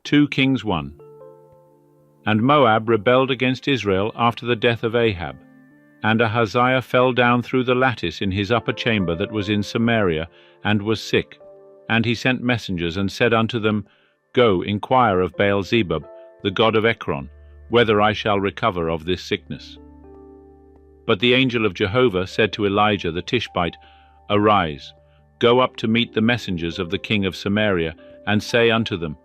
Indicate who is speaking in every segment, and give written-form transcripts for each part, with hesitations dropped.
Speaker 1: 2 Kings 1. And Moab rebelled against Israel after the death of Ahab. And Ahaziah fell down through the lattice in his upper chamber that was in Samaria, and was sick. And he sent messengers, and said unto them, Go, inquire of Baal-zebub, the god of Ekron, whether I shall recover of this sickness. But the angel of Jehovah said to Elijah the Tishbite, Arise, go up to meet the messengers of the king of Samaria, and say unto them,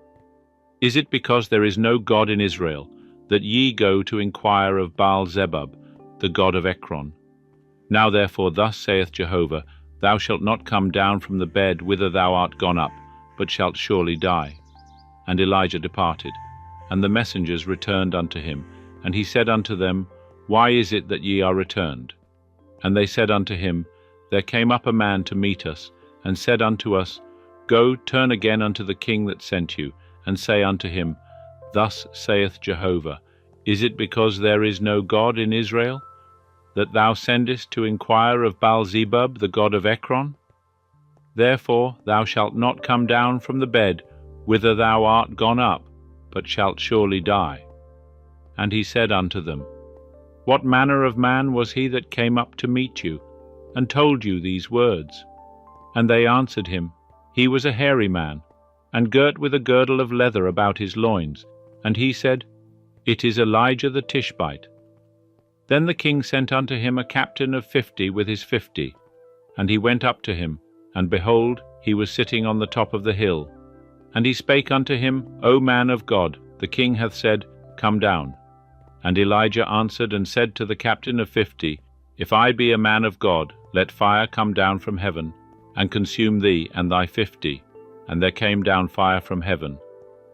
Speaker 1: Is it because there is no God in Israel, that ye go to inquire of Baal-zebub, the god of Ekron? Now therefore thus saith Jehovah, Thou shalt not come down from the bed whither thou art gone up, but shalt surely die. And Elijah departed, and the messengers returned unto him, and he said unto them, Why is it that ye are returned? And they said unto him, There came up a man to meet us, and said unto us, Go, turn again unto the king that sent you, and say unto him, Thus saith Jehovah, Is it because there is no God in Israel, that thou sendest to inquire of Baal-zebub, the god of Ekron? Therefore thou shalt not come down from the bed whither thou art gone up, but shalt surely die. And he said unto them, What manner of man was he that came up to meet you, and told you these words? And they answered him, He was a hairy man, and girt with a girdle of leather about his loins. And he said, It is Elijah the Tishbite. Then the king sent unto him a captain of 50 with his 50. And he went up to him, and behold, he was sitting on the top of the hill. And he spake unto him, O man of God, the king hath said, Come down. And Elijah answered and said to the captain of 50, If I be a man of God, let fire come down from heaven, and consume thee and thy 50. And there came down fire from heaven,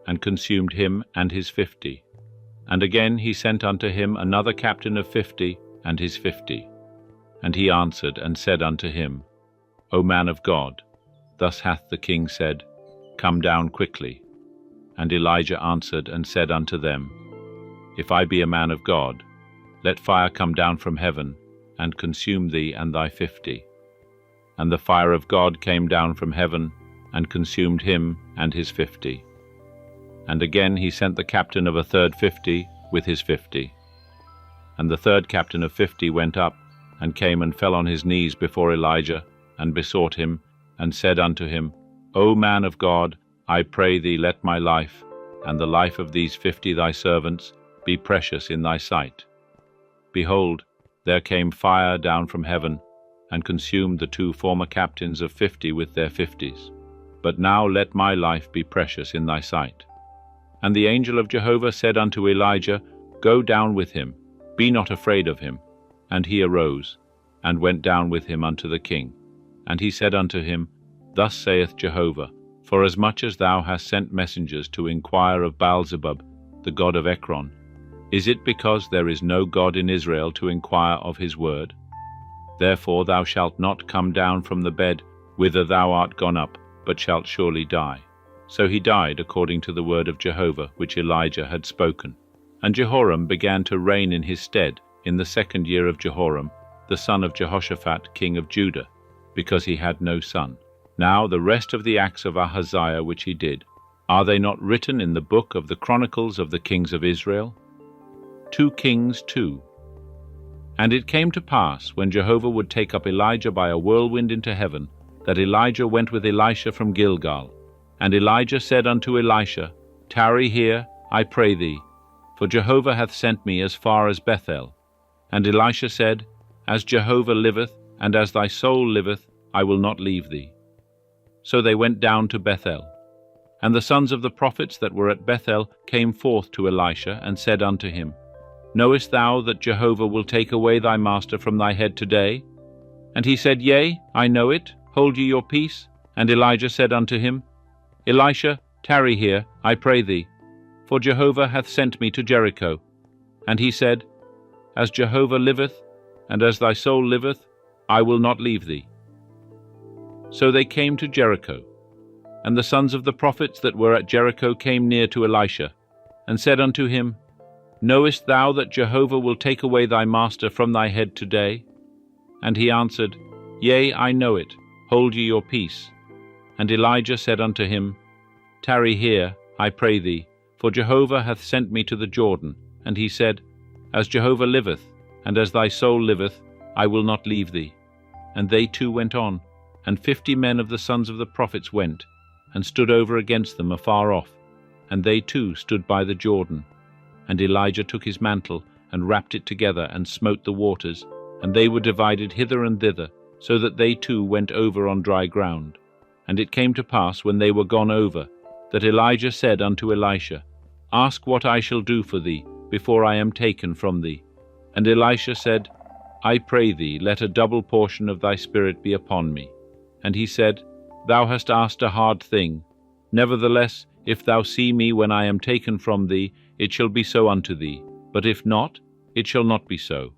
Speaker 1: and consumed him and his 50. And again he sent unto him another captain of 50 and his 50. And he answered and said unto him, O man of God, thus hath the king said, Come down quickly. And Elijah answered and said unto them, If I be a man of God, let fire come down from heaven, and consume thee and thy 50. And the fire of God came down from heaven, and consumed him and his 50. And again he sent the captain of a third 50 with his 50. And the third captain of 50 went up, and came and fell on his knees before Elijah, and besought him, and said unto him, O man of God, I pray thee, let my life, and the life of these 50 thy servants, be precious in thy sight. Behold, there came fire down from heaven, and consumed the 2 former captains of 50 with their 50s. But now let my life be precious in thy sight. And the angel of Jehovah said unto Elijah, Go down with him, be not afraid of him. And he arose, and went down with him unto the king. And he said unto him, Thus saith Jehovah, Forasmuch as thou hast sent messengers to inquire of Baal-zebub, the god of Ekron, is it because there is no God in Israel to inquire of his word? Therefore thou shalt not come down from the bed whither thou art gone up, but shalt surely die. So he died according to the word of Jehovah which Elijah had spoken. And Jehoram began to reign in his stead in the 2nd year of Jehoram, the son of Jehoshaphat, king of Judah, because he had no son. Now the rest of the acts of Ahaziah which he did, are they not written in the book of the Chronicles of the kings of Israel? 2 Kings 2. And it came to pass, when Jehovah would take up Elijah by a whirlwind into heaven, that Elijah went with Elisha from Gilgal. And Elijah said unto Elisha, Tarry here, I pray thee, for Jehovah hath sent me as far as Bethel. And Elisha said, As Jehovah liveth, and as thy soul liveth, I will not leave thee. So they went down to Bethel. And the sons of the prophets that were at Bethel came forth to Elisha, and said unto him, Knowest thou that Jehovah will take away thy master from thy head today? And he said, Yea, I know it. Hold ye your peace. And Elijah said unto him, Elisha, tarry here, I pray thee, for Jehovah hath sent me to Jericho. And he said, As Jehovah liveth, and as thy soul liveth, I will not leave thee. So they came to Jericho. And the sons of the prophets that were at Jericho came near to Elisha, and said unto him, Knowest thou that Jehovah will take away thy master from thy head today? And he answered, Yea, I know it. Hold ye your peace. And Elijah said unto him, Tarry here, I pray thee, for Jehovah hath sent me to the Jordan. And he said, As Jehovah liveth, and as thy soul liveth, I will not leave thee. And they two went on, and 50 men of the sons of the prophets went, and stood over against them afar off, and they too stood by the Jordan. And Elijah took his mantle, and wrapped it together, and smote the waters, and they were divided hither and thither, so that they too went over on dry ground. And it came to pass, when they were gone over, that Elijah said unto Elisha, Ask what I shall do for thee, before I am taken from thee. And Elisha said, I pray thee, let a double portion of thy spirit be upon me. And he said, Thou hast asked a hard thing. Nevertheless, if thou see me when I am taken from thee, it shall be so unto thee. But if not, it shall not be so.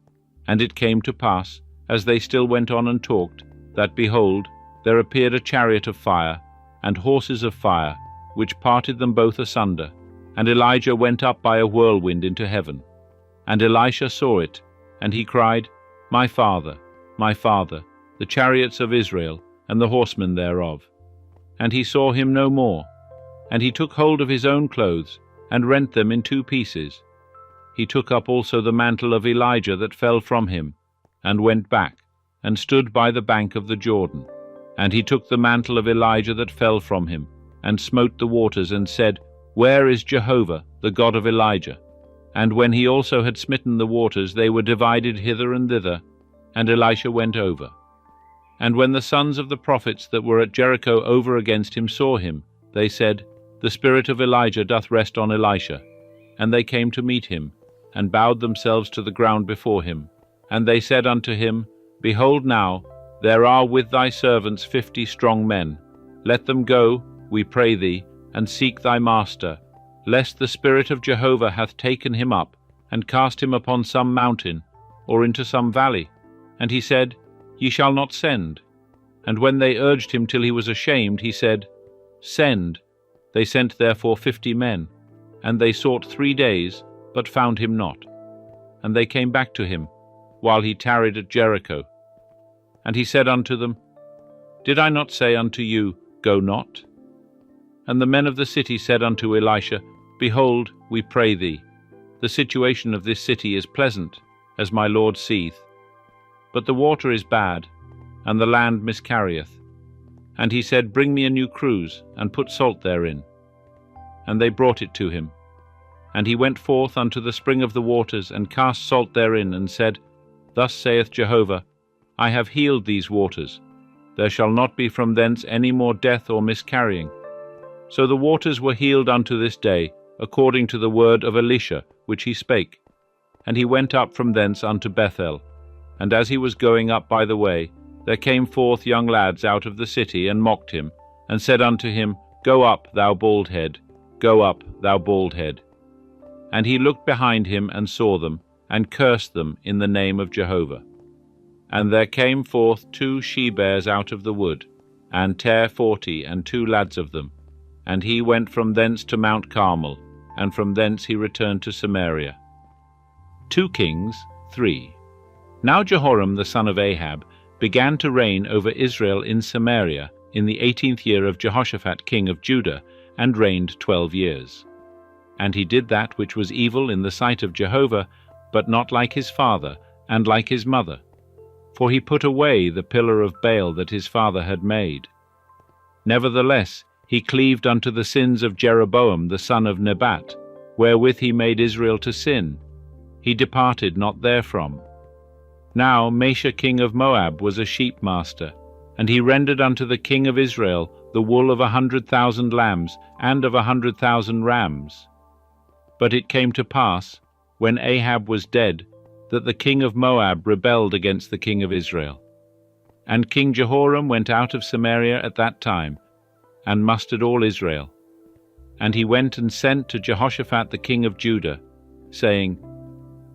Speaker 1: And it came to pass, as they still went on and talked, that, behold, there appeared a chariot of fire, and horses of fire, which parted them both asunder. And Elijah went up by a whirlwind into heaven. And Elisha saw it, and he cried, My father, the chariots of Israel, and the horsemen thereof. And he saw him no more. And he took hold of his own clothes, and rent them in 2 pieces. He took up also the mantle of Elijah that fell from him, and went back, and stood by the bank of the Jordan. And he took the mantle of Elijah that fell from him, and smote the waters, and said, Where is Jehovah, the God of Elijah? And when he also had smitten the waters, they were divided hither and thither, and Elisha went over. And when the sons of the prophets that were at Jericho over against him saw him, they said, The spirit of Elijah doth rest on Elisha. And they came to meet him, and bowed themselves to the ground before him. And they said unto him, Behold now, there are with thy servants 50 strong men. Let them go, we pray thee, and seek thy master, lest the spirit of Jehovah hath taken him up, and cast him upon some mountain, or into some valley. And he said, Ye shall not send. And when they urged him till he was ashamed, he said, Send. They sent therefore 50 men, and they sought 3 days, but found him not. And they came back to him, while he tarried at Jericho. And he said unto them, Did I not say unto you, Go not? And the men of the city said unto Elisha, Behold, we pray thee, the situation of this city is pleasant, as my lord seeth. But the water is bad, and the land miscarrieth. And he said, Bring me a new cruse, and put salt therein. And they brought it to him. And he went forth unto the spring of the waters, and cast salt therein, and said, Thus saith Jehovah, I have healed these waters. There shall not be from thence any more death or miscarrying. So the waters were healed unto this day, according to the word of Elisha, which he spake. And he went up from thence unto Bethel. And as he was going up by the way, there came forth young lads out of the city, and mocked him, and said unto him, Go up, thou bald head, go up, thou bald head. And he looked behind him, and saw them, and cursed them in the name of Jehovah. And there came forth 2 she-bears out of the wood, and tare 40, and 2 lads of them. And he went from thence to Mount Carmel, and from thence he returned to Samaria. 2 Kings 3. Now Jehoram the son of Ahab began to reign over Israel in Samaria in the 18th year of Jehoshaphat king of Judah, and reigned 12 years. And he did that which was evil in the sight of Jehovah, but not like his father, and like his mother. For he put away the pillar of Baal that his father had made. Nevertheless, he cleaved unto the sins of Jeroboam the son of Nebat, wherewith he made Israel to sin. He departed not therefrom. Now Mesha king of Moab was a sheep master, and he rendered unto the king of Israel the wool of 100,000 lambs, and of 100,000 rams. But it came to pass, when Ahab was dead, that the king of Moab rebelled against the king of Israel. And King Jehoram went out of Samaria at that time, and mustered all Israel. And he went and sent to Jehoshaphat the king of Judah, saying,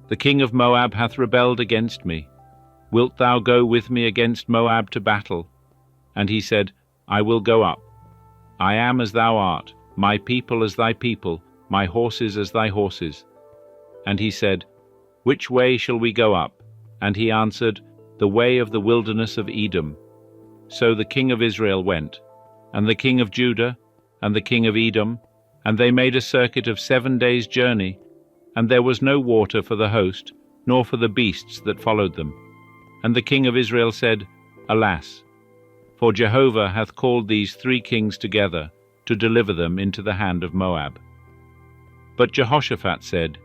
Speaker 1: The king of Moab hath rebelled against me. Wilt thou go with me against Moab to battle? And he said, I will go up. I am as thou art, my people as thy people, my horses as thy horses. And he said, Which way shall we go up? And he answered, The way of the wilderness of Edom. So the king of Israel went, and the king of Judah, and the king of Edom, And they made a circuit of 7 days' journey, and there was no water for the host, nor for the beasts that followed them. And the king of Israel said, Alas! For Jehovah hath called these 3 kings together, to deliver them into the hand of Moab. But Jehoshaphat said,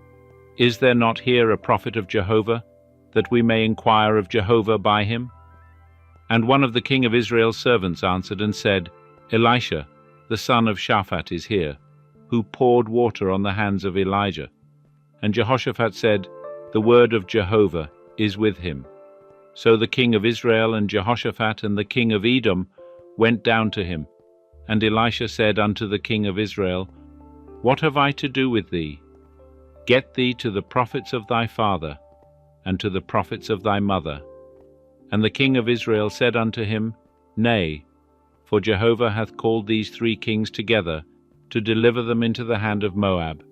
Speaker 1: Is there not here a prophet of Jehovah, that we may inquire of Jehovah by him? And one of the king of Israel's servants answered and said, Elisha, the son of Shaphat, is here, who poured water on the hands of Elijah. And Jehoshaphat said, The word of Jehovah is with him. So the king of Israel and Jehoshaphat and the king of Edom went down to him. And Elisha said unto the king of Israel, What have I to do with thee? Get thee to the prophets of thy father, and to the prophets of thy mother. And the king of Israel said unto him, Nay, for Jehovah hath called these 3 kings together, to deliver them into the hand of Moab.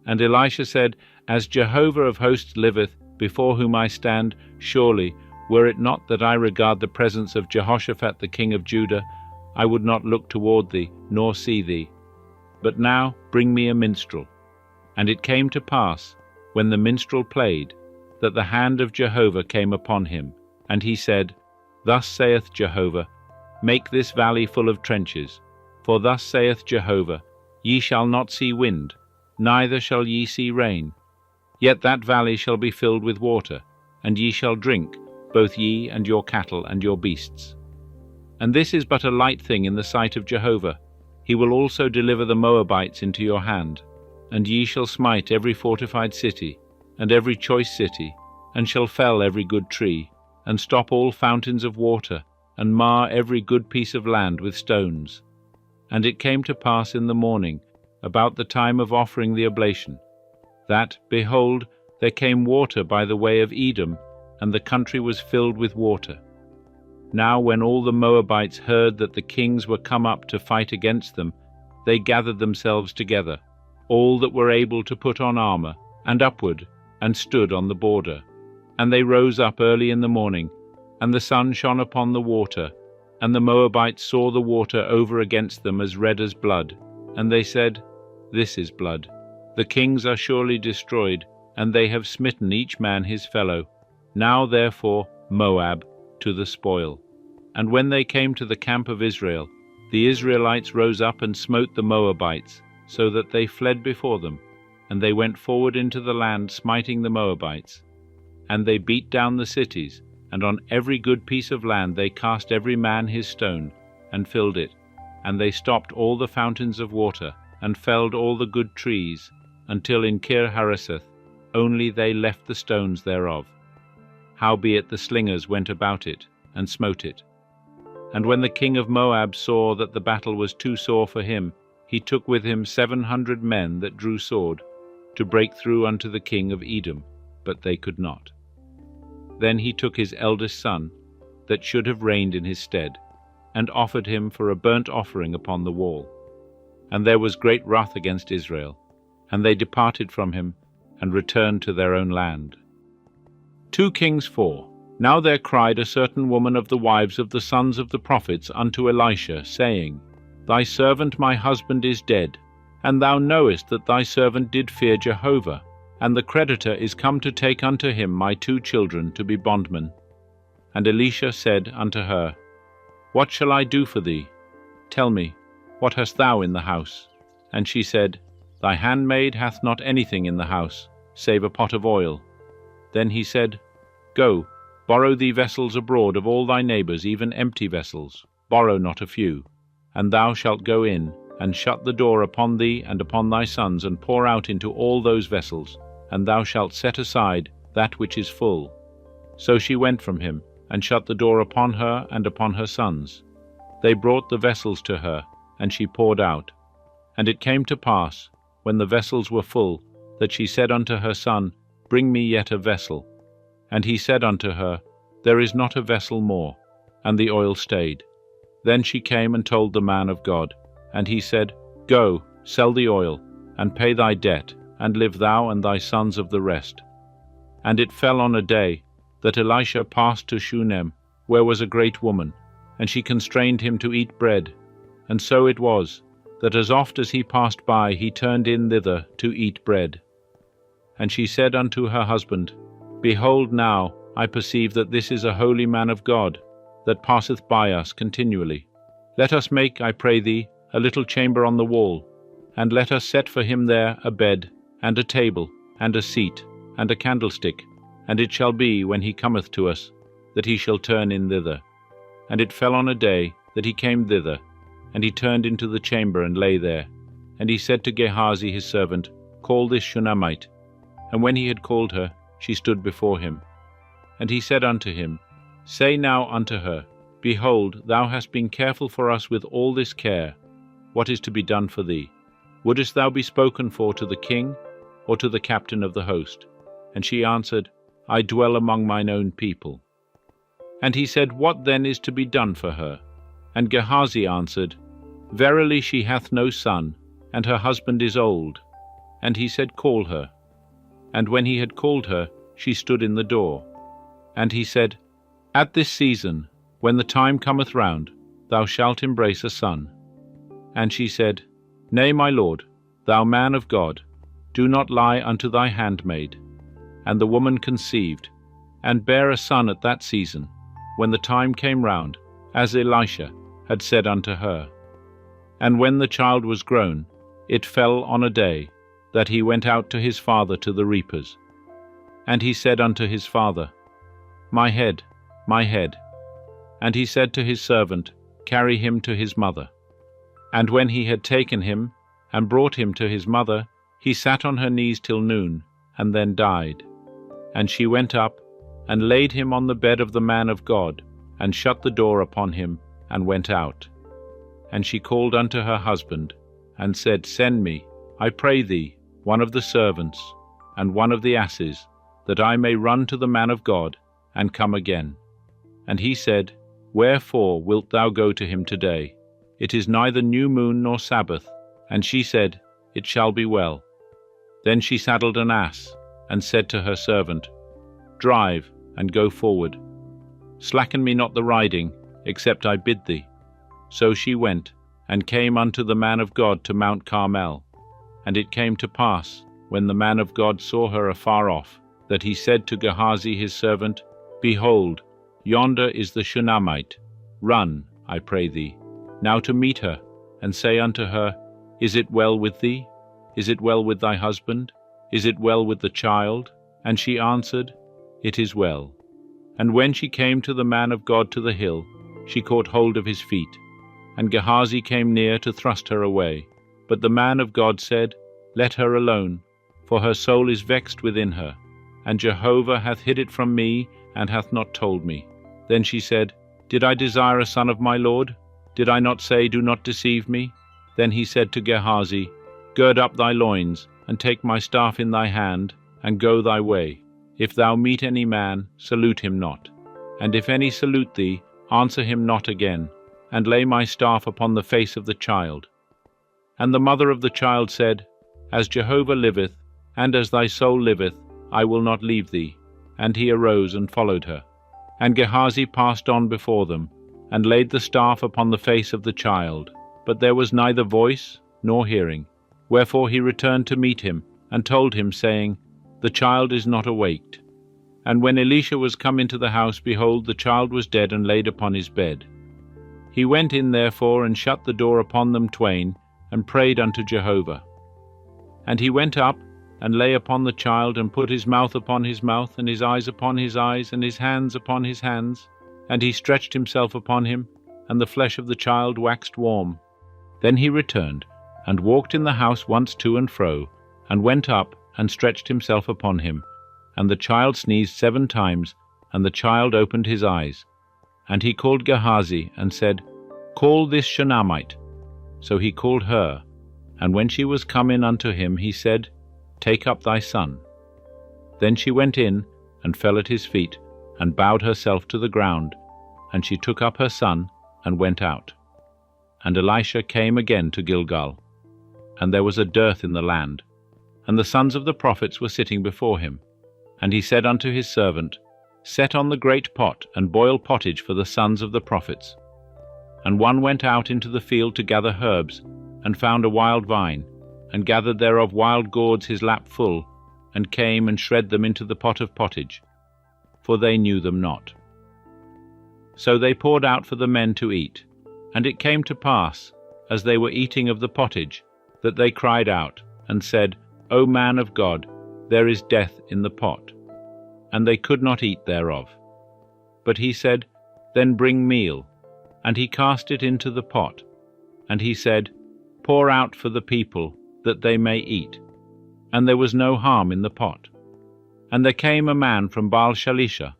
Speaker 1: And Elisha said, As Jehovah of hosts liveth, before whom I stand, surely, were it not that I regard the presence of Jehoshaphat the king of Judah, I would not look toward thee, nor see thee. But now bring me a minstrel. And it came to pass, when the minstrel played, that the hand of Jehovah came upon him. And he said, Thus saith Jehovah, Make this valley full of trenches. For thus saith Jehovah, Ye shall not see wind, neither shall ye see rain. Yet that valley shall be filled with water, and ye shall drink, both ye and your cattle and your beasts. And this is but a light thing in the sight of Jehovah. He will also deliver the Moabites into your hand. And ye shall smite every fortified city, and every choice city, and shall fell every good tree, and stop all fountains of water, and mar every good piece of land with stones. And it came to pass in the morning, about the time of offering the oblation, that, behold, there came water by the way of Edom, and the country was filled with water. Now when all the Moabites heard that the kings were come up to fight against them, they gathered themselves together, all that were able to put on armor, and upward, and stood on the border. And they rose up early in the morning, and the sun shone upon the water, and the Moabites saw the water over against them as red as blood. And they said, This is blood. The kings are surely destroyed, and they have smitten each man his fellow. Now therefore, Moab, to the spoil. And when they came to the camp of Israel, the Israelites rose up and smote the Moabites, so that they fled before them. And they went forward into the land, smiting the Moabites. And they beat down the cities, and on every good piece of land they cast every man his stone, and filled it. And they stopped all the fountains of water, and felled all the good trees, until in Kir-hareseth only they left the stones thereof. Howbeit the slingers went about it, and smote it. And when the king of Moab saw that the battle was too sore for him, he took with him 700 men that drew sword, to break through unto the king of Edom, but they could not. Then he took his eldest son, that should have reigned in his stead, and offered him for a burnt offering upon the wall. And there was great wrath against Israel, and they departed from him, and returned to their own land. 2 Kings 4. Now there cried a certain woman of the wives of the sons of the prophets unto Elisha, saying, Thy servant my husband is dead, and thou knowest that thy servant did fear Jehovah, and the creditor is come to take unto him my 2 children to be bondmen. And Elisha said unto her, What shall I do for thee? Tell me, what hast thou in the house? And she said, Thy handmaid hath not anything in the house, save a pot of oil. Then he said, Go, borrow thee vessels abroad of all thy neighbours, even empty vessels, borrow not a few. And thou shalt go in, and shut the door upon thee and upon thy sons, and pour out into all those vessels, and thou shalt set aside that which is full. So she went from him, and shut the door upon her and upon her sons. They brought the vessels to her, and she poured out. And it came to pass, when the vessels were full, that she said unto her son, Bring me yet a vessel. And he said unto her, There is not a vessel more. And the oil stayed. Then she came and told the man of God. And he said, Go, sell the oil, and pay thy debt, and live thou and thy sons of the rest. And it fell on a day that Elisha passed to Shunem, where was a great woman, and she constrained him to eat bread. And so it was, that as oft as he passed by he turned in thither to eat bread. And she said unto her husband, Behold, now I perceive that this is a holy man of God, that passeth by us continually. Let us make, I pray thee, a little chamber on the wall, and let us set for him there a bed, and a table, and a seat, and a candlestick. And it shall be, when he cometh to us, that he shall turn in thither. And it fell on a day that he came thither, and he turned into the chamber and lay there. And he said to Gehazi his servant, Call this Shunammite. And when he had called her, she stood before him. And he said unto him, Say now unto her, Behold, thou hast been careful for us with all this care. What is to be done for thee? Wouldest thou be spoken for to the king, or to the captain of the host? And she answered, I dwell among mine own people. And he said, What then is to be done for her? And Gehazi answered, Verily she hath no son, and her husband is old. And he said, Call her. And when he had called her, she stood in the door. And he said, At this season, when the time cometh round, thou shalt embrace a son. And she said, Nay, my lord, thou man of God, do not lie unto thy handmaid. And the woman conceived, and bare a son at that season, when the time came round, as Elisha had said unto her. And when the child was grown, it fell on a day that he went out to his father to the reapers. And he said unto his father, My head, my head. And he said to his servant, Carry him to his mother. And when he had taken him, and brought him to his mother, he sat on her knees till noon, and then died. And she went up, and laid him on the bed of the man of God, and shut the door upon him, and went out. And she called unto her husband, and said, Send me, I pray thee, one of the servants, and one of the asses, that I may run to the man of God, and come again. And he said, Wherefore wilt thou go to him today? It is neither new moon nor Sabbath. And she said, It shall be well. Then she saddled an ass, and said to her servant, Drive, and go forward. Slacken me not the riding, except I bid thee. So she went, and came unto the man of God to Mount Carmel. And it came to pass, when the man of God saw her afar off, that he said to Gehazi his servant, Behold, yonder is the Shunammite. Run, I pray thee, now to meet her, and say unto her, Is it well with thee? Is it well with thy husband? Is it well with the child? And she answered, It is well. And when she came to the man of God to the hill, she caught hold of his feet. And Gehazi came near to thrust her away. But the man of God said, Let her alone, for her soul is vexed within her. And Jehovah hath hid it from me, and hath not told me. Then she said, Did I desire a son of my lord? Did I not say, Do not deceive me? Then he said to Gehazi, Gird up thy loins, and take my staff in thy hand, and go thy way. If thou meet any man, salute him not. And if any salute thee, answer him not again, and lay my staff upon the face of the child. And the mother of the child said, As Jehovah liveth, and as thy soul liveth, I will not leave thee. And he arose and followed her. And Gehazi passed on before them, and laid the staff upon the face of the child. But there was neither voice nor hearing. Wherefore he returned to meet him, and told him, saying, The child is not awaked. And when Elisha was come into the house, behold, the child was dead and laid upon his bed. He went in therefore, and shut the door upon them twain, and prayed unto Jehovah. And he went up, and lay upon the child, and put his mouth upon his mouth, and his eyes upon his eyes, and his hands upon his hands. And he stretched himself upon him, and the flesh of the child waxed warm. Then he returned, and walked in the house once to and fro, and went up, and stretched himself upon him. And the child sneezed 7 times, and the child opened his eyes. And he called Gehazi, and said, Call this Shunammite. So he called her, and when she was come in unto him, he said, Take up thy son. Then she went in, and fell at his feet, and bowed herself to the ground. And she took up her son, and went out. And Elisha came again to Gilgal. And there was a dearth in the land, and the sons of the prophets were sitting before him. And he said unto his servant, Set on the great pot, and boil pottage for the sons of the prophets. And one went out into the field to gather herbs, and found a wild vine, and gathered thereof wild gourds his lap full, and came and shred them into the pot of pottage, for they knew them not. So they poured out for the men to eat, and it came to pass, as they were eating of the pottage, that they cried out, and said, O man of God, there is death in the pot. And they could not eat thereof. But he said, Then bring meal. And he cast it into the pot. And he said, Pour out for the people, that they may eat. And there was no harm in the pot. And there came a man from Baal-shalisha,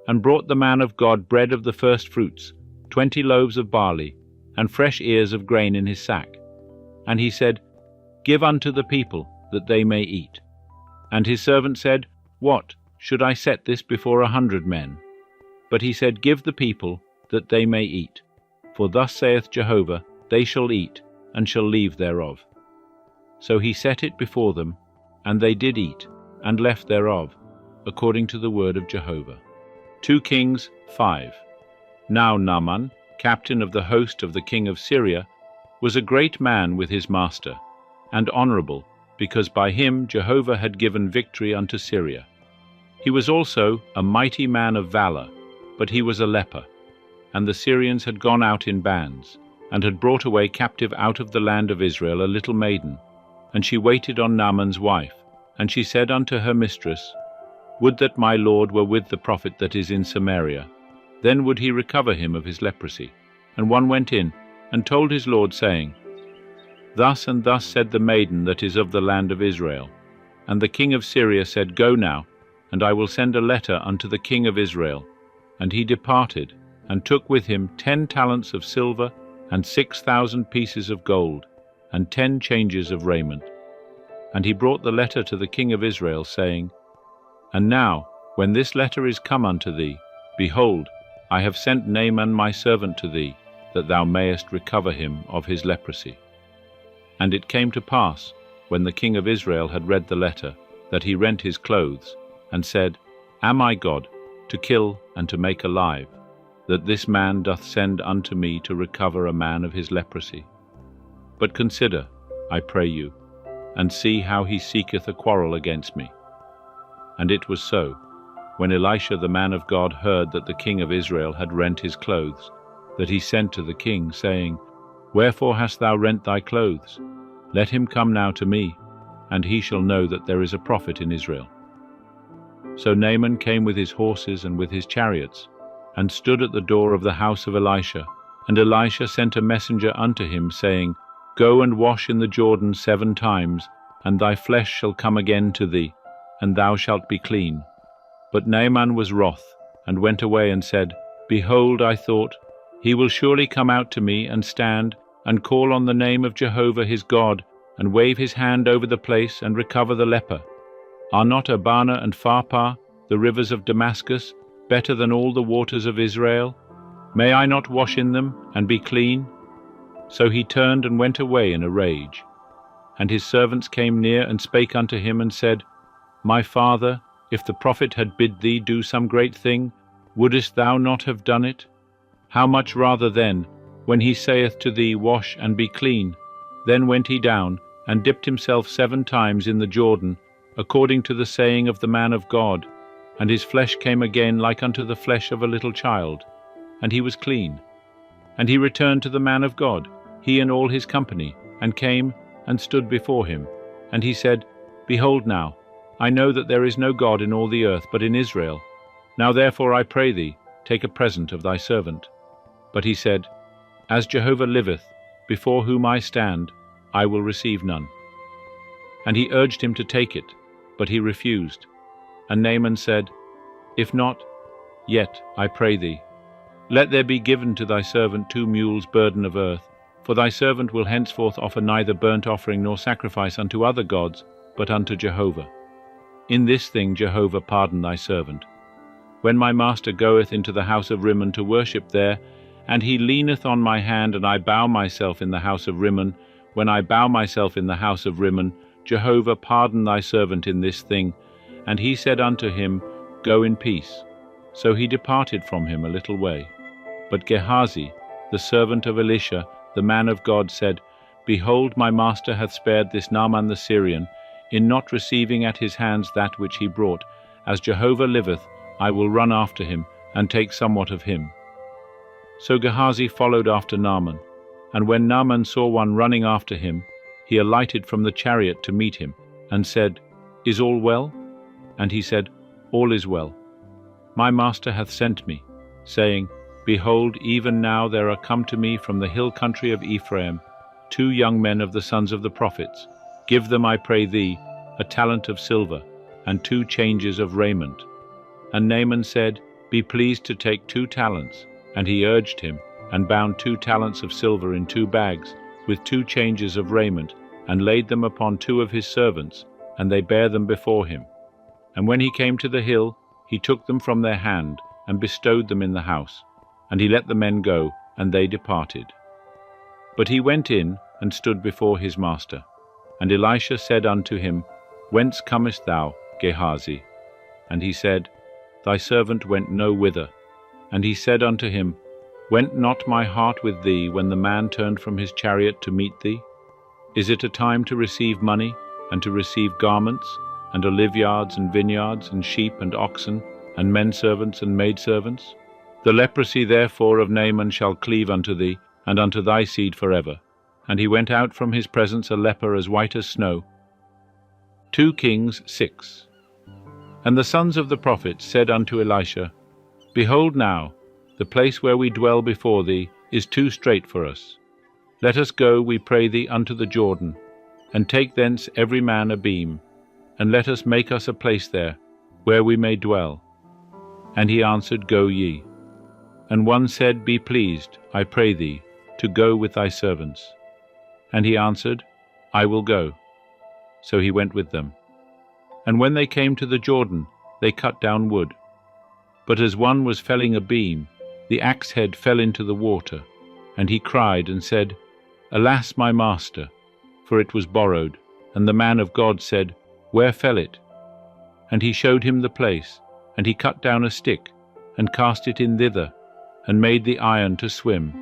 Speaker 1: and brought the man of God bread of the first fruits, 20 loaves of barley, and fresh ears of grain in his sack. And he said, Give unto the people, that they may eat. And his servant said, What, should I set this before 100 men? But he said, Give the people, that they may eat. For thus saith Jehovah, They shall eat, and shall leave thereof. So he set it before them, and they did eat, and left thereof, according to the word of Jehovah. 2 Kings 5. Now Naaman, captain of the host of the king of Syria, was a great man with his master, and honorable, because by him Jehovah had given victory unto Syria. He was also a mighty man of valor, but he was a leper. And the Syrians had gone out in bands, and had brought away captive out of the land of Israel a little maiden. And she waited on Naaman's wife, and she said unto her mistress, Would that my lord were with the prophet that is in Samaria, then would he recover him of his leprosy. And one went in, and told his lord, saying, Thus and thus said the maiden that is of the land of Israel. And the king of Syria said, Go now, and I will send a letter unto the king of Israel. And he departed, and took with him 10 talents of silver, and 6,000 pieces of gold, and 10 changes of raiment. And he brought the letter to the king of Israel, saying, And now, when this letter is come unto thee, behold, I have sent Naaman my servant to thee, that thou mayest recover him of his leprosy. And it came to pass, when the king of Israel had read the letter, that he rent his clothes, and said, Am I God, to kill and to make alive, that this man doth send unto me to recover a man of his leprosy? But consider, I pray you, and see how he seeketh a quarrel against me. And it was so, when Elisha the man of God heard that the king of Israel had rent his clothes, that he sent to the king, saying, Wherefore hast thou rent thy clothes? Let him come now to me, and he shall know that there is a prophet in Israel. So Naaman came with his horses and with his chariots, and stood at the door of the house of Elisha. And Elisha sent a messenger unto him, saying, Go and wash in the Jordan 7 times, and thy flesh shall come again to thee, and thou shalt be clean. But Naaman was wroth, and went away and said, Behold, I thought, he will surely come out to me, and stand, and call on the name of Jehovah his God, and wave his hand over the place, and recover the leper. Are not Abana and Pharpar, the rivers of Damascus, better than all the waters of Israel? May I not wash in them, and be clean? So he turned and went away in a rage. And his servants came near, and spake unto him, and said, My father, if the prophet had bid thee do some great thing, wouldest thou not have done it? How much rather then, when he saith to thee, Wash and be clean? Then went he down, and dipped himself 7 times in the Jordan, according to the saying of the man of God, and his flesh came again like unto the flesh of a little child, and he was clean. And he returned to the man of God, he and all his company, and came and stood before him. And he said, Behold now, I know that there is no God in all the earth but in Israel. Now therefore I pray thee, take a present of thy servant. But he said, As Jehovah liveth, before whom I stand, I will receive none. And he urged him to take it, but he refused. And Naaman said, If not, yet, I pray thee, let there be given to thy servant 2 mules' burden of earth, for thy servant will henceforth offer neither burnt offering nor sacrifice unto other gods, but unto Jehovah. In this thing Jehovah pardon thy servant. When my master goeth into the house of Rimmon to worship there, and he leaneth on my hand, and I bow myself in the house of Rimmon, when I bow myself in the house of Rimmon, Jehovah pardon thy servant in this thing. And he said unto him, Go in peace. So he departed from him a little way. But Gehazi, the servant of Elisha, the man of God, said, Behold, my master hath spared this Naaman the Syrian, in not receiving at his hands that which he brought. As Jehovah liveth, I will run after him, and take somewhat of him. So Gehazi followed after Naaman, and when Naaman saw one running after him, he alighted from the chariot to meet him, and said, Is all well? And he said, All is well. My master hath sent me, saying, Behold, even now there are come to me from the hill country of Ephraim 2 young men of the sons of the prophets. Give them, I pray thee, a talent of silver, and 2 changes of raiment. And Naaman said, Be pleased to take 2 talents. And he urged him, and bound 2 talents of silver in 2 bags, with 2 changes of raiment, and laid them upon 2 of his servants, and they bare them before him. And when he came to the hill, he took them from their hand, and bestowed them in the house. And he let the men go, and they departed. But he went in, and stood before his master. And Elisha said unto him, Whence comest thou, Gehazi? And he said, Thy servant went no whither. And he said unto him, Went not my heart with thee when the man turned from his chariot to meet thee? Is it a time to receive money, and to receive garments, and oliveyards and vineyards, and sheep and oxen, and menservants and maidservants? The leprosy therefore of Naaman shall cleave unto thee, and unto thy seed forever. And he went out from his presence a leper as white as snow. 2 Kings 6. And the sons of the prophets said unto Elisha, Behold now, the place where we dwell before thee is too strait for us. Let us go, we pray thee, unto the Jordan, and take thence every man a beam, and let us make us a place there, where we may dwell. And he answered, Go ye. And one said, Be pleased, I pray thee, to go with thy servants. And he answered, I will go. So he went with them. And when they came to the Jordan, they cut down wood. But as one was felling a beam, the axe head fell into the water, and he cried and said, Alas, my master, for it was borrowed. And the man of God said, Where fell it? And he showed him the place, and he cut down a stick, and cast it in thither, and made the iron to swim.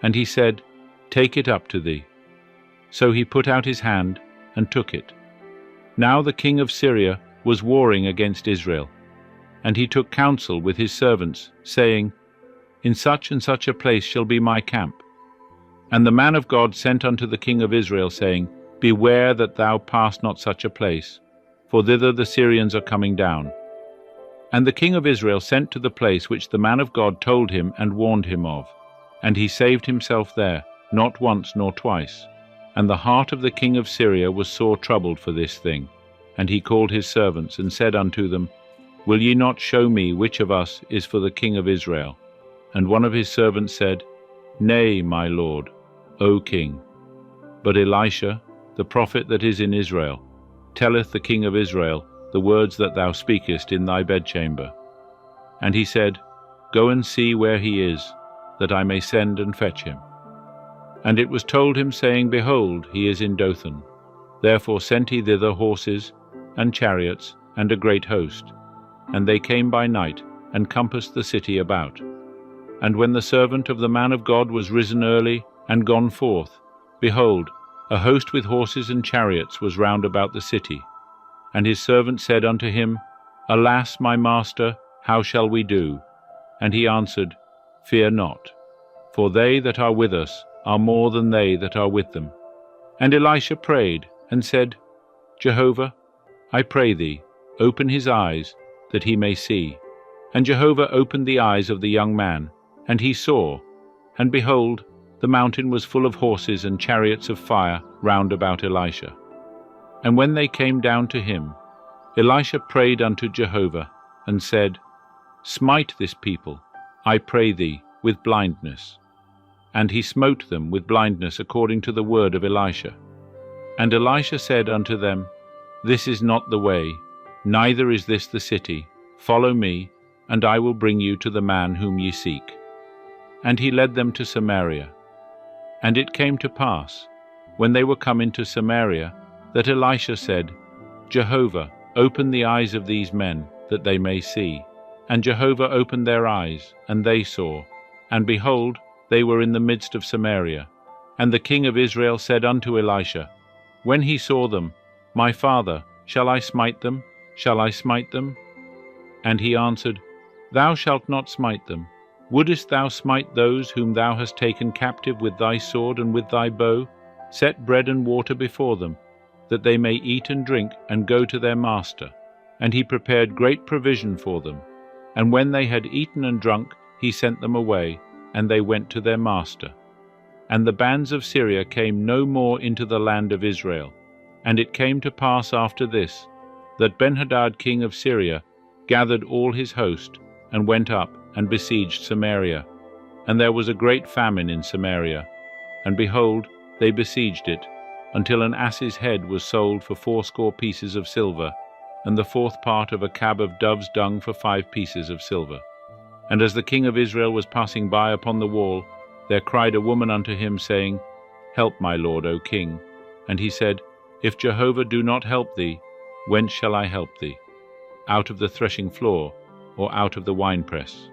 Speaker 1: And he said, Take it up to thee. So he put out his hand, and took it. Now the king of Syria was warring against Israel, and he took counsel with his servants, saying, In such and such a place shall be my camp. And the man of God sent unto the king of Israel, saying, Beware that thou pass not such a place, for thither the Syrians are coming down. And the king of Israel sent to the place which the man of God told him and warned him of. And he saved himself there, not once nor twice. And the heart of the king of Syria was sore troubled for this thing. And he called his servants, and said unto them, Will ye not show me which of us is for the king of Israel? And one of his servants said, Nay, my lord, O king. But Elisha, the prophet that is in Israel, telleth the king of Israel the words that thou speakest in thy bedchamber. And he said, Go and see where he is, that I may send and fetch him. And it was told him, saying, Behold, he is in Dothan. Therefore sent he thither horses, and chariots, and a great host. And they came by night, and compassed the city about. And when the servant of the man of God was risen early, and gone forth, behold, a host with horses and chariots was round about the city. And his servant said unto him, Alas, my master, how shall we do? And he answered, Fear not, for they that are with us are more than they that are with them. And Elisha prayed, and said, Jehovah, I pray thee, open his eyes, that he may see. And Jehovah opened the eyes of the young man, and he saw, and behold, the mountain was full of horses and chariots of fire round about Elisha. And when they came down to him, Elisha prayed unto Jehovah, and said, Smite this people, I pray thee, with blindness. And he smote them with blindness according to the word of Elisha. And Elisha said unto them, This is not the way, neither is this the city. Follow me, and I will bring you to the man whom ye seek. And he led them to Samaria. And it came to pass, when they were come into Samaria, that Elisha said, Jehovah, open the eyes of these men, that they may see. And Jehovah opened their eyes, and they saw. And behold, they were in the midst of Samaria. And the king of Israel said unto Elisha, when he saw them, My father, shall I smite them? Shall I smite them? And he answered, Thou shalt not smite them. Wouldest thou smite those whom thou hast taken captive with thy sword and with thy bow? Set bread and water before them, that they may eat and drink and go to their master. And he prepared great provision for them. And when they had eaten and drunk, he sent them away, and they went to their master. And the bands of Syria came no more into the land of Israel. And it came to pass after this, that Benhadad king of Syria gathered all his host, and went up and besieged Samaria. And there was a great famine in Samaria. And behold, they besieged it, until an ass's head was sold for 80 pieces of silver, and the 4th part of a cab of dove's dung for 5 pieces of silver. And as the king of Israel was passing by upon the wall, there cried a woman unto him, saying, Help, my lord, O king. And he said, If Jehovah do not help thee, whence shall I help thee? Out of the threshing floor, or out of the winepress?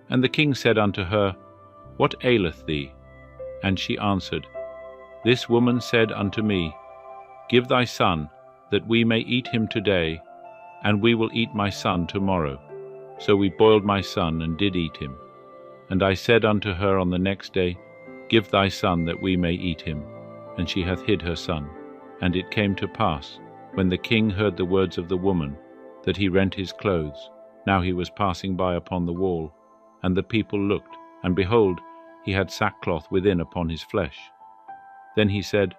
Speaker 1: And the king said unto her, What aileth thee? And she answered, This woman said unto me, Give thy son, that we may eat him today, and we will eat my son tomorrow. So we boiled my son, and did eat him. And I said unto her on the next day, Give thy son, that we may eat him. And she hath hid her son. And it came to pass, when the king heard the words of the woman, that he rent his clothes. Now he was passing by upon the wall. And the people looked, and behold, he had sackcloth within upon his flesh. Then he said,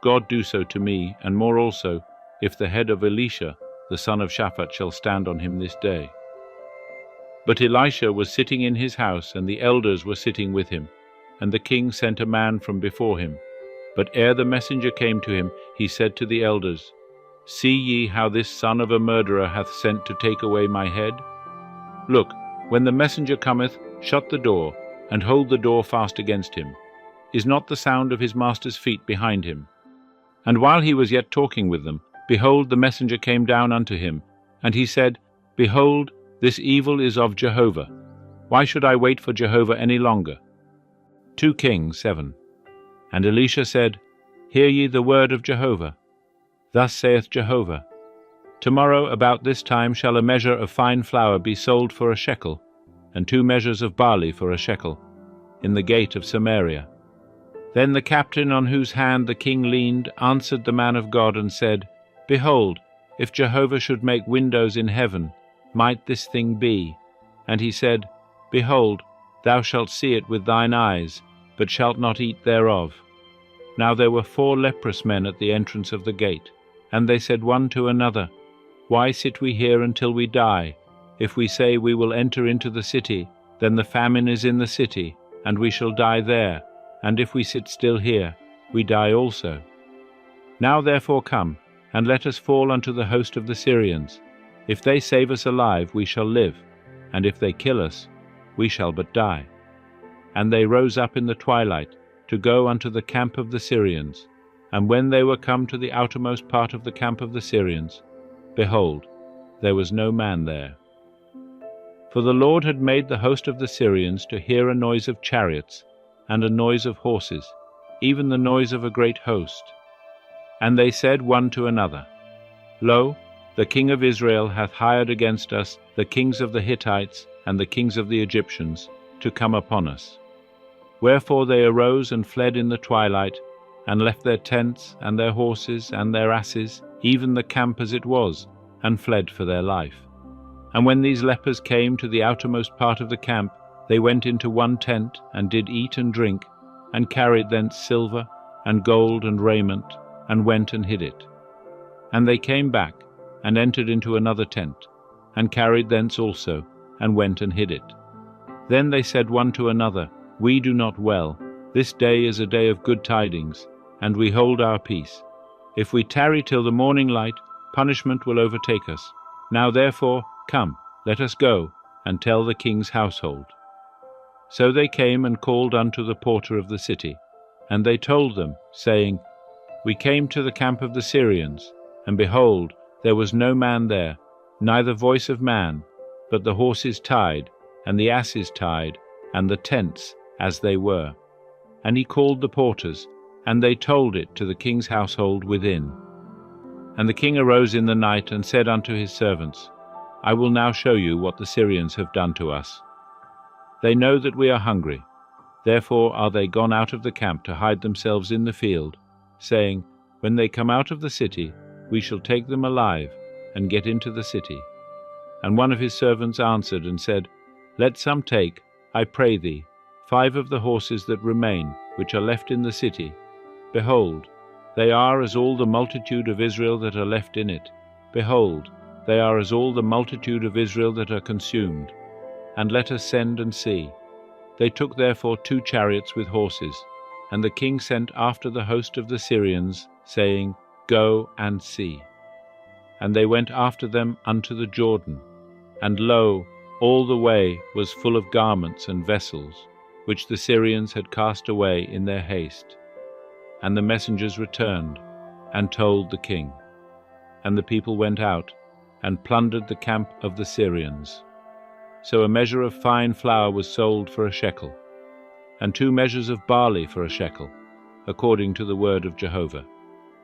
Speaker 1: God do so to me, and more also, if the head of Elisha, the son of Shaphat, shall stand on him this day. But Elisha was sitting in his house, and the elders were sitting with him. And the king sent a man from before him. But ere the messenger came to him, he said to the elders, See ye how this son of a murderer hath sent to take away my head? Look, when the messenger cometh, shut the door, and hold the door fast against him. Is not the sound of his master's feet behind him? And while he was yet talking with them, behold, the messenger came down unto him. And he said, Behold, this evil is of Jehovah. Why should I wait for Jehovah any longer? 2 Kings 7. And Elisha said, Hear ye the word of Jehovah. Thus saith Jehovah, Tomorrow about this time shall a measure of fine flour be sold for a shekel, and 2 measures of barley for a shekel, in the gate of Samaria. Then the captain on whose hand the king leaned answered the man of God and said, Behold, if Jehovah should make windows in heaven, might this thing be? And he said, Behold, thou shalt see it with thine eyes, but shalt not eat thereof. Now there were 4 leprous men at the entrance of the gate, and they said one to another, Why sit we here until we die? If we say we will enter into the city, then the famine is in the city, and we shall die there, and if we sit still here, we die also. Now therefore come, and let us fall unto the host of the Syrians. If they save us alive, we shall live, and if they kill us, we shall but die. And they rose up in the twilight, to go unto the camp of the Syrians. And when they were come to the outermost part of the camp of the Syrians, behold, there was no man there. For the Lord had made the host of the Syrians to hear a noise of chariots, and a noise of horses, even the noise of a great host. And they said one to another, Lo, the king of Israel hath hired against us the kings of the Hittites and the kings of the Egyptians, to come upon us. Wherefore they arose and fled in the twilight, and left their tents, and their horses, and their asses, even the camp as it was, and fled for their life. And when these lepers came to the outermost part of the camp, they went into one tent, and did eat and drink, and carried thence silver, and gold, and raiment, and went and hid it. And they came back, and entered into another tent, and carried thence also, and went and hid it. Then they said one to another, We do not well. This day is a day of good tidings, and we hold our peace. If we tarry till the morning light, punishment will overtake us. Now therefore, come, let us go, and tell the king's household. So they came and called unto the porter of the city, and they told them, saying, We came to the camp of the Syrians, and behold, there was no man there, neither voice of man, but the horses tied, and the asses tied, and the tents as they were. And he called the porters, and they told it to the king's household within. And the king arose in the night and said unto his servants, I will now show you what the Syrians have done to us. They know that we are hungry. Therefore are they gone out of the camp to hide themselves in the field, saying, When they come out of the city, we shall take them alive, and get into the city. And one of his servants answered and said, Let some take, I pray thee, 5 of the horses that remain, which are left in the city. Behold, they are as all the multitude of Israel that are left in it. Behold, they are as all the multitude of Israel that are consumed. And let us send and see. They took therefore 2 chariots with horses, and the king sent after the host of the Syrians, saying, Go and see. And they went after them unto the Jordan, and lo, all the way was full of garments and vessels, which the Syrians had cast away in their haste. And the messengers returned, and told the king. And the people went out, and plundered the camp of the Syrians. So a measure of fine flour was sold for a shekel, and 2 measures of barley for a shekel, according to the word of Jehovah.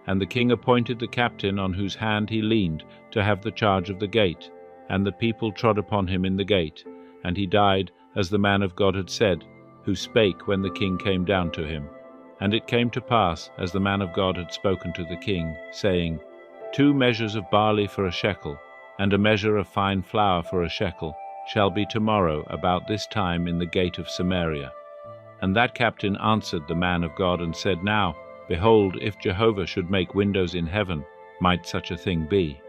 Speaker 1: And the king appointed the captain on whose hand he leaned to have the charge of the gate, and the people trod upon him in the gate, and he died, as the man of God had said, who spake when the king came down to him. And it came to pass, as the man of God had spoken to the king, saying, 2 measures of barley for a shekel, and a measure of fine flour for a shekel, shall be tomorrow about this time in the gate of Samaria. And that captain answered the man of God, and said, Now, behold, if Jehovah should make windows in heaven, might such a thing be?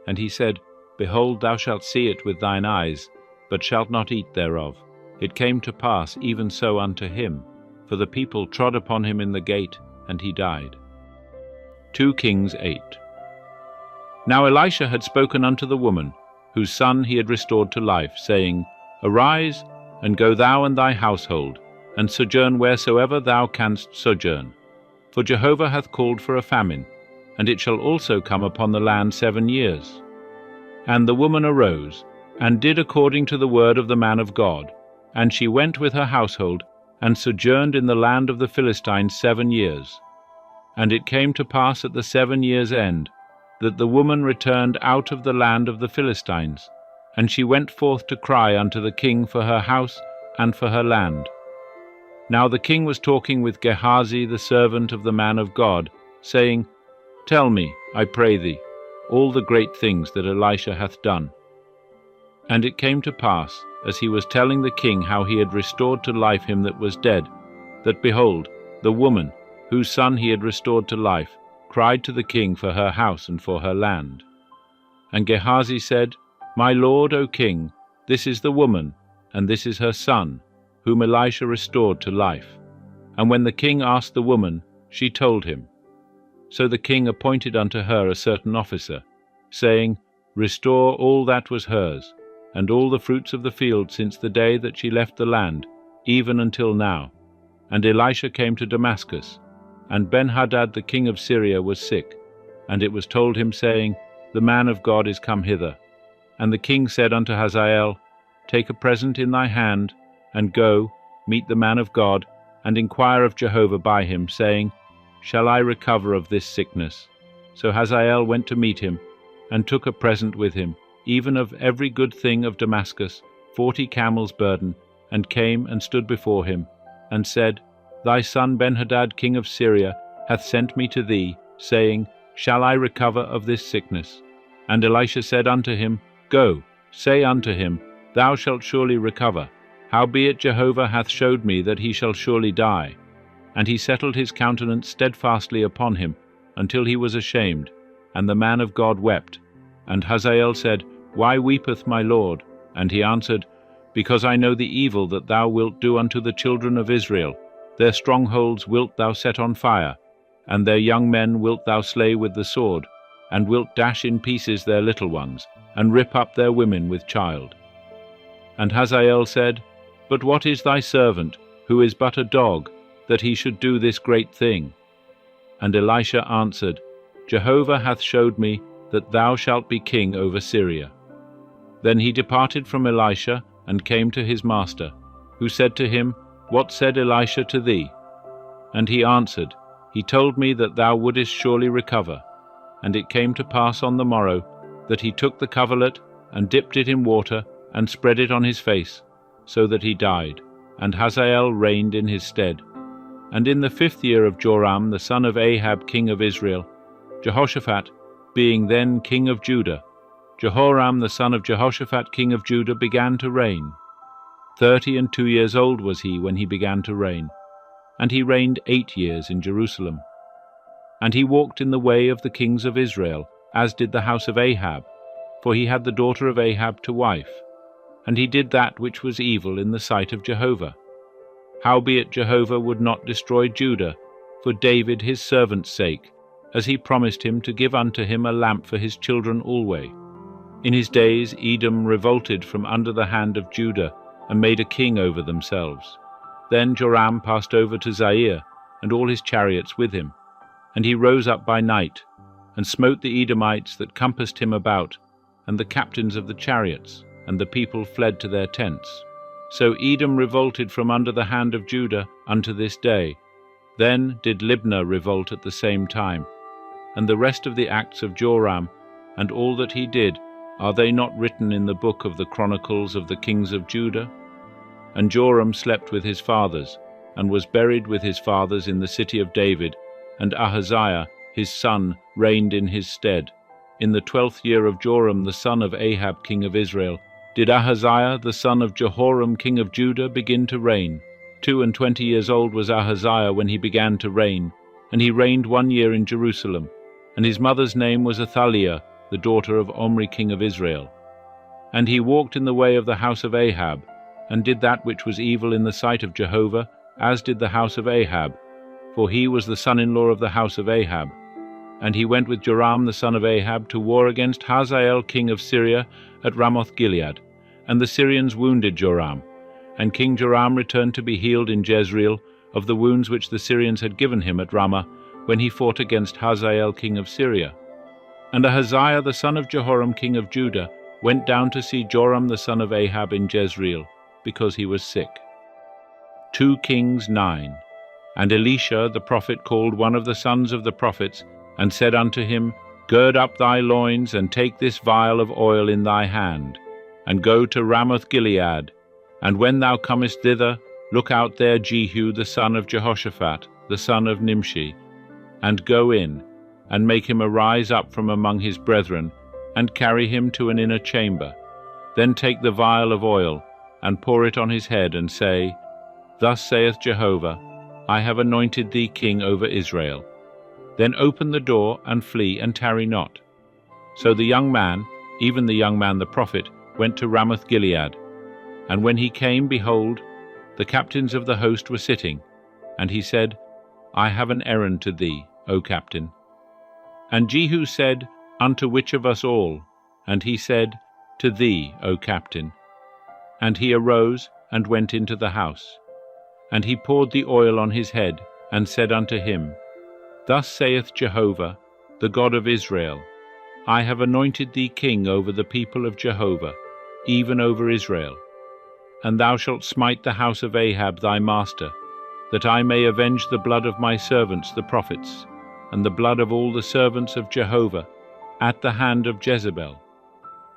Speaker 1: And he said, Behold, thou shalt see it with thine eyes, but shalt not eat thereof. It came to pass even so unto him, for the people trod upon him in the gate, and he died. 2 Kings 8. Now Elisha had spoken unto the woman, whose son he had restored to life, saying, Arise, and go thou and thy household, and sojourn wheresoever thou canst sojourn. For Jehovah hath called for a famine, and it shall also come upon the land 7 years. And the woman arose, and did according to the word of the man of God, and she went with her household, and sojourned in the land of the Philistines 7 years. And it came to pass at the 7 years' end, that the woman returned out of the land of the Philistines, and she went forth to cry unto the king for her house and for her land. Now the king was talking with Gehazi the servant of the man of God, saying, Tell me, I pray thee, all the great things that Elisha hath done. And it came to pass, as he was telling the king how he had restored to life him that was dead, that, behold, the woman, whose son he had restored to life, cried to the king for her house and for her land. And Gehazi said, My lord, O king, this is the woman, and this is her son, whom Elisha restored to life. And when the king asked the woman, she told him. So the king appointed unto her a certain officer, saying, Restore all that was hers, and all the fruits of the field since the day that she left the land, even until now. And Elisha came to Damascus, and Ben-Hadad the king of Syria was sick, and it was told him, saying, The man of God is come hither. And the king said unto Hazael, Take a present in thy hand, and go, meet the man of God, and inquire of Jehovah by him, saying, Shall I recover of this sickness? So Hazael went to meet him, and took a present with him, even of every good thing of Damascus, 40 camels' burden, and came and stood before him, and said, Thy son Ben-Hadad king of Syria hath sent me to thee, saying, Shall I recover of this sickness? And Elisha said unto him, Go, say unto him, Thou shalt surely recover. Howbeit Jehovah hath showed me that he shall surely die. And he settled his countenance steadfastly upon him, until he was ashamed, and the man of God wept. And Hazael said, Why weepeth my lord? And he answered, Because I know the evil that thou wilt do unto the children of Israel. Their strongholds wilt thou set on fire, and their young men wilt thou slay with the sword, and wilt dash in pieces their little ones, and rip up their women with child. And Hazael said, But what is thy servant, who is but a dog, that he should do this great thing? And Elisha answered, Jehovah hath showed me that thou shalt be king over Syria. Then he departed from Elisha, and came to his master, who said to him, What said Elisha to thee? And he answered, He told me that thou wouldest surely recover. And it came to pass on the morrow that he took the coverlet and dipped it in water and spread it on his face, so that he died, and Hazael reigned in his stead. And in the 5th year of Joram the son of Ahab king of Israel, Jehoshaphat being then king of Judah, Jehoram the son of Jehoshaphat king of Judah began to reign. 32 years old was he when he began to reign, and he reigned 8 years in Jerusalem. And he walked in the way of the kings of Israel, as did the house of Ahab, for he had the daughter of Ahab to wife. And he did that which was evil in the sight of Jehovah. Howbeit Jehovah would not destroy Judah, for David his servant's sake, as he promised him to give unto him a lamp for his children alway. In his days Edom revolted from under the hand of Judah, and made a king over themselves. Then Joram passed over to Zair, and all his chariots with him. And he rose up by night, and smote the Edomites that compassed him about, and the captains of the chariots, and the people fled to their tents. So Edom revolted from under the hand of Judah unto this day. Then did Libnah revolt at the same time. And the rest of the acts of Joram, and all that he did, are they not written in the book of the Chronicles of the kings of Judah? And Joram slept with his fathers, and was buried with his fathers in the city of David, and Ahaziah his son reigned in his stead. In the 12th year of Joram the son of Ahab king of Israel, did Ahaziah the son of Jehoram king of Judah begin to reign. 22 years old was Ahaziah when he began to reign, and he reigned 1 year in Jerusalem. And his mother's name was Athaliah, the daughter of Omri king of Israel. And he walked in the way of the house of Ahab, and did that which was evil in the sight of Jehovah, as did the house of Ahab, for he was the son-in-law of the house of Ahab. And he went with Joram the son of Ahab to war against Hazael king of Syria at Ramoth-Gilead, and the Syrians wounded Joram. And King Joram returned to be healed in Jezreel of the wounds which the Syrians had given him at Ramah, when he fought against Hazael king of Syria. And Ahaziah the son of Jehoram king of Judah went down to see Joram the son of Ahab in Jezreel, because he was sick. 2 Kings 9. And Elisha the prophet called one of the sons of the prophets, and said unto him, Gird up thy loins, and take this vial of oil in thy hand, and go to Ramoth-Gilead. And when thou comest thither, look out there Jehu the son of Jehoshaphat, the son of Nimshi, and go in, and make him arise up from among his brethren, and carry him to an inner chamber. Then take the vial of oil, and pour it on his head, and say, Thus saith Jehovah, I have anointed thee king over Israel. Then open the door, and flee, and tarry not. So the young man, even the young man the prophet, went to Ramoth-Gilead. And when he came, behold, the captains of the host were sitting. And he said, I have an errand to thee, O captain. And Jehu said, Unto which of us all? And he said, To thee, O captain. And he arose, and went into the house. And he poured the oil on his head, and said unto him, Thus saith Jehovah, the God of Israel, I have anointed thee king over the people of Jehovah, even over Israel. And thou shalt smite the house of Ahab thy master, that I may avenge the blood of my servants the prophets, and the blood of all the servants of Jehovah, at the hand of Jezebel.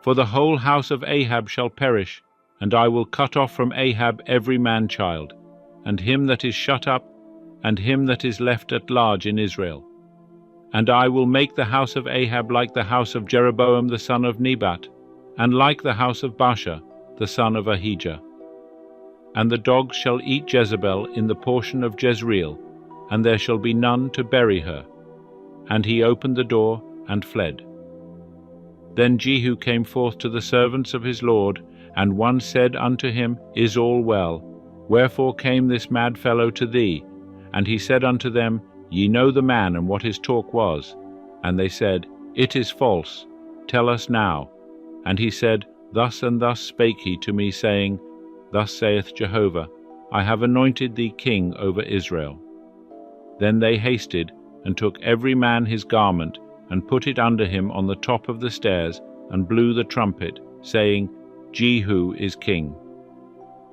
Speaker 1: For the whole house of Ahab shall perish, and I will cut off from Ahab every man-child, and him that is shut up, and him that is left at large in Israel. And I will make the house of Ahab like the house of Jeroboam the son of Nebat, and like the house of Baasha the son of Ahijah. And the dogs shall eat Jezebel in the portion of Jezreel, and there shall be none to bury her. And he opened the door, and fled. Then Jehu came forth to the servants of his lord, and one said unto him, Is all well? Wherefore came this mad fellow to thee? And he said unto them, Ye know the man, and what his talk was. And they said, It is false. Tell us now. And he said, Thus and thus spake he to me, saying, Thus saith Jehovah, I have anointed thee king over Israel. Then they hasted, and took every man his garment, and put it under him on the top of the stairs, and blew the trumpet, saying, Jehu is king.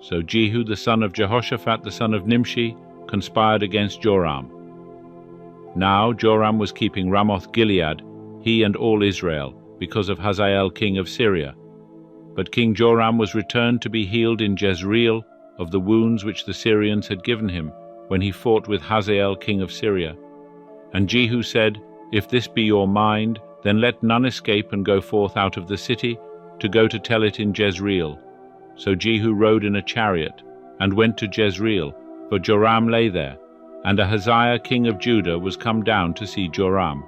Speaker 1: So Jehu the son of Jehoshaphat the son of Nimshi conspired against Joram. Now Joram was keeping Ramoth-Gilead, he and all Israel, because of Hazael king of Syria. But King Joram was returned to be healed in Jezreel of the wounds which the Syrians had given him when he fought with Hazael king of Syria. And Jehu said, If this be your mind, then let none escape and go forth out of the city, to go to tell it in Jezreel. So Jehu rode in a chariot, and went to Jezreel, for Joram lay there, and Ahaziah king of Judah was come down to see Joram.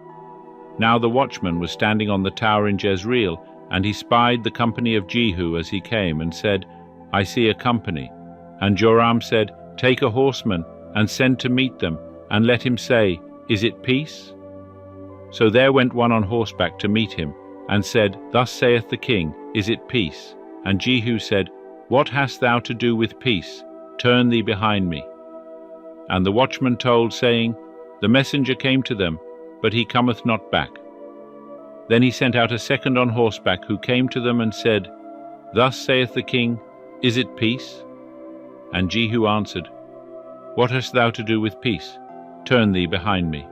Speaker 1: Now the watchman was standing on the tower in Jezreel, and he spied the company of Jehu as he came, and said, I see a company. And Joram said, Take a horseman, and send to meet them, and let him say, Is it peace? So there went one on horseback to meet him, and said, Thus saith the king, Is it peace? And Jehu said, What hast thou to do with peace? Turn thee behind me. And the watchman told, saying, The messenger came to them, but he cometh not back. Then he sent out a second on horseback, who came to them and said, Thus saith the king, Is it peace? And Jehu answered, What hast thou to do with peace? Turn thee behind me.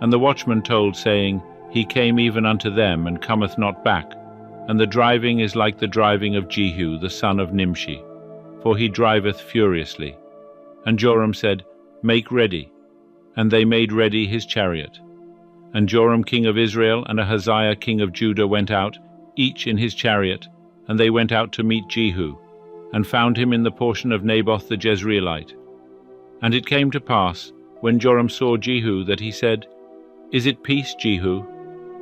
Speaker 1: And the watchman told, saying, He came even unto them, and cometh not back. And the driving is like the driving of Jehu the son of Nimshi, for he driveth furiously. And Joram said, Make ready. And they made ready his chariot. And Joram king of Israel and Ahaziah king of Judah went out, each in his chariot, and they went out to meet Jehu, and found him in the portion of Naboth the Jezreelite. And it came to pass, when Joram saw Jehu, that he said, Is it peace, Jehu?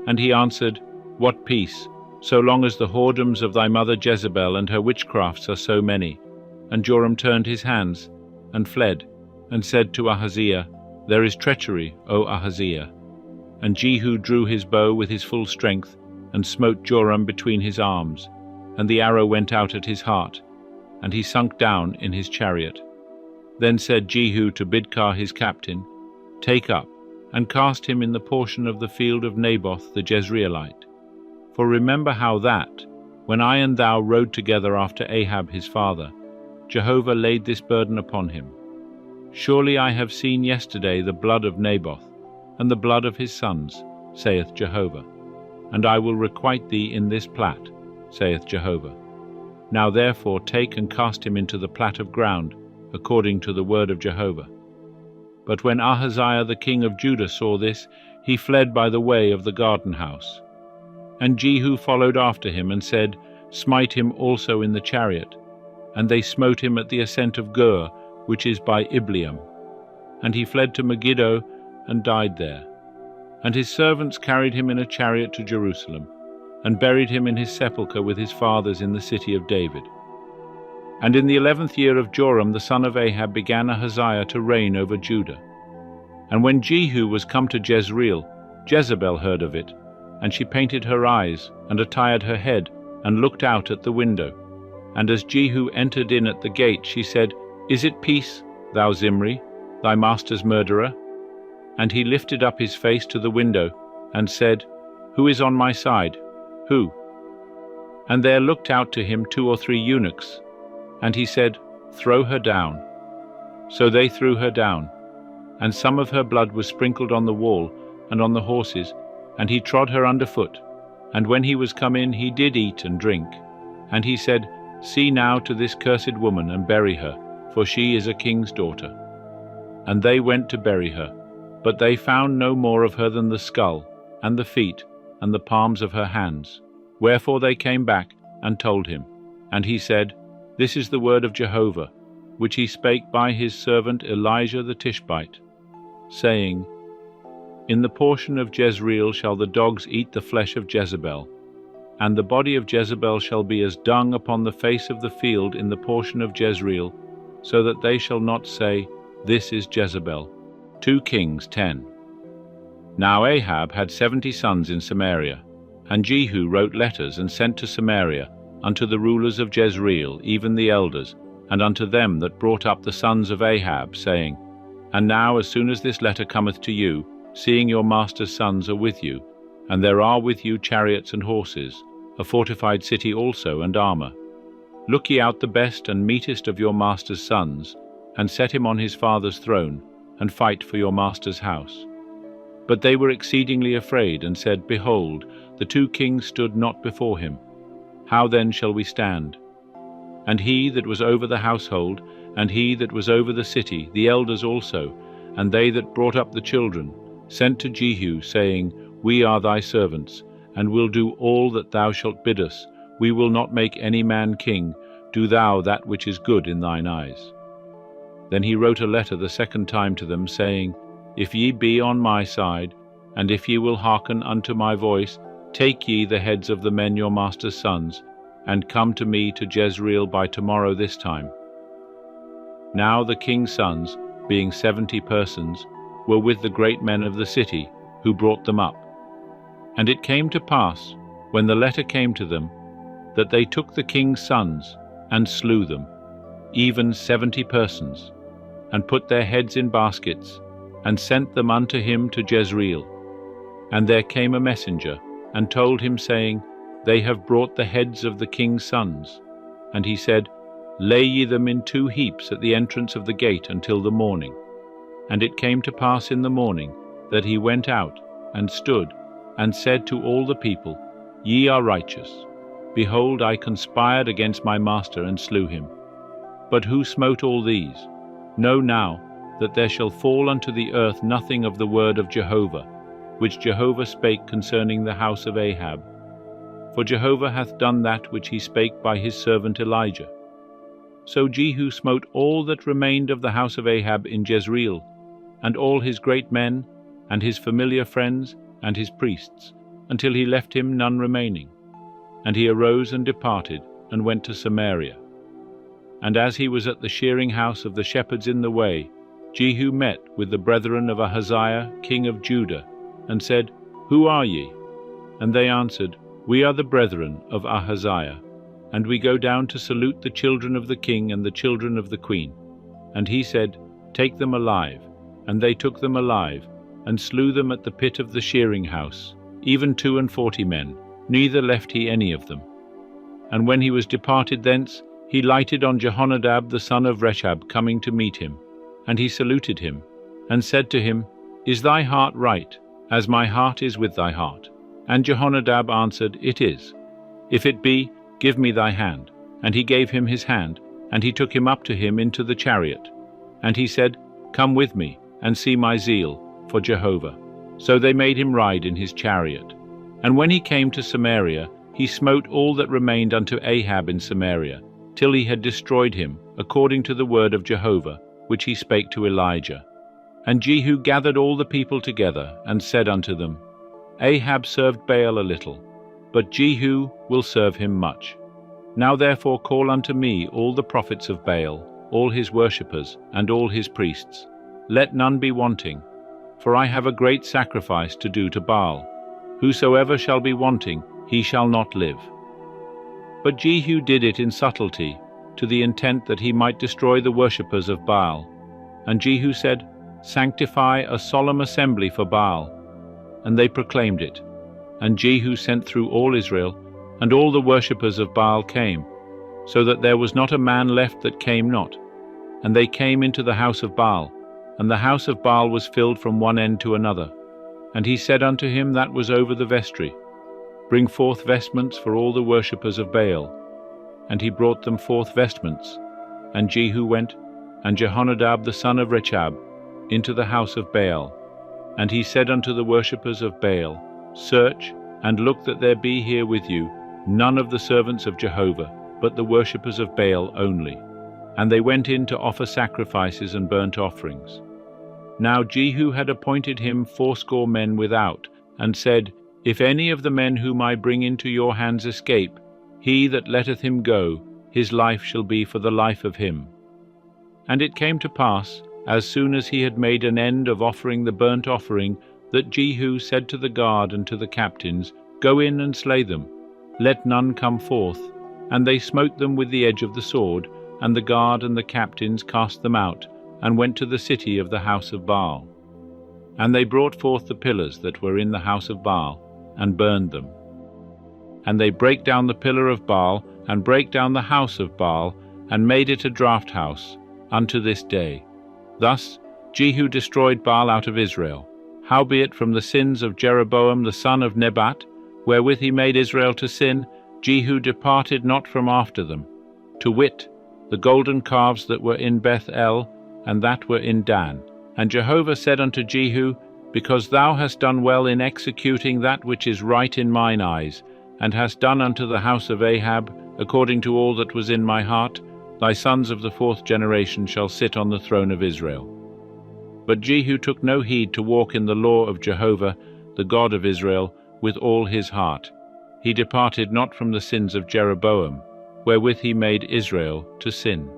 Speaker 1: And he answered, What peace, so long as the whoredoms of thy mother Jezebel and her witchcrafts are so many? And Joram turned his hands, and fled, and said to Ahaziah, There is treachery, O Ahaziah. And Jehu drew his bow with his full strength, and smote Joram between his arms, and the arrow went out at his heart, and he sunk down in his chariot. Then said Jehu to Bidkar his captain, Take up, and cast him in the portion of the field of Naboth the Jezreelite. For remember how that, when I and thou rode together after Ahab his father, Jehovah laid this burden upon him. Surely I have seen yesterday the blood of Naboth, and the blood of his sons, saith Jehovah. And I will requite thee in this plat, saith Jehovah. Now therefore take and cast him into the plat of ground, according to the word of Jehovah. But when Ahaziah the king of Judah saw this, he fled by the way of the garden house. And Jehu followed after him, and said, Smite him also in the chariot. And they smote him at the ascent of Gur, which is by Ibleam. And he fled to Megiddo, and died there. And his servants carried him in a chariot to Jerusalem, and buried him in his sepulchre with his fathers in the city of David. And in the 11th year of Joram the son of Ahab began Ahaziah to reign over Judah. And when Jehu was come to Jezreel, Jezebel heard of it, and she painted her eyes, and attired her head, and looked out at the window. And as Jehu entered in at the gate, she said, Is it peace, thou Zimri, thy master's murderer? And he lifted up his face to the window, and said, Who is on my side? Who? And there looked out to him 2 or 3 eunuchs, and he said, Throw her down. So they threw her down, and some of her blood was sprinkled on the wall and on the horses, and he trod her under foot. And when he was come in, he did eat and drink. And he said, See now to this cursed woman, and bury her, for she is a king's daughter. And they went to bury her, but they found no more of her than the skull, and the feet, and the palms of her hands. Wherefore they came back, and told him. And he said, This is the word of Jehovah, which he spake by his servant Elijah the Tishbite, saying, In the portion of Jezreel shall the dogs eat the flesh of Jezebel, and the body of Jezebel shall be as dung upon the face of the field in the portion of Jezreel, so that they shall not say, This is Jezebel. 2 Kings 10. Now Ahab had 70 sons in Samaria, and Jehu wrote letters and sent to Samaria unto the rulers of Jezreel, even the elders, and unto them that brought up the sons of Ahab, saying, And now as soon as this letter cometh to you, seeing your master's sons are with you, and there are with you chariots and horses, a fortified city also, and armor, look ye out the best and meetest of your master's sons, and set him on his father's throne, and fight for your master's house. But they were exceedingly afraid, and said, Behold, the 2 kings stood not before him. How then shall we stand? And he that was over the household, and he that was over the city, the elders also, and they that brought up the children, sent to Jehu, saying, We are thy servants, and will do all that thou shalt bid us. We will not make any man king. Do thou that which is good in thine eyes. Then he wrote a letter the 2nd time to them, saying, If ye be on my side, and if ye will hearken unto my voice, take ye the heads of the men your master's sons, and come to me to Jezreel by tomorrow this time. Now the king's sons, being 70 persons, were with the great men of the city, who brought them up. And it came to pass, when the letter came to them, that they took the king's sons, and slew them, even 70 persons, and put their heads in baskets, and sent them unto him to Jezreel. And there came a messenger, and told him, saying, They have brought the heads of the king's sons. And he said, Lay ye them in 2 heaps at the entrance of the gate until the morning. And it came to pass in the morning, that he went out, and stood, and said to all the people, Ye are righteous. Behold, I conspired against my master, and slew him. But who smote all these? Know now, that there shall fall unto the earth nothing of the word of Jehovah, which Jehovah spake concerning the house of Ahab. For Jehovah hath done that which he spake by his servant Elijah. So Jehu smote all that remained of the house of Ahab in Jezreel, and all his great men, and his familiar friends, and his priests, until he left him none remaining. And he arose and departed, and went to Samaria. And as he was at the shearing house of the shepherds in the way, Jehu met with the brethren of Ahaziah, king of Judah, and said, Who are ye? And they answered, We are the brethren of Ahaziah, and we go down to salute the children of the king and the children of the queen. And he said, Take them alive. And they took them alive, and slew them at the pit of the shearing house, even 42 men, neither left he any of them. And when he was departed thence, he lighted on Jehonadab the son of Rechab coming to meet him. And he saluted him, and said to him, Is thy heart right, as my heart is with thy heart? And Jehonadab answered, It is. If it be, give me thy hand. And he gave him his hand, and he took him up to him into the chariot. And he said, Come with me, and see my zeal for Jehovah. So they made him ride in his chariot. And when he came to Samaria, he smote all that remained unto Ahab in Samaria, till he had destroyed him, according to the word of Jehovah, which he spake to Elijah. And Jehu gathered all the people together, and said unto them, Ahab served Baal a little, but Jehu will serve him much. Now therefore call unto me all the prophets of Baal, all his worshippers, and all his priests. Let none be wanting, for I have a great sacrifice to do to Baal. Whosoever shall be wanting, he shall not live. But Jehu did it in subtlety, to the intent that he might destroy the worshippers of Baal. And Jehu said, Sanctify a solemn assembly for Baal. And they proclaimed it. And Jehu sent through all Israel, and all the worshippers of Baal came, so that there was not a man left that came not. And they came into the house of Baal, and the house of Baal was filled from one end to another. And he said unto him that was over the vestry, Bring forth vestments for all the worshippers of Baal. And he brought them forth vestments. And Jehu went, and Jehonadab the son of Rechab, into the house of Baal. And he said unto the worshippers of Baal, Search, and look that there be here with you none of the servants of Jehovah, but the worshippers of Baal only. And they went in to offer sacrifices and burnt offerings. Now Jehu had appointed him 80 men without, and said, If any of the men whom I bring into your hands escape, he that letteth him go, his life shall be for the life of him. And it came to pass, as soon as he had made an end of offering the burnt offering, that Jehu said to the guard and to the captains, Go in and slay them, let none come forth. And they smote them with the edge of the sword, and the guard and the captains cast them out, and went to the city of the house of Baal. And they brought forth the pillars that were in the house of Baal, and burned them. And they brake down the pillar of Baal, and brake down the house of Baal, and made it a draught house, unto this day. Thus Jehu destroyed Baal out of Israel. Howbeit from the sins of Jeroboam the son of Nebat, wherewith he made Israel to sin, Jehu departed not from after them, to wit, the golden calves that were in Beth-el, and that were in Dan. And Jehovah said unto Jehu, Because thou hast done well in executing that which is right in mine eyes, and hast done unto the house of Ahab, according to all that was in my heart, thy sons of the 4th generation shall sit on the throne of Israel. But Jehu took no heed to walk in the law of Jehovah, the God of Israel, with all his heart. He departed not from the sins of Jeroboam, wherewith he made Israel to sin.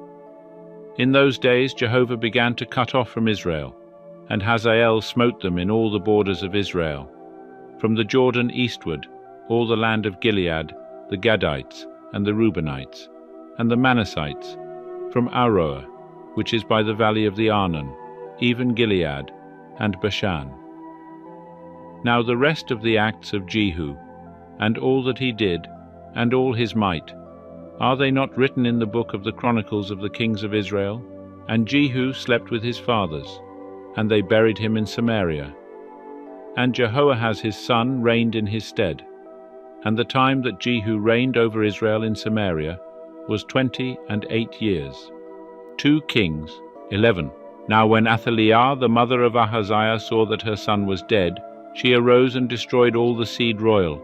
Speaker 1: In those days Jehovah began to cut off from Israel, and Hazael smote them in all the borders of Israel, from the Jordan eastward, all the land of Gilead, the Gadites, and the Reubenites, and the Manassites, from Aroer, which is by the valley of the Arnon, even Gilead, and Bashan. Now the rest of the acts of Jehu, and all that he did, and all his might, are they not written in the book of the Chronicles of the kings of Israel? And Jehu slept with his fathers, and they buried him in Samaria. And Jehoahaz his son reigned in his stead. And the time that Jehu reigned over Israel in Samaria was 28 years. 2 Kings 11. Now when Athaliah the mother of Ahaziah saw that her son was dead, she arose and destroyed all the seed royal.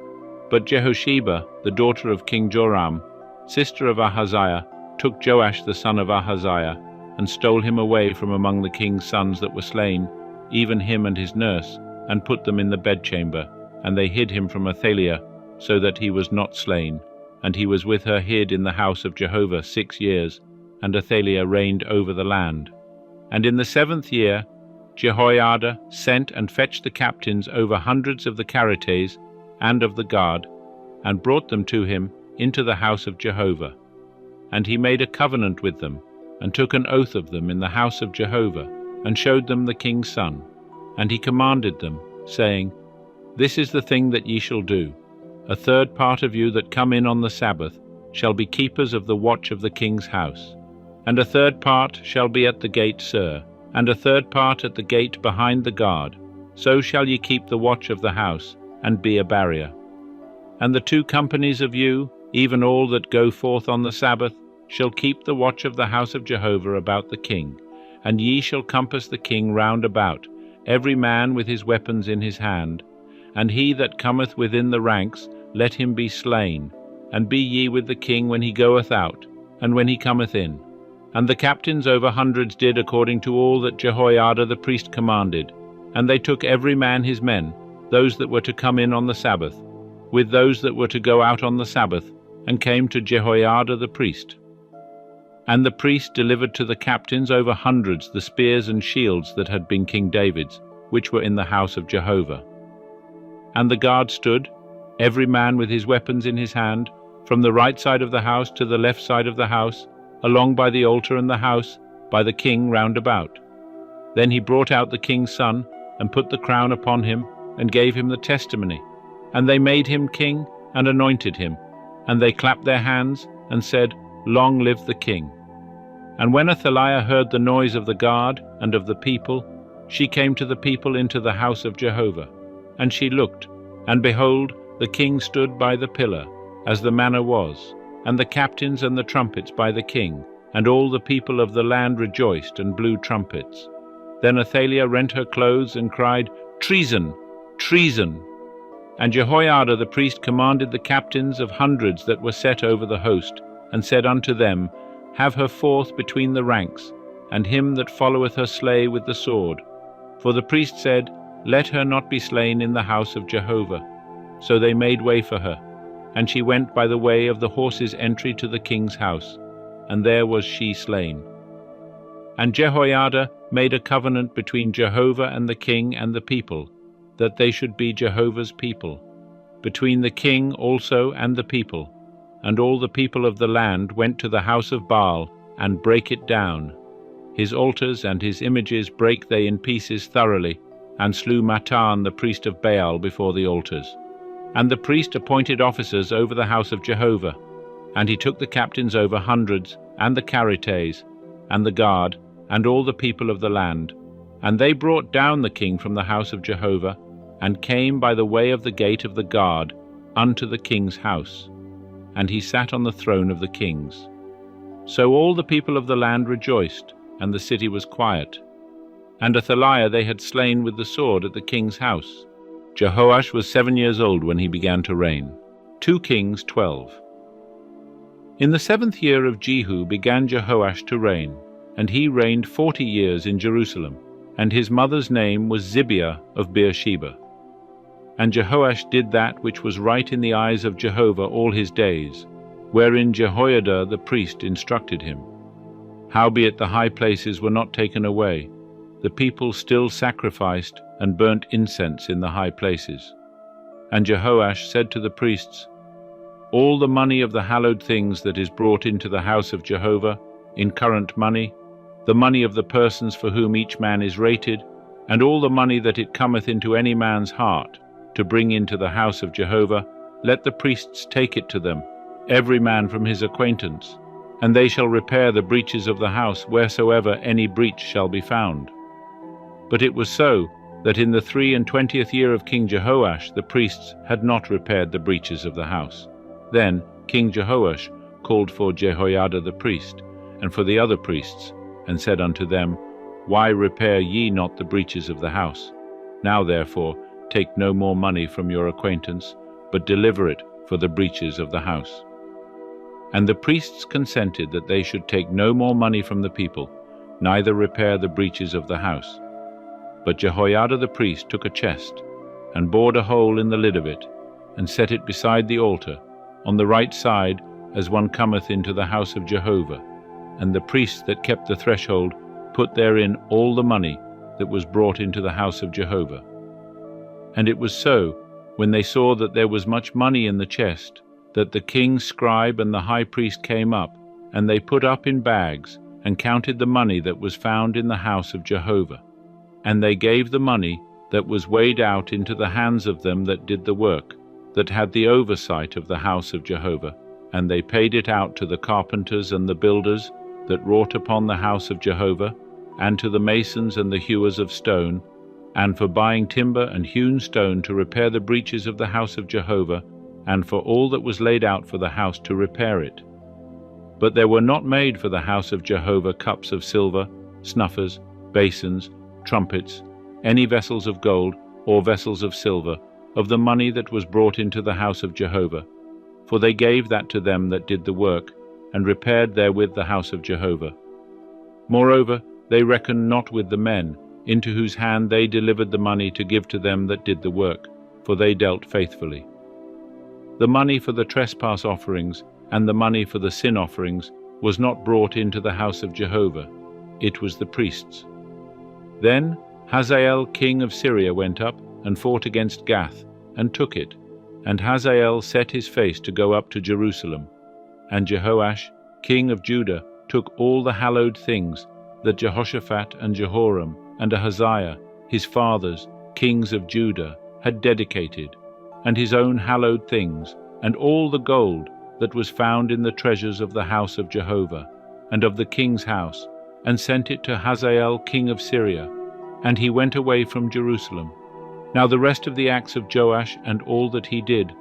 Speaker 1: But Jehosheba, the daughter of King Joram, sister of Ahaziah, took Joash the son of Ahaziah, and stole him away from among the king's sons that were slain, even him and his nurse, and put them in the bedchamber, and they hid him from Athaliah, so that he was not slain. And he was with her hid in the house of Jehovah 6 years, and Athaliah reigned over the land. And in the 7th year Jehoiada sent and fetched the captains over hundreds of the Carites and of the guard, and brought them to him into the house of Jehovah. And he made a covenant with them, and took an oath of them in the house of Jehovah, and showed them the king's son. And he commanded them, saying, This is the thing that ye shall do. 1/3 part of you that come in on the Sabbath shall be keepers of the watch of the king's house. And 1/3 part shall be at the gate, sir, and 1/3 part at the gate behind the guard. So shall ye keep the watch of the house, and be a barrier. And the 2 companies of you, even all that go forth on the Sabbath, shall keep the watch of the house of Jehovah about the king. And ye shall compass the king round about, every man with his weapons in his hand. And he that cometh within the ranks, let him be slain. And be ye with the king when he goeth out, and when he cometh in. And the captains over hundreds did according to all that Jehoiada the priest commanded. And they took every man his men, those that were to come in on the Sabbath, with those that were to go out on the Sabbath, and came to Jehoiada the priest. And the priest delivered to the captains over hundreds the spears and shields that had been King David's, which were in the house of Jehovah. And the guard stood, every man with his weapons in his hand, from the right side of the house to the left side of the house, along by the altar and the house, by the king round about. Then he brought out the king's son, and put the crown upon him, and gave him the testimony. And they made him king, and anointed him. And they clapped their hands, and said, Long live the king. And when Athaliah heard the noise of the guard and of the people, she came to the people into the house of Jehovah. And she looked, and behold, the king stood by the pillar, as the manner was, and the captains and the trumpets by the king, and all the people of the land rejoiced and blew trumpets. Then Athaliah rent her clothes and cried, Treason! Treason! And Jehoiada the priest commanded the captains of hundreds that were set over the host, and said unto them, Have her forth between the ranks, and him that followeth her slay with the sword. For the priest said, Let her not be slain in the house of Jehovah. So they made way for her, and she went by the way of the horses' entry to the king's house, and there was she slain. And Jehoiada made a covenant between Jehovah and the king and the people, that they should be Jehovah's people, between the king also and the people. And all the people of the land went to the house of Baal, and brake it down. His altars and his images brake they in pieces thoroughly, and slew Mattan the priest of Baal before the altars. And the priest appointed officers over the house of Jehovah, and he took the captains over hundreds, and the Carites, and the guard, and all the people of the land. And they brought down the king from the house of Jehovah, and came by the way of the gate of the guard unto the king's house. And he sat on the throne of the kings. So all the people of the land rejoiced, and the city was quiet. And Athaliah they had slain with the sword at the king's house. Jehoash was 7 years old when he began to reign. 2 Kings 12. In the 7th year of Jehu began Jehoash to reign, and he reigned 40 years in Jerusalem, and his mother's name was Zibiah of Beersheba. And Jehoash did that which was right in the eyes of Jehovah all his days, wherein Jehoiada the priest instructed him. Howbeit the high places were not taken away, the people still sacrificed and burnt incense in the high places. And Jehoash said to the priests, All the money of the hallowed things that is brought into the house of Jehovah, in current money, the money of the persons for whom each man is rated, and all the money that it cometh into any man's heart, to bring into the house of Jehovah, let the priests take it to them, every man from his acquaintance, and they shall repair the breaches of the house wheresoever any breach shall be found. But it was so, that in the 23 year of King Jehoash the priests had not repaired the breaches of the house. Then King Jehoash called for Jehoiada the priest, and for the other priests, and said unto them, Why repair ye not the breaches of the house? Now therefore take no more money from your acquaintance, but deliver it for the breaches of the house. And the priests consented that they should take no more money from the people, neither repair the breaches of the house. But Jehoiada the priest took a chest, and bored a hole in the lid of it, and set it beside the altar, on the right side as one cometh into the house of Jehovah. And the priests that kept the threshold put therein all the money that was brought into the house of Jehovah. And it was so, when they saw that there was much money in the chest, that the king's scribe and the high priest came up, and they put up in bags, and counted the money that was found in the house of Jehovah. And they gave the money that was weighed out into the hands of them that did the work, that had the oversight of the house of Jehovah, and they paid it out to the carpenters and the builders that wrought upon the house of Jehovah, and to the masons and the hewers of stone, and for buying timber and hewn stone to repair the breaches of the house of Jehovah, and for all that was laid out for the house to repair it. But there were not made for the house of Jehovah cups of silver, snuffers, basins, trumpets, any vessels of gold or vessels of silver, of the money that was brought into the house of Jehovah, for they gave that to them that did the work, and repaired therewith the house of Jehovah. Moreover, they reckoned not with the men, into whose hand they delivered the money to give to them that did the work, for they dealt faithfully. The money for the trespass offerings and the money for the sin offerings was not brought into the house of Jehovah, it was the priests. Then Hazael king of Syria went up and fought against Gath, and took it, and Hazael set his face to go up to Jerusalem. And Jehoash king of Judah took all the hallowed things that Jehoshaphat and Jehoram and Ahaziah, his fathers, kings of Judah, had dedicated, and his own hallowed things, and all the gold that was found in the treasures of the house of Jehovah, and of the king's house, and sent it to Hazael king of Syria, and he went away from Jerusalem. Now the rest of the acts of Joash and all that he did,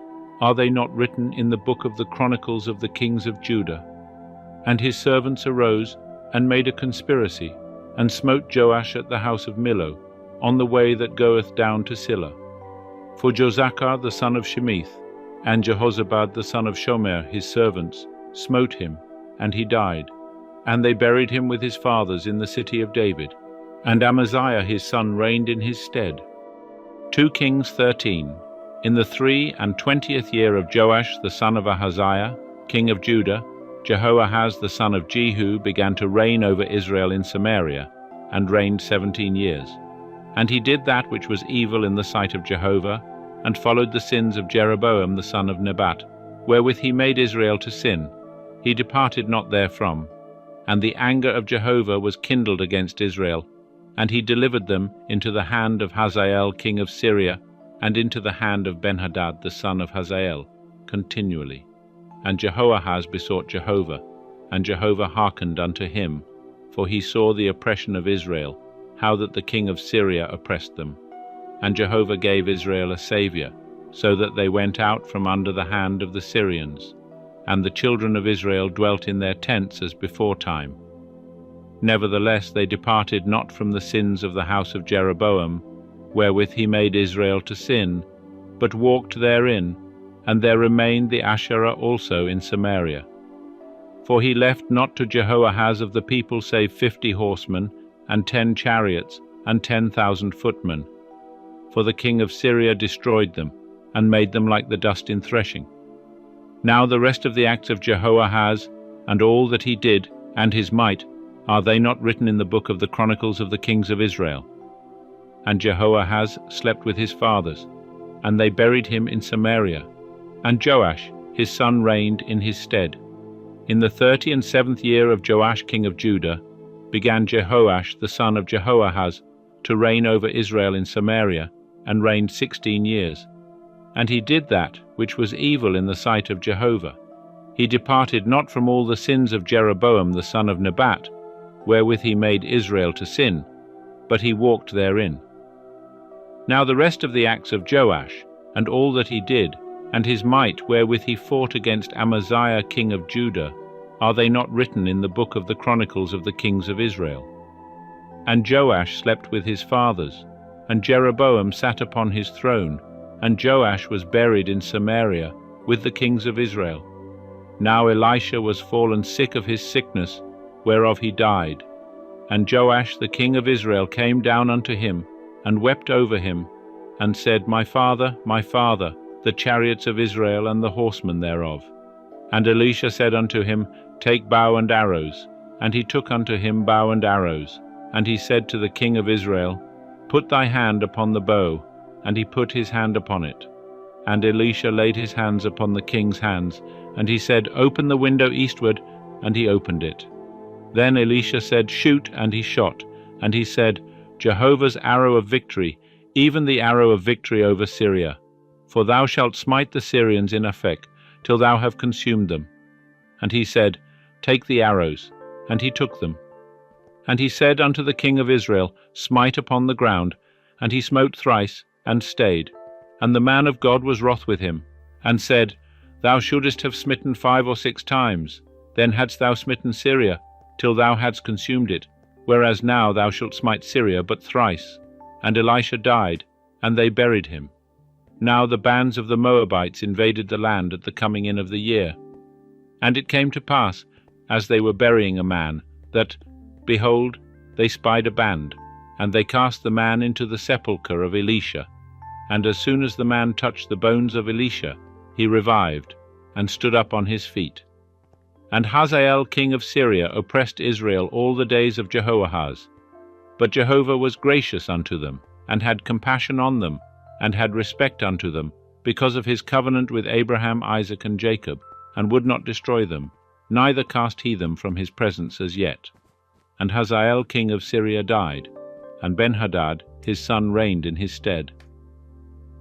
Speaker 1: are they not written in the book of the chronicles of the kings of Judah? And his servants arose, and made a conspiracy, and smote Joash at the house of Millo, on the way that goeth down to Silla. For Josachar the son of Shemith, and Jehozabad the son of Shomer his servants, smote him, and he died. And they buried him with his fathers in the city of David, and Amaziah his son reigned in his stead. 2 Kings 13. In the 23 year of Joash the son of Ahaziah, king of Judah, Jehoahaz the son of Jehu began to reign over Israel in Samaria, and reigned 17 years. And he did that which was evil in the sight of Jehovah, and followed the sins of Jeroboam the son of Nebat, wherewith he made Israel to sin. He departed not therefrom. And the anger of Jehovah was kindled against Israel, and he delivered them into the hand of Hazael king of Syria, and into the hand of Benhadad the son of Hazael, continually. And Jehoahaz besought Jehovah, and Jehovah hearkened unto him, for he saw the oppression of Israel, how that the king of Syria oppressed them. And Jehovah gave Israel a saviour, so that they went out from under the hand of the Syrians, and the children of Israel dwelt in their tents as beforetime. Nevertheless they departed not from the sins of the house of Jeroboam, wherewith he made Israel to sin, but walked therein, and there remained the Asherah also in Samaria. For he left not to Jehoahaz of the people save 50 horsemen, and 10 chariots, and 10,000 footmen. For the king of Syria destroyed them, and made them like the dust in threshing. Now the rest of the acts of Jehoahaz, and all that he did, and his might, are they not written in the book of the Chronicles of the kings of Israel? And Jehoahaz slept with his fathers, and they buried him in Samaria. And Joash his son reigned in his stead. In the 37th year of Joash king of Judah began Jehoash the son of Jehoahaz to reign over Israel in Samaria, and reigned 16 years. And he did that which was evil in the sight of Jehovah. He departed not from all the sins of Jeroboam the son of Nebat, wherewith he made Israel to sin, but he walked therein. Now the rest of the acts of Joash, and all that he did, and his might wherewith he fought against Amaziah king of Judah, are they not written in the book of the Chronicles of the kings of Israel? And Joash slept with his fathers, and Jeroboam sat upon his throne, and Joash was buried in Samaria with the kings of Israel. Now Elisha was fallen sick of his sickness, whereof he died. And Joash the king of Israel came down unto him, and wept over him, and said, my father, the chariots of Israel and the horsemen thereof. And Elisha said unto him, take bow and arrows. And he took unto him bow and arrows. And he said to the king of Israel, put thy hand upon the bow. And he put his hand upon it. And Elisha laid his hands upon the king's hands, and he said, open the window eastward, and he opened it. Then Elisha said, shoot, and he shot. And he said, Jehovah's arrow of victory, even the arrow of victory over Syria. For thou shalt smite the Syrians in Aphek, till thou have consumed them. And he said, take the arrows. And he took them. And he said unto the king of Israel, smite upon the ground. And he smote thrice, and stayed. And the man of God was wroth with him, and said, thou shouldest have smitten 5 or 6 times, then hadst thou smitten Syria, till thou hadst consumed it, whereas now thou shalt smite Syria but thrice. And Elisha died, and they buried him. Now the bands of the Moabites invaded the land at the coming in of the year. And it came to pass, as they were burying a man, that, behold, they spied a band, and they cast the man into the sepulchre of Elisha. And as soon as the man touched the bones of Elisha, he revived, and stood up on his feet. And Hazael king of Syria oppressed Israel all the days of Jehoahaz. But Jehovah was gracious unto them, and had compassion on them, and had respect unto them, because of his covenant with Abraham, Isaac, and Jacob, and would not destroy them, neither cast he them from his presence as yet. And Hazael king of Syria died, and Benhadad his son reigned in his stead.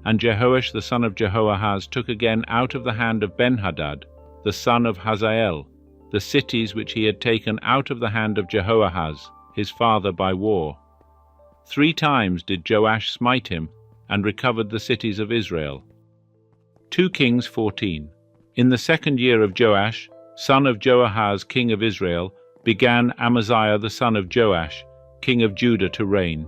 Speaker 1: And Jehoash the son of Jehoahaz took again out of the hand of Benhadad, the son of Hazael, the cities which he had taken out of the hand of Jehoahaz, his father, by war. 3 times did Joash smite him, and recovered the cities of Israel. 2 Kings 14. In the 2nd year of Joash, son of Joahaz, king of Israel, began Amaziah the son of Joash, king of Judah, to reign.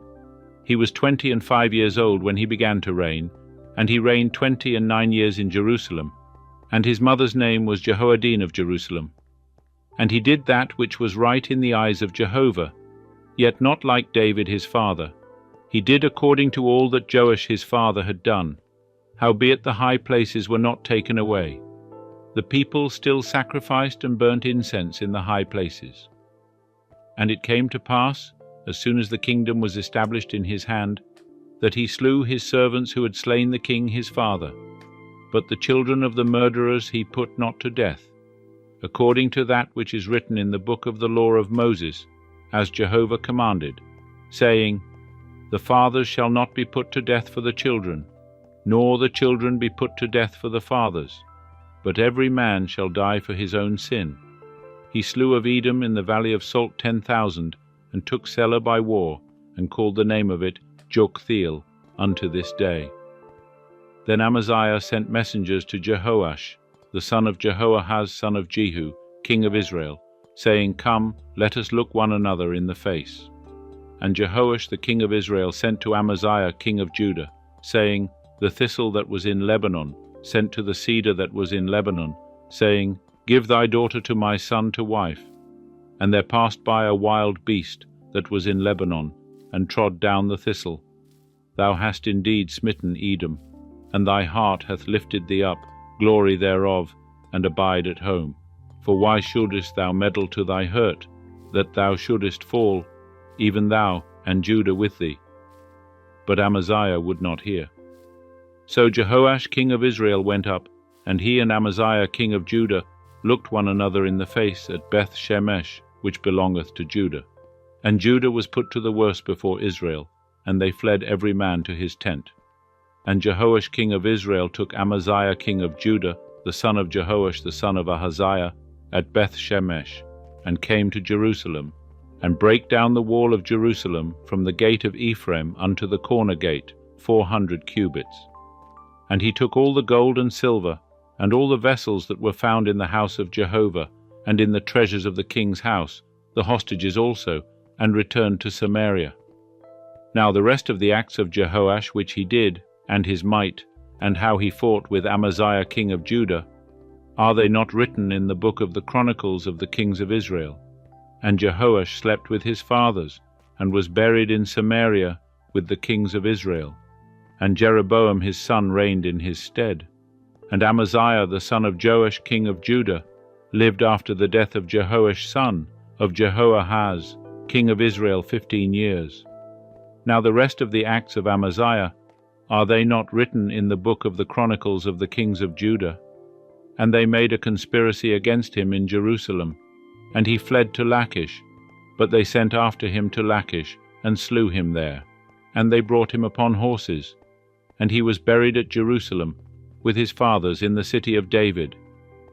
Speaker 1: He was 25 years old when he began to reign, and he reigned 29 years in Jerusalem. And his mother's name was Jehoaddin of Jerusalem. And he did that which was right in the eyes of Jehovah, yet not like David his father. He did according to all that Joash his father had done, howbeit the high places were not taken away. The people still sacrificed and burnt incense in the high places. And it came to pass, as soon as the kingdom was established in his hand, that he slew his servants who had slain the king his father. But the children of the murderers he put not to death, according to that which is written in the book of the law of Moses, as Jehovah commanded, saying, the fathers shall not be put to death for the children, nor the children be put to death for the fathers, but every man shall die for his own sin. He slew of Edom in the valley of Salt 10,000, and took Selah by war, and called the name of it Joktheel unto this day. Then Amaziah sent messengers to Jehoash, the son of Jehoahaz, son of Jehu, king of Israel, saying, Come, let us look one another in the face. And Jehoash the king of Israel sent to Amaziah king of Judah, saying, The thistle that was in Lebanon sent to the cedar that was in Lebanon, saying, Give thy daughter to my son to wife. And there passed by a wild beast that was in Lebanon, and trod down the thistle. Thou hast indeed smitten Edom, and thy heart hath lifted thee up, glory thereof, and abide at home. For why shouldest thou meddle to thy hurt, that thou shouldest fall, even thou, and Judah with thee? But Amaziah would not hear. So Jehoash king of Israel went up, and he and Amaziah king of Judah looked one another in the face at Beth Shemesh, which belongeth to Judah. And Judah was put to the worse before Israel, and they fled every man to his tent. And Jehoash king of Israel took Amaziah king of Judah, the son of Jehoash the son of Ahaziah, at Beth Shemesh, and came to Jerusalem, and brake down the wall of Jerusalem from the gate of Ephraim unto the corner gate, 400 cubits. And he took all the gold and silver, and all the vessels that were found in the house of Jehovah, and in the treasures of the king's house, the hostages also, and returned to Samaria. Now the rest of the acts of Jehoash which he did, and his might, and how he fought with Amaziah king of Judah, are they not written in the book of the Chronicles of the kings of Israel? And Jehoash slept with his fathers, and was buried in Samaria with the kings of Israel. And Jeroboam his son reigned in his stead. And Amaziah the son of Joash king of Judah lived after the death of Jehoash son of Jehoahaz king of Israel 15 years. Now the rest of the acts of Amaziah, are they not written in the book of the Chronicles of the kings of Judah? And they made a conspiracy against him in Jerusalem, and he fled to Lachish. But they sent after him to Lachish, and slew him there. And they brought him upon horses. And he was buried at Jerusalem, with his fathers in the city of David.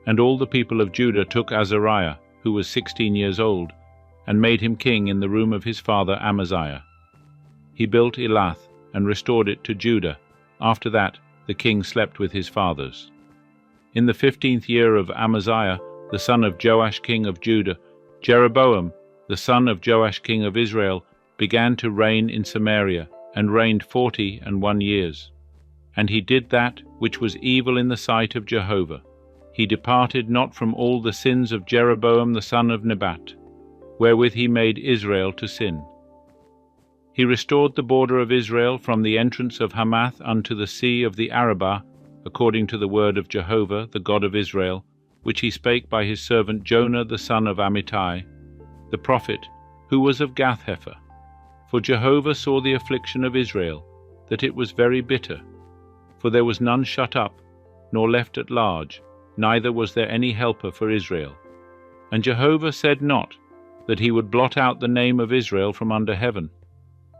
Speaker 1: And all the people of Judah took Azariah, who was 16 years old, and made him king in the room of his father Amaziah. He built Elath, and restored it to Judah. After that the king slept with his fathers. In the 15th year of Amaziah, the son of Joash king of Judah, Jeroboam, the son of Joash king of Israel, began to reign in Samaria, and reigned 41 years. And he did that which was evil in the sight of Jehovah. He departed not from all the sins of Jeroboam the son of Nebat, wherewith he made Israel to sin. He restored the border of Israel from the entrance of Hamath unto the sea of the Arabah, according to the word of Jehovah, the God of Israel, which he spake by his servant Jonah the son of Amittai, the prophet, who was of Gath-hepher. For Jehovah saw the affliction of Israel, that it was very bitter. For there was none shut up, nor left at large, neither was there any helper for Israel. And Jehovah said not that he would blot out the name of Israel from under heaven,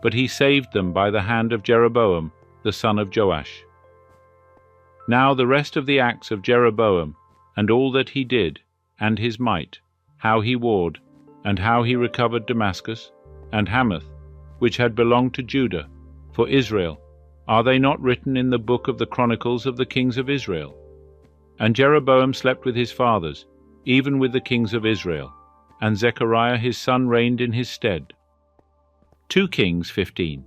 Speaker 1: but he saved them by the hand of Jeroboam the son of Joash. Now the rest of the acts of Jeroboam, and all that he did, and his might, how he warred, and how he recovered Damascus, and Hamath, which had belonged to Judah, for Israel, are they not written in the book of the Chronicles of the kings of Israel? And Jeroboam slept with his fathers, even with the kings of Israel, and Zechariah his son reigned in his stead. 2 Kings 15.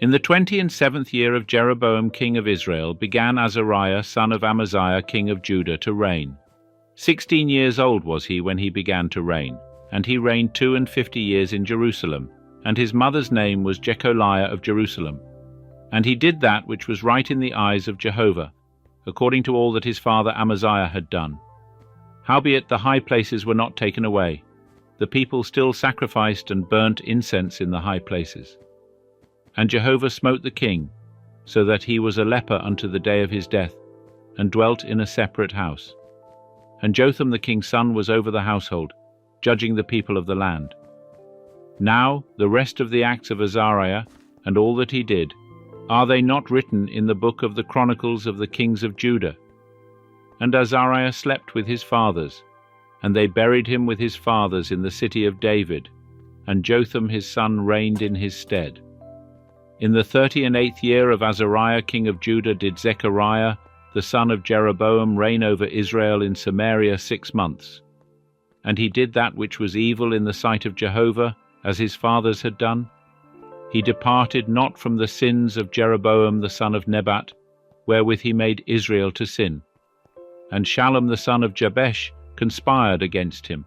Speaker 1: In the 27th year of Jeroboam king of Israel began Azariah son of Amaziah king of Judah to reign. 16 years old was he when he began to reign, and he reigned 52 years in Jerusalem, and his mother's name was Jecholiah of Jerusalem. And he did that which was right in the eyes of Jehovah, according to all that his father Amaziah had done. Howbeit the high places were not taken away. The people still sacrificed and burnt incense in the high places. And Jehovah smote the king, so that he was a leper unto the day of his death, and dwelt in a separate house. And Jotham the king's son was over the household, judging the people of the land. Now the rest of the acts of Azariah, and all that he did, are they not written in the book of the Chronicles of the kings of Judah? And Azariah slept with his fathers, and they buried him with his fathers in the city of David, and Jotham his son reigned in his stead. In the 38th year of Azariah king of Judah did Zechariah the son of Jeroboam reign over Israel in Samaria 6 months. And he did that which was evil in the sight of Jehovah, as his fathers had done. He departed not from the sins of Jeroboam the son of Nebat, wherewith he made Israel to sin. And Shallum the son of Jabesh conspired against him,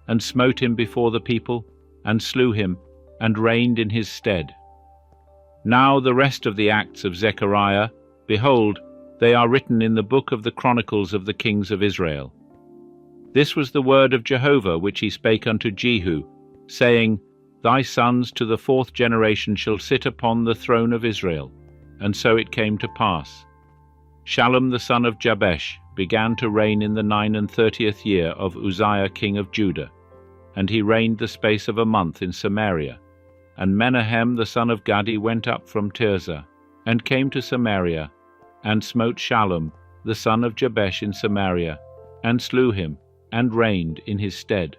Speaker 1: and smote him before the people, and slew him, and reigned in his stead. Now the rest of the acts of Zechariah, behold, they are written in the book of the chronicles of the kings of Israel. This was the word of Jehovah which he spake unto Jehu, saying, Thy sons to the 4th generation shall sit upon the throne of Israel. And so it came to pass. Shallum the son of Jabesh began to reign in the 39th year of Uzziah king of Judah, and he reigned the space of a month in Samaria. And Menahem the son of Gadi went up from Tirzah, and came to Samaria, and smote Shallum the son of Jabesh in Samaria, and slew him, and reigned in his stead.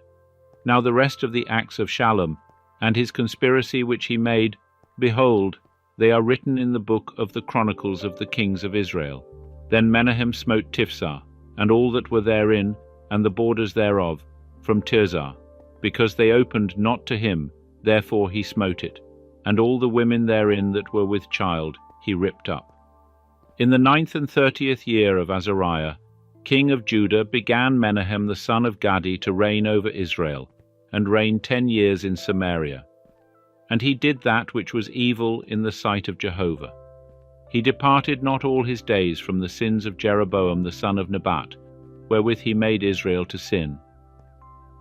Speaker 1: Now the rest of the acts of Shallum, and his conspiracy which he made, behold, they are written in the book of the chronicles of the kings of Israel. Then Menahem smote Tifsah, and all that were therein, and the borders thereof, from Tirzah, because they opened not to him, therefore he smote it, and all the women therein that were with child he ripped up. In the 9th and 30th year of Azariah, king of Judah, began Menahem the son of Gadi to reign over Israel, and reigned 10 years in Samaria. And he did that which was evil in the sight of Jehovah. He departed not all his days from the sins of Jeroboam the son of Nebat, wherewith he made Israel to sin.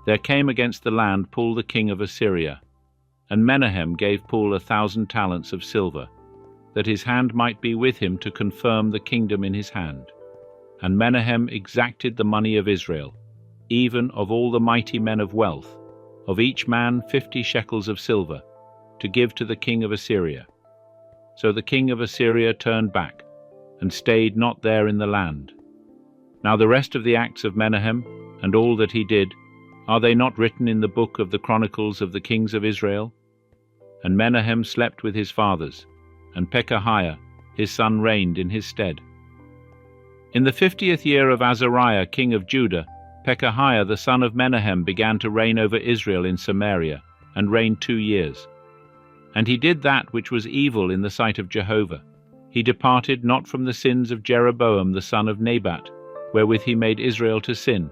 Speaker 1: There came against the land Pul the king of Assyria, and Menahem gave Pul 1,000 talents of silver, that his hand might be with him to confirm the kingdom in his hand. And Menahem exacted the money of Israel, even of all the mighty men of wealth, of each man 50 shekels of silver, to give to the king of Assyria. So the king of Assyria turned back, and stayed not there in the land. Now the rest of the acts of Menahem, and all that he did, are they not written in the book of the chronicles of the kings of Israel? And Menahem slept with his fathers, and Pekahiah his son reigned in his stead. In the 50th year of Azariah king of Judah, Pekahiah the son of Menahem began to reign over Israel in Samaria, and reigned 2 years. And he did that which was evil in the sight of Jehovah. He departed not from the sins of Jeroboam the son of Nebat, wherewith he made Israel to sin.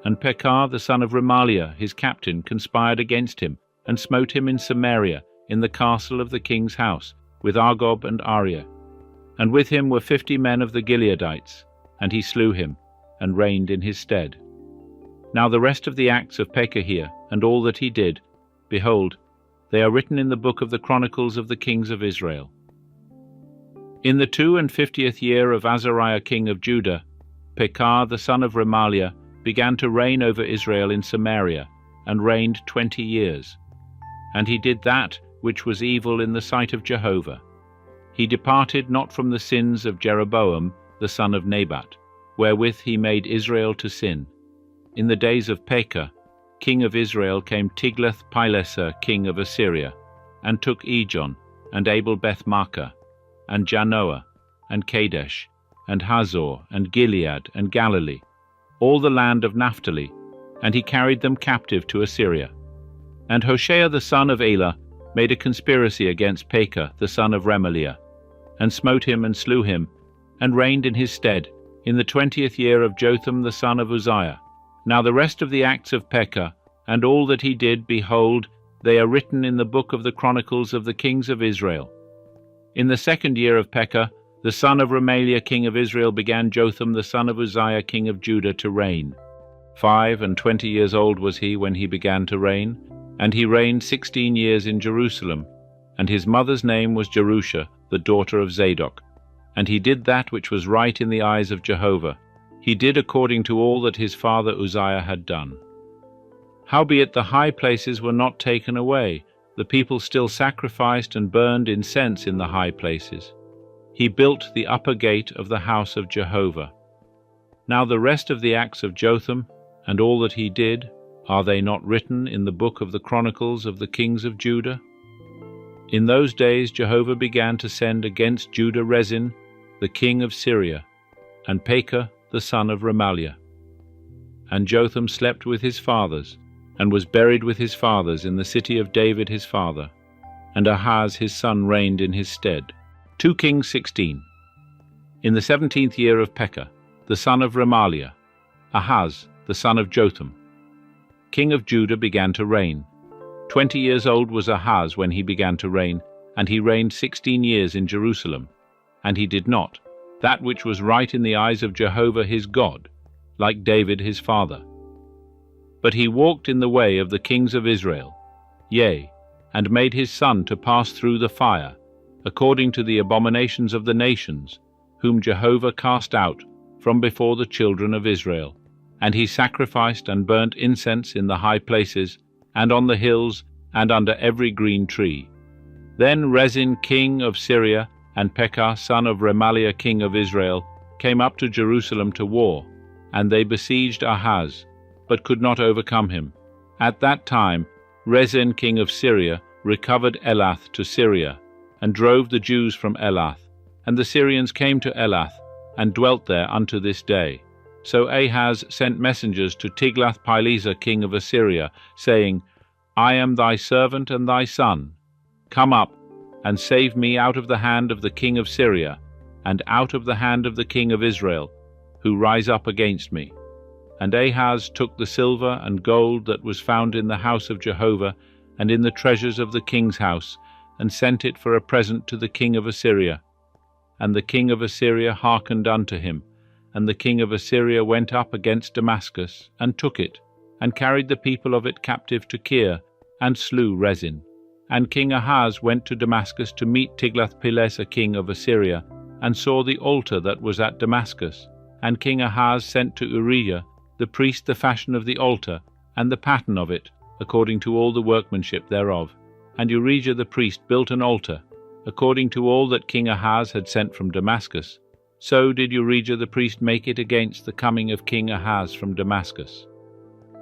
Speaker 1: And Pekah the son of Remaliah his captain conspired against him, and smote him in Samaria, in the castle of the king's house, with Argob and Ariah. And with him were 50 men of the Gileadites, and he slew him, and reigned in his stead. Now the rest of the acts of Pekahiah, and all that he did, behold, they are written in the book of the chronicles of the kings of Israel. In the 52nd year of Azariah king of Judah, Pekah the son of Remaliah began to reign over Israel in Samaria, and reigned 20 years. And he did that which was evil in the sight of Jehovah. He departed not from the sins of Jeroboam the son of Nebat, wherewith he made Israel to sin. In the days of Pekah, king of Israel, came Tiglath-Pileser king of Assyria, and took Ijon, and Abel-Beth-Maachah, and Janoah, and Kadesh, and Hazor, and Gilead, and Galilee, all the land of Naphtali, and he carried them captive to Assyria. And Hoshea the son of Elah made a conspiracy against Pekah the son of Remaliah, and smote him and slew him, and reigned in his stead, in the 20th year of Jotham the son of Uzziah. Now the rest of the acts of Pekah, and all that he did, behold, they are written in the book of the chronicles of the kings of Israel. In the 2nd year of Pekah, the son of Remaliah king of Israel began Jotham the son of Uzziah king of Judah to reign. 25 years old was he when he began to reign, and he reigned 16 years in Jerusalem, and his mother's name was Jerusha, the daughter of Zadok. And he did that which was right in the eyes of Jehovah. He did according to all that his father Uzziah had done. Howbeit the high places were not taken away, the people still sacrificed and burned incense in the high places. He built the upper gate of the house of Jehovah. Now the rest of the acts of Jotham, and all that he did, are they not written in the book of the Chronicles of the kings of Judah? In those days Jehovah began to send against Judah Rezin, the king of Syria, and Pekah the son of Remaliah. And Jotham slept with his fathers, and was buried with his fathers in the city of David his father, and Ahaz his son reigned in his stead. 2 Kings 16. In the 17th year of Pekah, the son of Remaliah, Ahaz the son of Jotham, king of Judah, began to reign. 20 years old was Ahaz when he began to reign, and he reigned 16 years in Jerusalem. And he did not that which was right in the eyes of Jehovah his God, like David his father. But he walked in the way of the kings of Israel, yea, and made his son to pass through the fire, according to the abominations of the nations, whom Jehovah cast out from before the children of Israel. And he sacrificed and burnt incense in the high places, and on the hills, and under every green tree. Then Rezin king of Syria, and Pekah son of Remaliah king of Israel, came up to Jerusalem to war, and they besieged Ahaz, but could not overcome him. At that time Rezin king of Syria recovered Elath to Syria, and drove the Jews from Elath, and the Syrians came to Elath, and dwelt there unto this day. So Ahaz sent messengers to Tiglath-Pileser king of Assyria, saying, I am thy servant and thy son. Come up, and save me out of the hand of the king of Syria, and out of the hand of the king of Israel, who rise up against me. And Ahaz took the silver and gold that was found in the house of Jehovah, and in the treasures of the king's house, and sent it for a present to the king of Assyria. And the king of Assyria hearkened unto him, and the king of Assyria went up against Damascus, and took it, and carried the people of it captive to Kir, and slew Rezin. And King Ahaz went to Damascus to meet Tiglath-Pileser king of Assyria, and saw the altar that was at Damascus. And King Ahaz sent to Uriah the priest the fashion of the altar, and the pattern of it, according to all the workmanship thereof. And Uriah the priest built an altar, according to all that King Ahaz had sent from Damascus. So did Uriah the priest make it against the coming of King Ahaz from Damascus.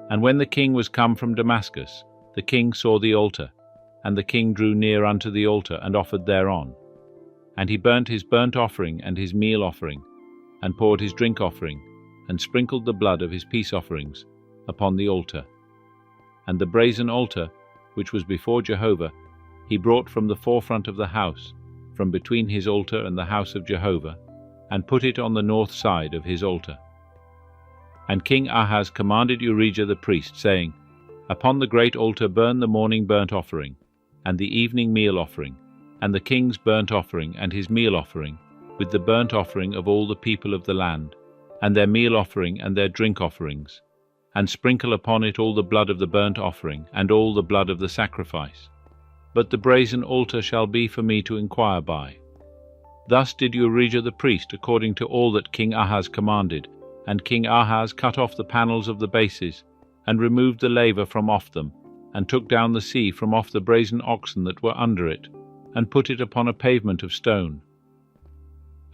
Speaker 1: And when the king was come from Damascus, the king saw the altar, and the king drew near unto the altar, and offered thereon. And he burnt his burnt offering and his meal offering, and poured his drink offering, and sprinkled the blood of his peace offerings upon the altar. And the brazen altar, which was before Jehovah, he brought from the forefront of the house, from between his altar and the house of Jehovah, and put it on the north side of his altar. And King Ahaz commanded Uriah the priest, saying, Upon the great altar burn the morning burnt offering, and the evening meal offering, and the king's burnt offering and his meal offering, with the burnt offering of all the people of the land, and their meal offering and their drink offerings, and sprinkle upon it all the blood of the burnt offering, and all the blood of the sacrifice. But the brazen altar shall be for me to inquire by. Thus did Uriah the priest, according to all that King Ahaz commanded. And King Ahaz cut off the panels of the bases, and removed the laver from off them, and took down the sea from off the brazen oxen that were under it, and put it upon a pavement of stone.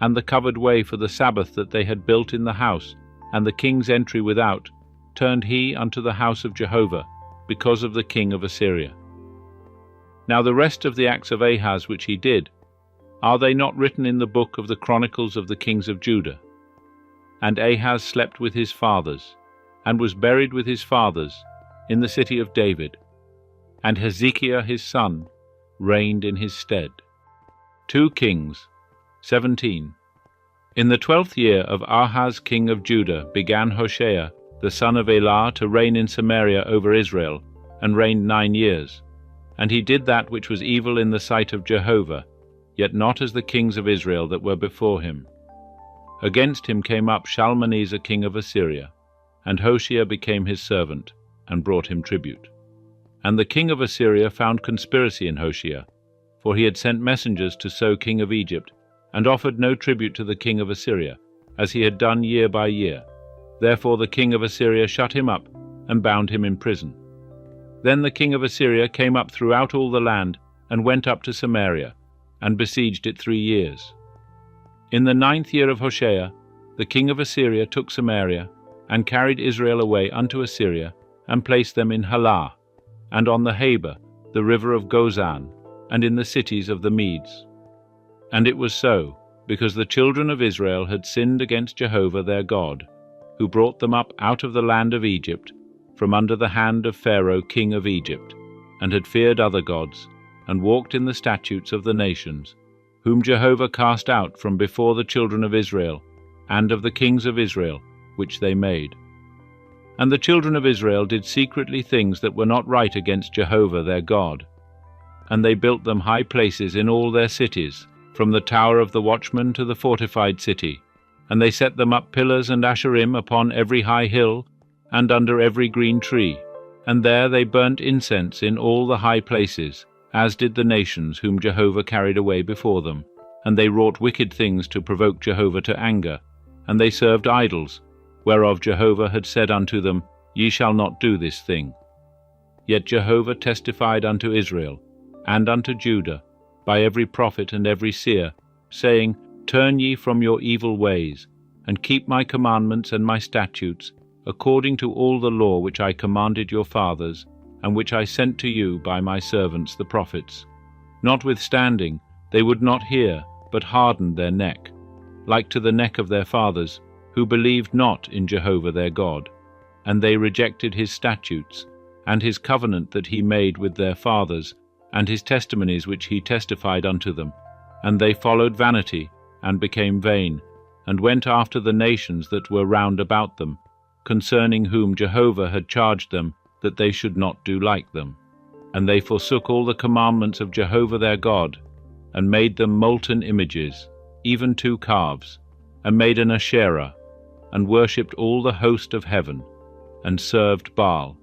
Speaker 1: And the covered way for the Sabbath that they had built in the house, and the king's entry without, turned he unto the house of Jehovah, because of the king of Assyria. Now the rest of the acts of Ahaz which he did, are they not written in the book of the Chronicles of the kings of Judah? And Ahaz slept with his fathers, and was buried with his fathers in the city of David. And Hezekiah his son reigned in his stead. 2 Kings 17. In the 12th year of Ahaz king of Judah began Hoshea the son of Elah to reign in Samaria over Israel, and reigned 9 years. And he did that which was evil in the sight of Jehovah, yet not as the kings of Israel that were before him. Against him came up Shalmaneser king of Assyria, and Hoshea became his servant, and brought him tribute. And the king of Assyria found conspiracy in Hoshea, for he had sent messengers to So king of Egypt, and offered no tribute to the king of Assyria, as he had done year by year. Therefore the king of Assyria shut him up, and bound him in prison. Then the king of Assyria came up throughout all the land, and went up to Samaria, and besieged it 3 years. In the 9th year of Hoshea, the king of Assyria took Samaria, and carried Israel away unto Assyria, and placed them in Halah, and on the Habor, the river of Gozan, and in the cities of the Medes. And it was so, because the children of Israel had sinned against Jehovah their God, who brought them up out of the land of Egypt, from under the hand of Pharaoh king of Egypt, and had feared other gods, and walked in the statutes of the nations, whom Jehovah cast out from before the children of Israel, and of the kings of Israel, which they made. And the children of Israel did secretly things that were not right against Jehovah their God. And they built them high places in all their cities, from the tower of the watchman to the fortified city. And they set them up pillars and asherim upon every high hill, and under every green tree. And there they burnt incense in all the high places, as did the nations whom Jehovah carried away before them. And they wrought wicked things to provoke Jehovah to anger. And they served idols, whereof Jehovah had said unto them, Ye shall not do this thing. Yet Jehovah testified unto Israel, and unto Judah, by every prophet and every seer, saying, Turn ye from your evil ways, and keep my commandments and my statutes, according to all the law which I commanded your fathers, and which I sent to you by my servants the prophets. Notwithstanding, they would not hear, but hardened their neck, like to the neck of their fathers, who believed not in Jehovah their God. And they rejected his statutes, and his covenant that he made with their fathers, and his testimonies which he testified unto them. And they followed vanity, and became vain, and went after the nations that were round about them, concerning whom Jehovah had charged them that they should not do like them. And they forsook all the commandments of Jehovah their God, and made them molten images, even 2 calves, and made an Asherah, and worshipped all the host of heaven, and served Baal.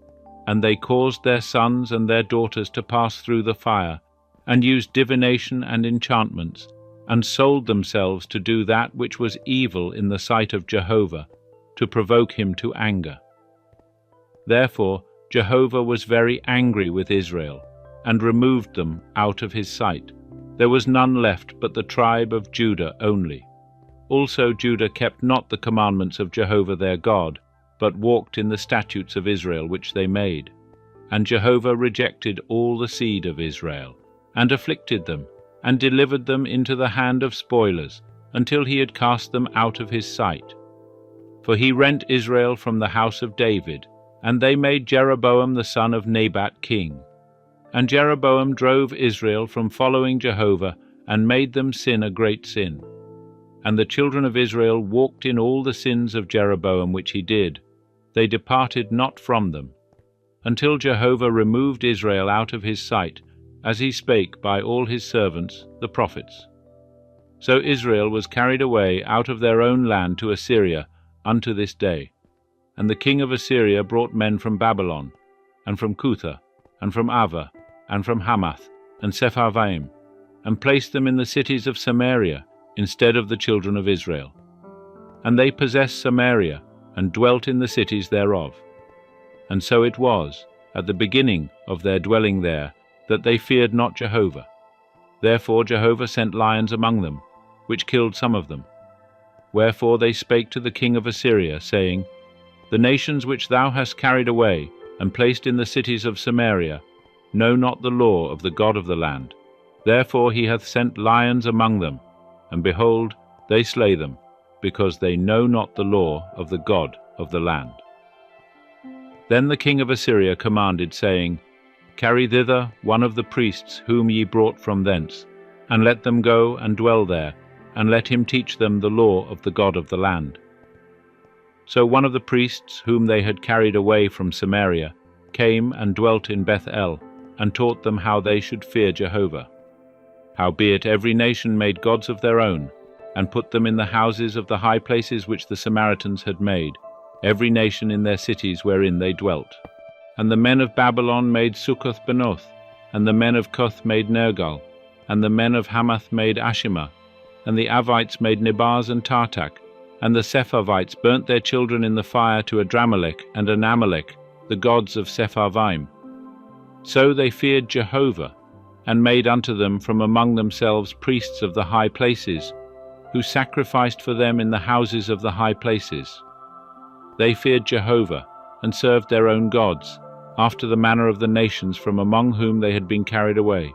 Speaker 1: And they caused their sons and their daughters to pass through the fire, and used divination and enchantments, and sold themselves to do that which was evil in the sight of Jehovah, to provoke him to anger. Therefore Jehovah was very angry with Israel, and removed them out of his sight. There was none left but the tribe of Judah only. Also Judah kept not the commandments of Jehovah their God, but walked in the statutes of Israel which they made. And Jehovah rejected all the seed of Israel, and afflicted them, and delivered them into the hand of spoilers, until he had cast them out of his sight. For he rent Israel from the house of David, and they made Jeroboam the son of Nebat king. And Jeroboam drove Israel from following Jehovah, and made them sin a great sin. And the children of Israel walked in all the sins of Jeroboam which he did. They departed not from them, until Jehovah removed Israel out of his sight, as he spake by all his servants, the prophets. So Israel was carried away out of their own land to Assyria unto this day. And the king of Assyria brought men from Babylon, and from Cutha, and from Ava, and from Hamath, and Sepharvaim, and placed them in the cities of Samaria, instead of the children of Israel. And they possessed Samaria, and dwelt in the cities thereof. And so it was, at the beginning of their dwelling there, that they feared not Jehovah. Therefore Jehovah sent lions among them, which killed some of them. Wherefore they spake to the king of Assyria, saying, The nations which thou hast carried away, and placed in the cities of Samaria, know not the law of the God of the land. Therefore he hath sent lions among them, and behold, they slay them, because they know not the law of the God of the land. Then the king of Assyria commanded, saying, Carry thither one of the priests whom ye brought from thence, and let them go and dwell there, and let him teach them the law of the God of the land. So one of the priests whom they had carried away from Samaria came and dwelt in Beth-el, and taught them how they should fear Jehovah. Howbeit every nation made gods of their own, and put them in the houses of the high places which the Samaritans had made, every nation in their cities wherein they dwelt. And the men of Babylon made Succoth-Benoth, and the men of Cuth made Nergal, and the men of Hamath made Ashima, and the Avites made Nebaz and Tartak, and the Sepharvites burnt their children in the fire to Adramelech and Anamelech, the gods of Sepharvaim. So they feared Jehovah, and made unto them from among themselves priests of the high places, who sacrificed for them in the houses of the high places. They feared Jehovah, and served their own gods, after the manner of the nations from among whom they had been carried away.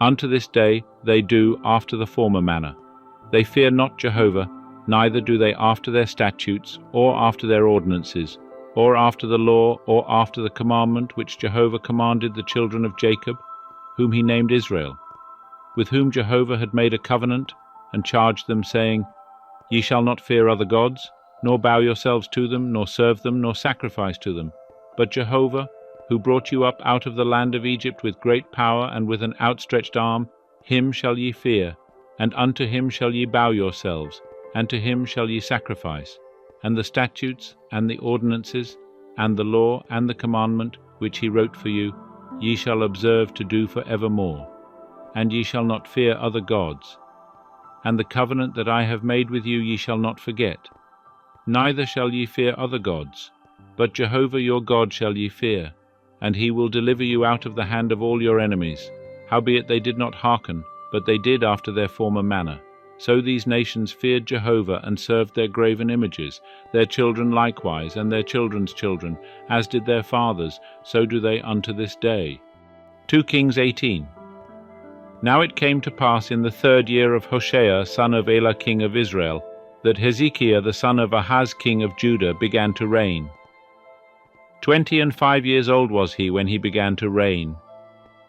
Speaker 1: Unto this day they do after the former manner. They fear not Jehovah, neither do they after their statutes, or after their ordinances, or after the law, or after the commandment which Jehovah commanded the children of Jacob, whom he named Israel, with whom Jehovah had made a covenant, and charged them, saying, Ye shall not fear other gods, nor bow yourselves to them, nor serve them, nor sacrifice to them. But Jehovah, who brought you up out of the land of Egypt with great power and with an outstretched arm, him shall ye fear, and unto him shall ye bow yourselves, and to him shall ye sacrifice. And the statutes, and the ordinances, and the law, and the commandment, which he wrote for you, ye shall observe to do for evermore. And ye shall not fear other gods. And the covenant that I have made with you ye shall not forget. Neither shall ye fear other gods, but Jehovah your God shall ye fear, and he will deliver you out of the hand of all your enemies. Howbeit they did not hearken, but they did after their former manner. So these nations feared Jehovah, and served their graven images, their children likewise, and their children's children, as did their fathers, so do they unto this day. 2 Kings 18. Now it came to pass in the 3rd year of Hoshea, son of Elah, king of Israel, that Hezekiah the son of Ahaz, king of Judah, began to reign. 25 years old was he when he began to reign,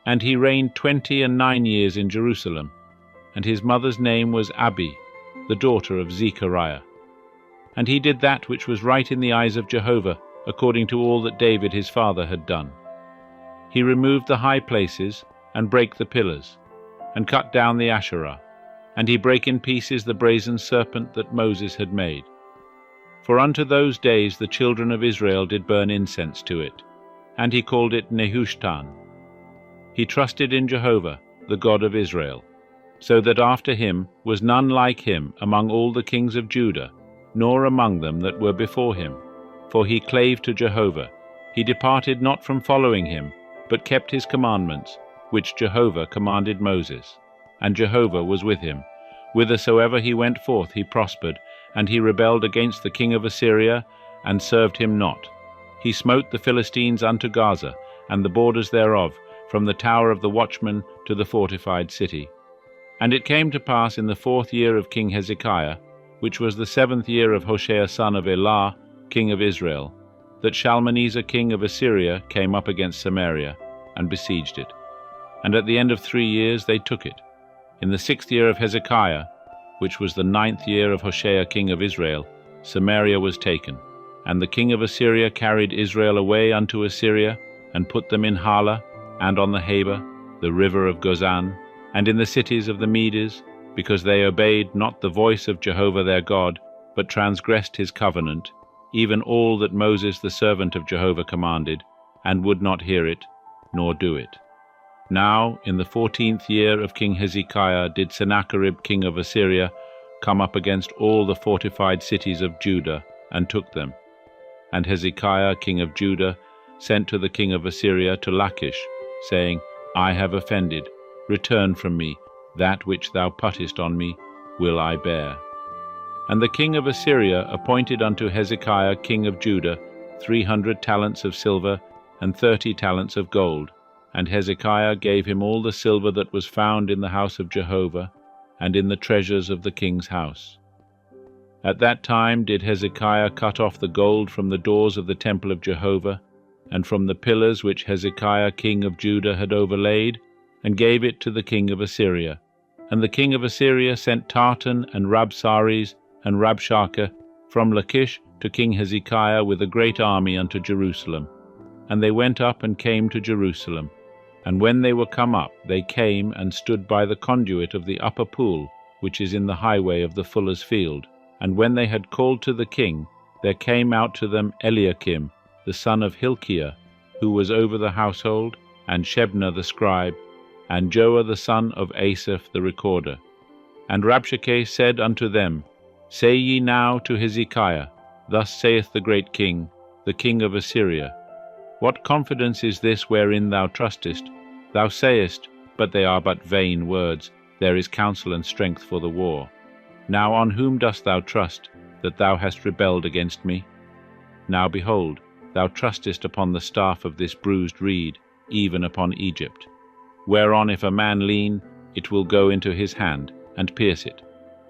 Speaker 1: and he reigned 29 years in Jerusalem, and his mother's name was Abi, the daughter of Zechariah. And he did that which was right in the eyes of Jehovah, according to all that David his father had done. He removed the high places, and brake the pillars, and cut down the Asherah, and he brake in pieces the brazen serpent that Moses had made. For unto those days the children of Israel did burn incense to it, and he called it Nehushtan. He trusted in Jehovah, the God of Israel, so that after him was none like him among all the kings of Judah, nor among them that were before him. For he clave to Jehovah. He departed not from following him, but kept his commandments, which Jehovah commanded Moses. And Jehovah was with him. Whithersoever he went forth he prospered, and he rebelled against the king of Assyria, and served him not. He smote the Philistines unto Gaza, and the borders thereof, from the tower of the watchman to the fortified city. And it came to pass in the 4th year of King Hezekiah, which was the 7th year of Hoshea son of Elah, king of Israel, that Shalmaneser king of Assyria came up against Samaria, and besieged it. And at the end of 3 years they took it. In the 6th year of Hezekiah, which was the 9th year of Hoshea king of Israel, Samaria was taken. And the king of Assyria carried Israel away unto Assyria, and put them in Hala, and on the Habor, the river of Gozan, and in the cities of the Medes, because they obeyed not the voice of Jehovah their God, but transgressed his covenant, even all that Moses the servant of Jehovah commanded, and would not hear it, nor do it. Now, in the 14th year of King Hezekiah did Sennacherib king of Assyria come up against all the fortified cities of Judah, and took them. And Hezekiah king of Judah sent to the king of Assyria to Lachish, saying, I have offended, return from me, that which thou puttest on me will I bear. And the king of Assyria appointed unto Hezekiah king of Judah 300 talents of silver, and 30 talents of gold. And Hezekiah gave him all the silver that was found in the house of Jehovah, and in the treasures of the king's house. At that time did Hezekiah cut off the gold from the doors of the temple of Jehovah, and from the pillars which Hezekiah king of Judah had overlaid, and gave it to the king of Assyria. And the king of Assyria sent Tartan and Rabsaris and Rabshakeh from Lachish to King Hezekiah with a great army unto Jerusalem. And they went up and came to Jerusalem. And when they were come up, they came and stood by the conduit of the upper pool, which is in the highway of the fuller's field. And when they had called to the king, there came out to them Eliakim, the son of Hilkiah, who was over the household, and Shebna the scribe, and Joah the son of Asaph the recorder. And Rabshakeh said unto them, Say ye now to Hezekiah, Thus saith the great king, the king of Assyria, What confidence is this wherein thou trustest? Thou sayest, but they are but vain words, there is counsel and strength for the war. Now on whom dost thou trust, that thou hast rebelled against me? Now behold, thou trustest upon the staff of this bruised reed, even upon Egypt. Whereon if a man lean, it will go into his hand, and pierce it.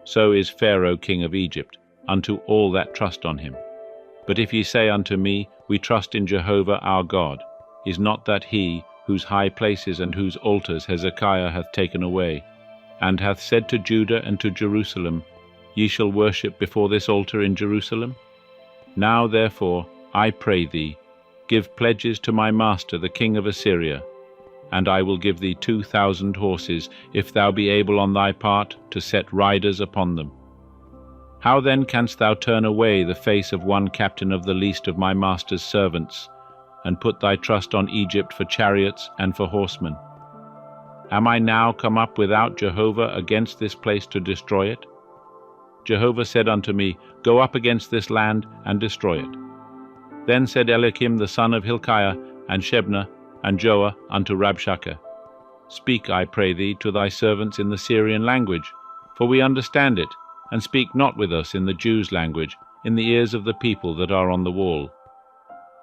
Speaker 1: So is Pharaoh king of Egypt, unto all that trust on him. But if ye say unto me, We trust in Jehovah our God, is not that he, whose high places and whose altars Hezekiah hath taken away, and hath said to Judah and to Jerusalem, Ye shall worship before this altar in Jerusalem? Now therefore, I pray thee, give pledges to my master the king of Assyria, and I will give thee 2,000 horses, if thou be able on thy part to set riders upon them. How then canst thou turn away the face of one captain of the least of my master's servants, and put thy trust on Egypt for chariots and for horsemen? Am I now come up without Jehovah against this place to destroy it? Jehovah said unto me, Go up against this land and destroy it. Then said Eliakim the son of Hilkiah, and Shebna, and Joah unto Rabshakeh, Speak, I pray thee, to thy servants in the Syrian language, for we understand it, and speak not with us in the Jews' language, in the ears of the people that are on the wall.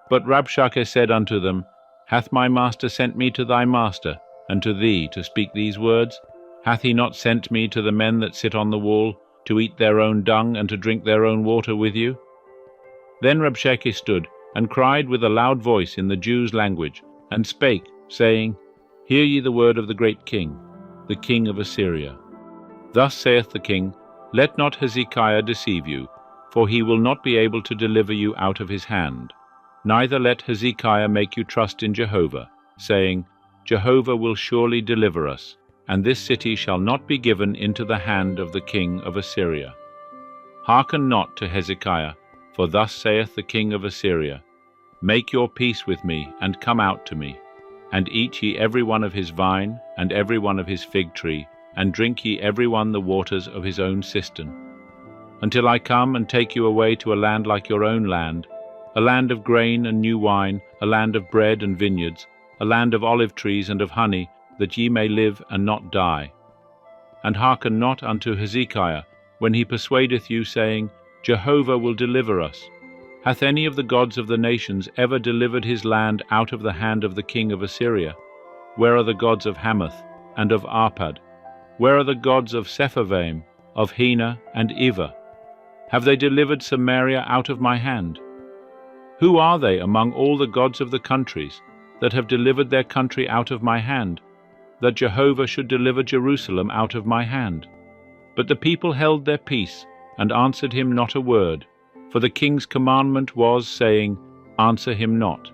Speaker 1: But Rabshakeh said unto them, Hath my master sent me to thy master, and to thee to speak these words? Hath he not sent me to the men that sit on the wall, to eat their own dung and to drink their own water with you? Then Rabshakeh stood, and cried with a loud voice in the Jews' language, and spake, saying, Hear ye the word of the great king, the king of Assyria. Thus saith the king, Let not Hezekiah deceive you, for he will not be able to deliver you out of his hand. Neither let Hezekiah make you trust in Jehovah, saying, Jehovah will surely deliver us, and this city shall not be given into the hand of the king of Assyria. Hearken not to Hezekiah, for thus saith the king of Assyria, Make your peace with me, and come out to me, and eat ye every one of his vine, and every one of his fig tree, and drink ye every one the waters of his own cistern, until I come and take you away to a land like your own land, a land of grain and new wine, a land of bread and vineyards, a land of olive trees and of honey, that ye may live and not die. And hearken not unto Hezekiah, when he persuadeth you, saying, Jehovah will deliver us. Hath any of the gods of the nations ever delivered his land out of the hand of the king of Assyria? Where are the gods of Hamath and of Arpad? Where are the gods of Sepharvaim, of Hena and Ivah? Have they delivered Samaria out of my hand? Who are they among all the gods of the countries that have delivered their country out of my hand, that Jehovah should deliver Jerusalem out of my hand? But the people held their peace, and answered him not a word, for the king's commandment was, saying, Answer him not.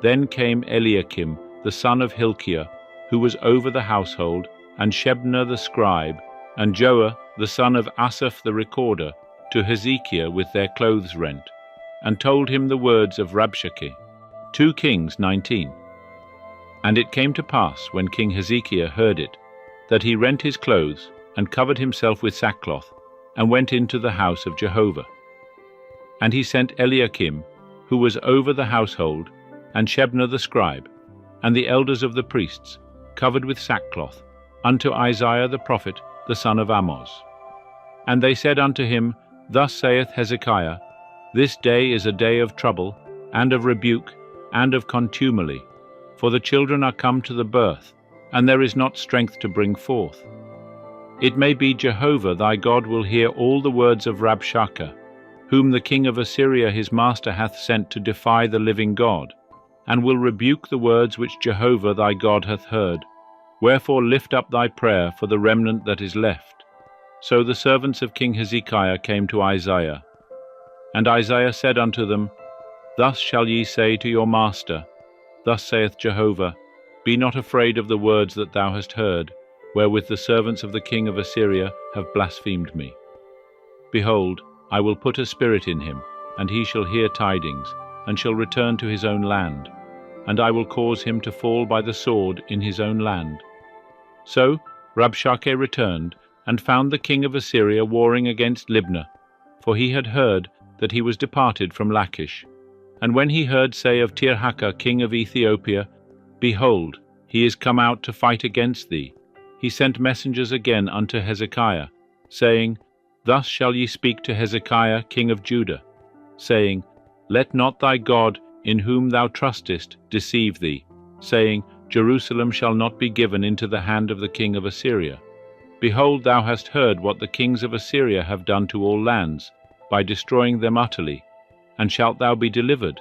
Speaker 1: Then came Eliakim, the son of Hilkiah, who was over the household, and Shebna the scribe, and Joah the son of Asaph the recorder, to Hezekiah with their clothes rent, and told him the words of Rabshakeh. 2 Kings 19. And it came to pass, when King Hezekiah heard it, that he rent his clothes, and covered himself with sackcloth, and went into the house of Jehovah. And he sent Eliakim, who was over the household, and Shebna the scribe, and the elders of the priests, covered with sackcloth, unto Isaiah the prophet, the son of Amoz. And they said unto him, Thus saith Hezekiah, This day is a day of trouble, and of rebuke, and of contumely, for the children are come to the birth, and there is not strength to bring forth. It may be Jehovah thy God will hear all the words of Rabshakeh, whom the king of Assyria his master hath sent to defy the living God, and will rebuke the words which Jehovah thy God hath heard. Wherefore lift up thy prayer for the remnant that is left. So the servants of King Hezekiah came to Isaiah. And Isaiah said unto them, Thus shall ye say to your master, Thus saith Jehovah, Be not afraid of the words that thou hast heard, wherewith the servants of the king of Assyria have blasphemed me. Behold, I will put a spirit in him, and he shall hear tidings, and shall return to his own land, and I will cause him to fall by the sword in his own land. So Rabshakeh returned, and found the king of Assyria warring against Libnah, for he had heard that he was departed from Lachish. And when he heard say of Tirhakah king of Ethiopia, Behold, he is come out to fight against thee, he sent messengers again unto Hezekiah, saying, Thus shall ye speak to Hezekiah king of Judah, saying, Let not thy God, in whom thou trustest, deceive thee, saying, Jerusalem shall not be given into the hand of the king of Assyria. Behold, thou hast heard what the kings of Assyria have done to all lands, by destroying them utterly. And shalt thou be delivered?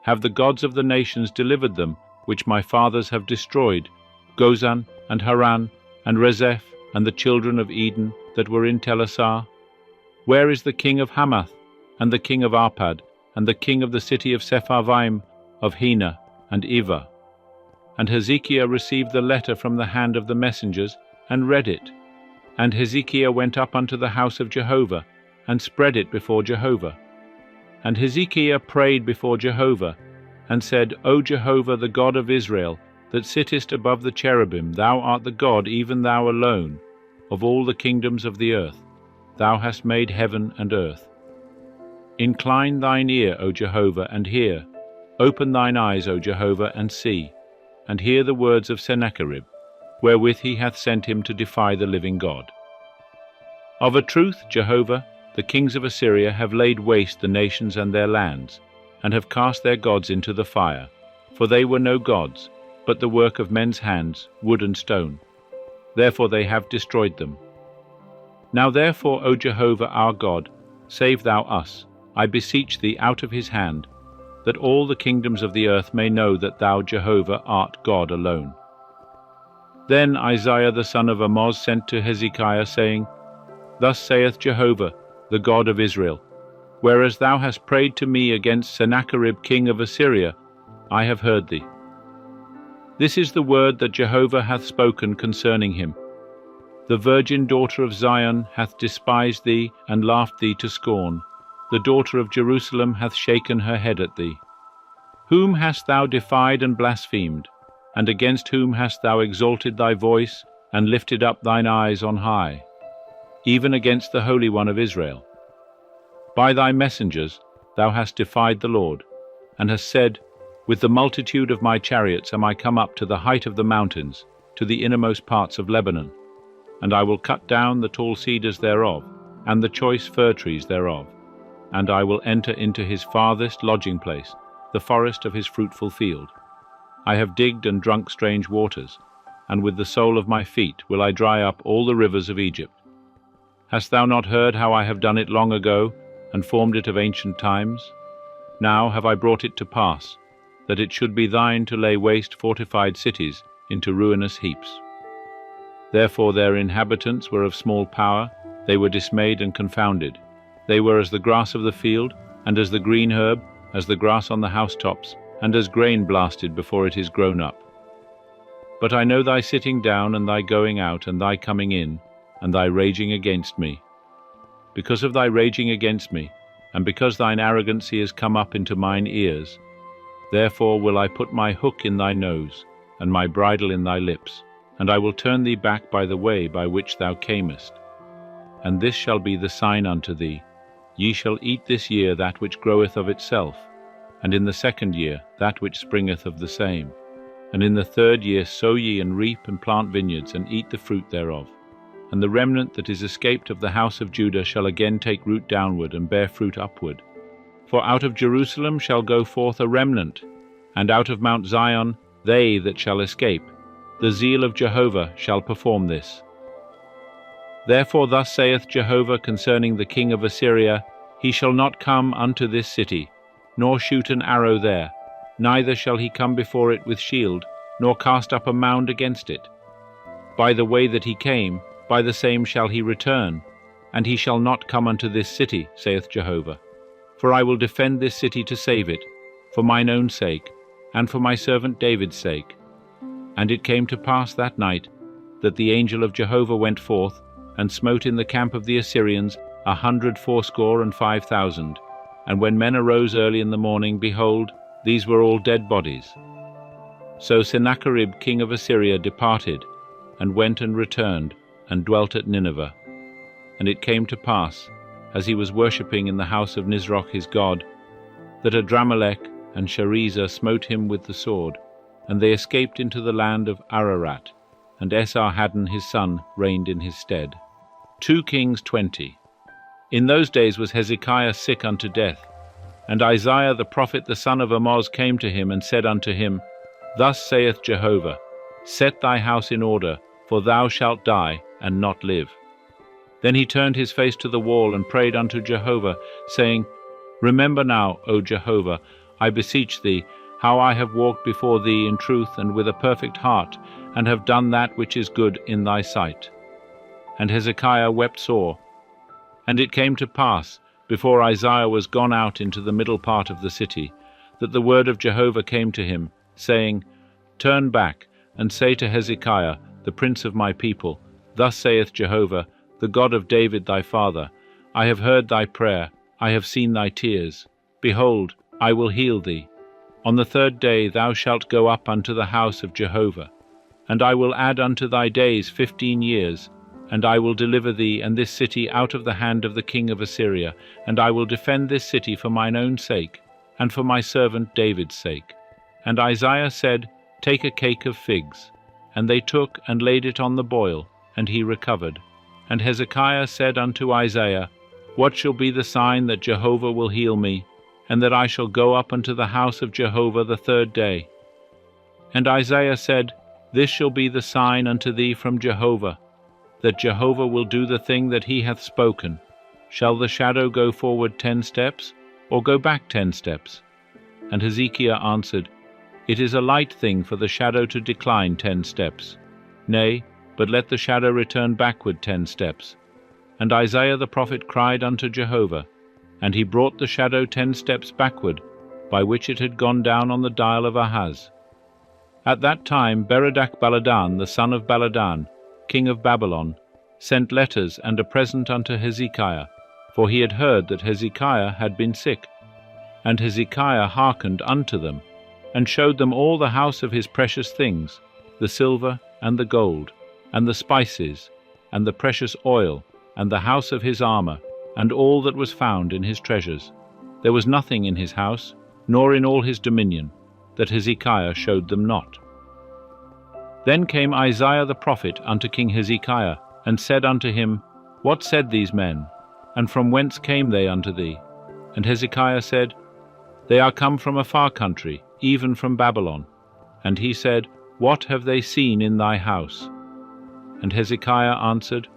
Speaker 1: Have the gods of the nations delivered them, which my fathers have destroyed, Gozan, and Haran, and Rezeph, and the children of Eden that were in Telassar? Where is the king of Hamath, and the king of Arpad, and the king of the city of Sepharvaim, of Hena, and Ivah? And Hezekiah received the letter from the hand of the messengers, and read it. And Hezekiah went up unto the house of Jehovah, and spread it before Jehovah. And Hezekiah prayed before Jehovah, and said, O Jehovah, the God of Israel, that sittest above the cherubim, thou art the God, even thou alone, of all the kingdoms of the earth. Thou hast made heaven and earth. Incline thine ear, O Jehovah, and hear. Open thine eyes, O Jehovah, and see, and hear the words of Sennacherib, wherewith he hath sent him to defy the living God. Of a truth, Jehovah, the kings of Assyria have laid waste the nations and their lands, and have cast their gods into the fire, for they were no gods, but the work of men's hands, wood and stone. Therefore they have destroyed them. Now therefore, O Jehovah our God, save thou us, I beseech thee, out of his hand, that all the kingdoms of the earth may know that thou, Jehovah, art God alone. Then Isaiah the son of Amoz sent to Hezekiah, saying, Thus saith Jehovah, the God of Israel, whereas thou hast prayed to me against Sennacherib king of Assyria, I have heard thee. This is the word that Jehovah hath spoken concerning him. The virgin daughter of Zion hath despised thee, and laughed thee to scorn. The daughter of Jerusalem hath shaken her head at thee. Whom hast thou defied and blasphemed? And against whom hast thou exalted thy voice, and lifted up thine eyes on high? Even against the Holy One of Israel. By thy messengers thou hast defied the Lord, and hast said, With the multitude of my chariots am I come up to the height of the mountains, to the innermost parts of Lebanon. And I will cut down the tall cedars thereof, and the choice fir trees thereof. And I will enter into his farthest lodging place, the forest of his fruitful field. I have digged and drunk strange waters, and with the sole of my feet will I dry up all the rivers of Egypt. Hast thou not heard how I have done it long ago, and formed it of ancient times? Now have I brought it to pass, that it should be thine to lay waste fortified cities into ruinous heaps. Therefore their inhabitants were of small power, they were dismayed and confounded. They were as the grass of the field, and as the green herb, as the grass on the housetops, and as grain blasted before it is grown up. But I know thy sitting down, and thy going out, and thy coming in, and thy raging against me. Because of thy raging against me, and because thine arrogancy is come up into mine ears, therefore will I put my hook in thy nose, and my bridle in thy lips, and I will turn thee back by the way by which thou camest. And this shall be the sign unto thee, Ye shall eat this year that which groweth of itself, and in the second year that which springeth of the same. And in the third year sow ye and reap and plant vineyards, and eat the fruit thereof. And the remnant that is escaped of the house of Judah shall again take root downward, and bear fruit upward. For out of Jerusalem shall go forth a remnant, and out of Mount Zion they that shall escape. The zeal of Jehovah shall perform this. Therefore thus saith Jehovah concerning the king of Assyria, He shall not come unto this city, nor shoot an arrow there, neither shall he come before it with shield, nor cast up a mound against it. By the way that he came, by the same shall he return, and he shall not come unto this city, saith Jehovah. For I will defend this city to save it, for mine own sake, and for my servant David's sake. And it came to pass that night, that the angel of Jehovah went forth, and smote in the camp of the Assyrians 185,000. And when men arose early in the morning, behold, these were all dead bodies. So Sennacherib king of Assyria departed, and went and returned, and dwelt at Nineveh. And it came to pass, as he was worshipping in the house of Nisroch his god, that Adramelech and Sharezer smote him with the sword, and they escaped into the land of Ararat, and Esarhaddon his son reigned in his stead. 2 Kings 20. In those days was Hezekiah sick unto death, And Isaiah the prophet the son of Amoz came to him and said unto him, Thus saith Jehovah, Set thy house in order, for thou shalt die and not live. Then he turned his face to the wall and prayed unto Jehovah, saying, Remember now, O Jehovah, I beseech thee, how I have walked before thee in truth and with a perfect heart, and have done that which is good in thy sight. And Hezekiah wept sore. And it came to pass, before Isaiah was gone out into the middle part of the city, that the word of Jehovah came to him, saying, Turn back, and say to Hezekiah, the prince of my people, Thus saith Jehovah, the God of David thy father, I have heard thy prayer, I have seen thy tears. Behold, I will heal thee. On the 3rd day thou shalt go up unto the house of Jehovah, and I will add unto thy days 15 years, and I will deliver thee and this city out of the hand of the king of Assyria, and I will defend this city for mine own sake, and for my servant David's sake. And Isaiah said, Take a cake of figs. And they took and laid it on the boil, and he recovered. And Hezekiah said unto Isaiah, What shall be the sign that Jehovah will heal me, and that I shall go up unto the house of Jehovah the 3rd day? And Isaiah said, This shall be the sign unto thee from Jehovah, that Jehovah will do the thing that he hath spoken. Shall the shadow go forward 10 steps, or go back 10 steps? And Hezekiah answered, It is a light thing for the shadow to decline 10 steps. Nay, but let the shadow return backward 10 steps. And Isaiah the prophet cried unto Jehovah, and he brought the shadow 10 steps backward, by which it had gone down on the dial of Ahaz. At that time Berodach-baladan, the son of Baladan, king of Babylon, sent letters and a present unto Hezekiah, for he had heard that Hezekiah had been sick. And Hezekiah hearkened unto them, and showed them all the house of his precious things, the silver and the gold, and the spices, and the precious oil, and the house of his armor, and all that was found in his treasures. There was nothing in his house, nor in all his dominion, that Hezekiah showed them not. Then came Isaiah the prophet unto King Hezekiah, and said unto him, What said these men? And from whence came they unto thee? And Hezekiah said, They are come from a far country, even from Babylon. And he said, What have they seen in thy house? And Hezekiah answered,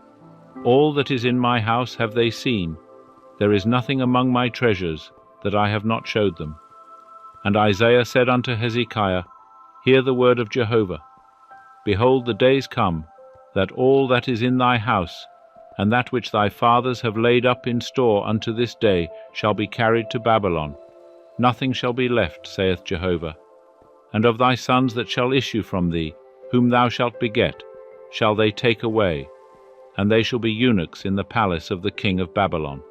Speaker 1: All that is in my house have they seen. There is nothing among my treasures that I have not showed them. And Isaiah said unto Hezekiah, Hear the word of Jehovah. Behold, the days come, that all that is in thy house, and that which thy fathers have laid up in store unto this day, shall be carried to Babylon. Nothing shall be left, saith Jehovah. And of thy sons that shall issue from thee, whom thou shalt beget, shall they take away, and they shall be eunuchs in the palace of the king of Babylon.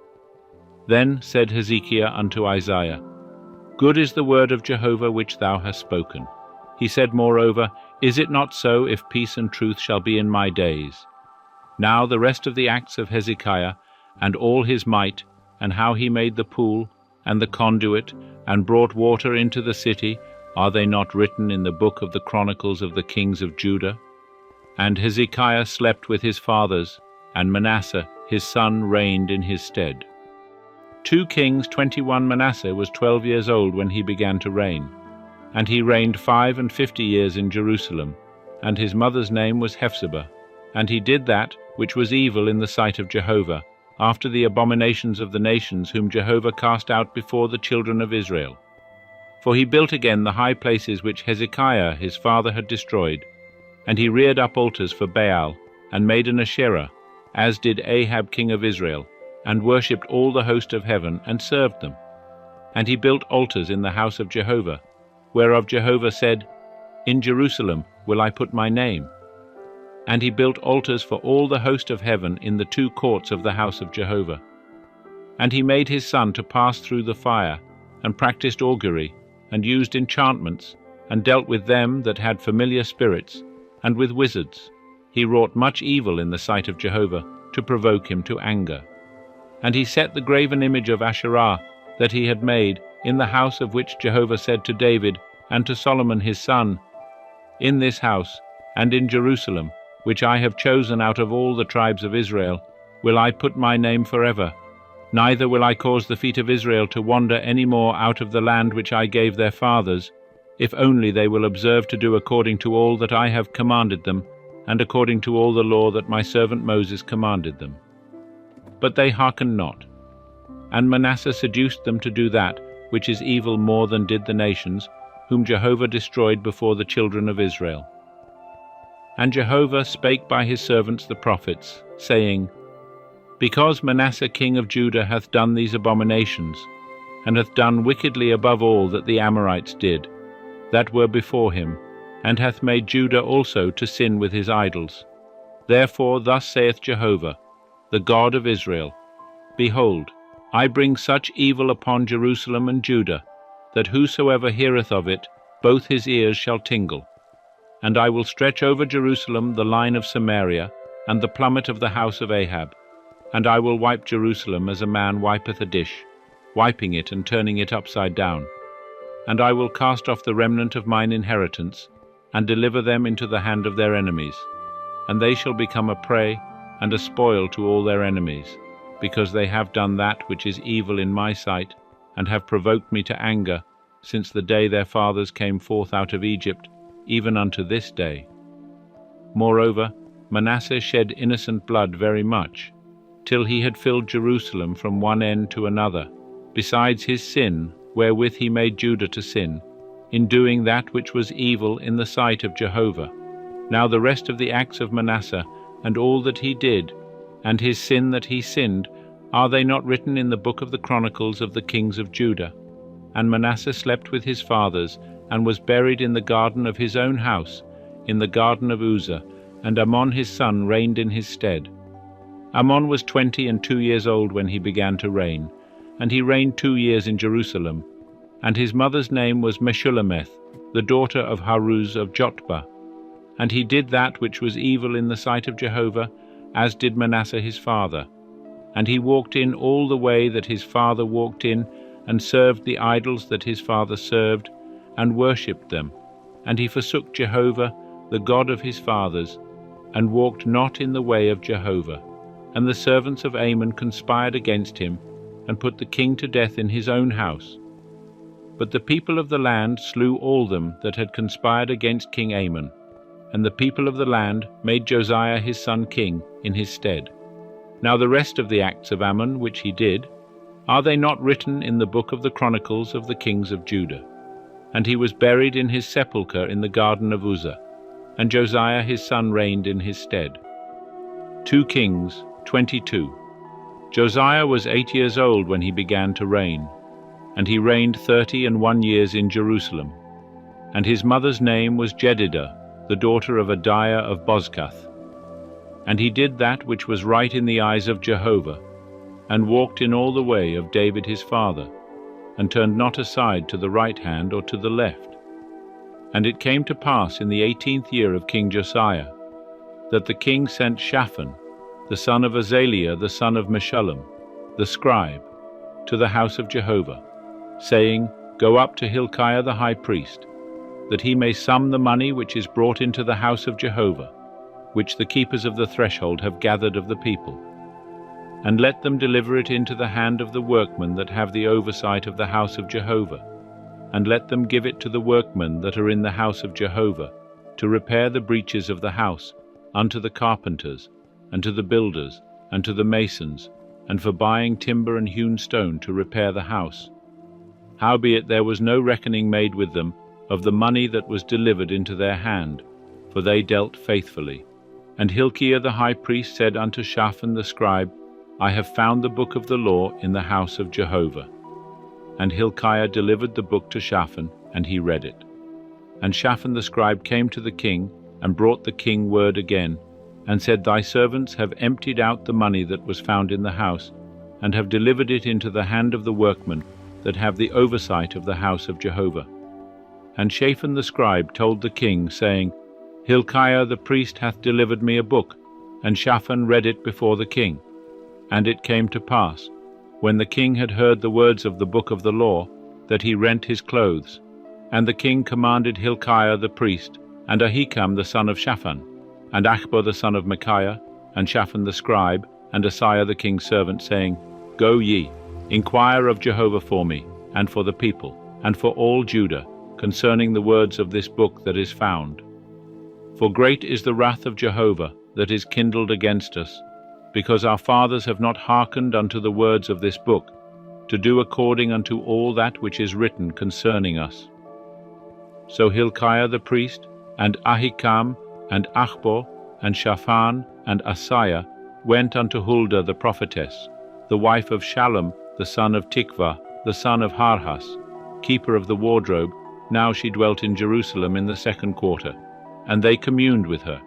Speaker 1: Then said Hezekiah unto Isaiah, Good is the word of Jehovah which thou hast spoken. He said moreover, Is it not so, if peace and truth shall be in my days? Now the rest of the acts of Hezekiah, and all his might, and how he made the pool, and the conduit, and brought water into the city, are they not written in the book of the chronicles of the kings of Judah? And Hezekiah slept with his fathers, and Manasseh his son reigned in his stead. 2 Kings 21 Manasseh was 12 years old when he began to reign. And he reigned 55 years in Jerusalem, and his mother's name was Hephzibah. And he did that which was evil in the sight of Jehovah, after the abominations of the nations whom Jehovah cast out before the children of Israel. For he built again the high places which Hezekiah his father had destroyed, and he reared up altars for Baal, and made an Asherah, as did Ahab king of Israel, and worshipped all the host of heaven, and served them. And he built altars in the house of Jehovah, whereof Jehovah said, In Jerusalem will I put my name. And he built altars for all the host of heaven in the 2 courts of the house of Jehovah. And he made his son to pass through the fire, and practiced augury, and used enchantments, and dealt with them that had familiar spirits, and with wizards. He wrought much evil in the sight of Jehovah, to provoke him to anger. And he set the graven image of Asherah that he had made in the house of which Jehovah said to David and to Solomon his son, In this house, and in Jerusalem, which I have chosen out of all the tribes of Israel, will I put my name forever. Neither will I cause the feet of Israel to wander any more out of the land which I gave their fathers, if only they will observe to do according to all that I have commanded them, and according to all the law that my servant Moses commanded them. But they hearkened not. And Manasseh seduced them to do that which is evil more than did the nations, whom Jehovah destroyed before the children of Israel. And Jehovah spake by his servants the prophets, saying, Because Manasseh king of Judah hath done these abominations, and hath done wickedly above all that the Amorites did, that were before him, and hath made Judah also to sin with his idols. Therefore thus saith Jehovah, the God of Israel, Behold, I bring such evil upon Jerusalem and Judah, that whosoever heareth of it, both his ears shall tingle. And I will stretch over Jerusalem the line of Samaria, and the plummet of the house of Ahab, and I will wipe Jerusalem as a man wipeth a dish, wiping it and turning it upside down. And I will cast off the remnant of mine inheritance, and deliver them into the hand of their enemies, and they shall become a prey and a spoil to all their enemies, because they have done that which is evil in my sight, and have provoked me to anger, since the day their fathers came forth out of Egypt, even unto this day. Moreover, Manasseh shed innocent blood very much, till he had filled Jerusalem from one end to another, besides his sin, wherewith he made Judah to sin, in doing that which was evil in the sight of Jehovah. Now the rest of the acts of Manasseh, and all that he did, and his sin that he sinned, are they not written in the book of the Chronicles of the kings of Judah? And Manasseh slept with his fathers, and was buried in the garden of his own house, in the garden of Uzzah, and Amon his son reigned in his stead. Amon was 22 years old when he began to reign, and he reigned 2 years in Jerusalem. And his mother's name was Meshullemeth, the daughter of Haruz of Jotbah. And he did that which was evil in the sight of Jehovah, as did Manasseh his father. And he walked in all the way that his father walked in, and served the idols that his father served, and worshipped them. And he forsook Jehovah, the God of his fathers, and walked not in the way of Jehovah. And the servants of Amon conspired against him, and put the king to death in his own house. But the people of the land slew all them that had conspired against King Amon, and the people of the land made Josiah his son king in his stead. Now the rest of the acts of Ammon which he did, are they not written in the book of the Chronicles of the kings of Judah? And he was buried in his sepulchre in the garden of Uzzah, and Josiah his son reigned in his stead. 2 Kings 22. Josiah was 8 years old when he began to reign, and he reigned 31 years in Jerusalem. And his mother's name was Jedidah, the daughter of Adiah of Bozkath. And he did that which was right in the eyes of Jehovah, and walked in all the way of David his father, and turned not aside to the right hand or to the left. And it came to pass in the 18th year of King Josiah, that the king sent Shaphan, the son of Azaliah the son of Meshullam, the scribe, to the house of Jehovah, saying, Go up to Hilkiah the high priest, that he may sum the money which is brought into the house of Jehovah, which the keepers of the threshold have gathered of the people. And let them deliver it into the hand of the workmen that have the oversight of the house of Jehovah, and let them give it to the workmen that are in the house of Jehovah, to repair the breaches of the house, unto the carpenters, and to the builders, and to the masons, and for buying timber and hewn stone to repair the house. Howbeit there was no reckoning made with them of the money that was delivered into their hand, for they dealt faithfully. And Hilkiah the high priest said unto Shaphan the scribe, I have found the book of the law in the house of Jehovah. And Hilkiah delivered the book to Shaphan, and he read it. And Shaphan the scribe came to the king, and brought the king word again, and said, Thy servants have emptied out the money that was found in the house, and have delivered it into the hand of the workmen that have the oversight of the house of Jehovah. And Shaphan the scribe told the king, saying, Hilkiah the priest hath delivered me a book. And Shaphan read it before the king. And it came to pass, when the king had heard the words of the book of the law, that he rent his clothes. And the king commanded Hilkiah the priest, and Ahikam the son of Shaphan, and Achbor the son of Micaiah, and Shaphan the scribe, and Asaiah the king's servant, saying, Go ye, inquire of Jehovah for me, and for the people, and for all Judah, concerning the words of this book that is found. For great is the wrath of Jehovah that is kindled against us, because our fathers have not hearkened unto the words of this book, to do according unto all that which is written concerning us. So Hilkiah the priest, and Ahikam, and Achbor, and Shaphan, and Asaiah went unto Huldah the prophetess, the wife of Shallum the son of Tikvah, the son of Harhas, keeper of the wardrobe. Now she dwelt in Jerusalem in the 2nd quarter, and they communed with her.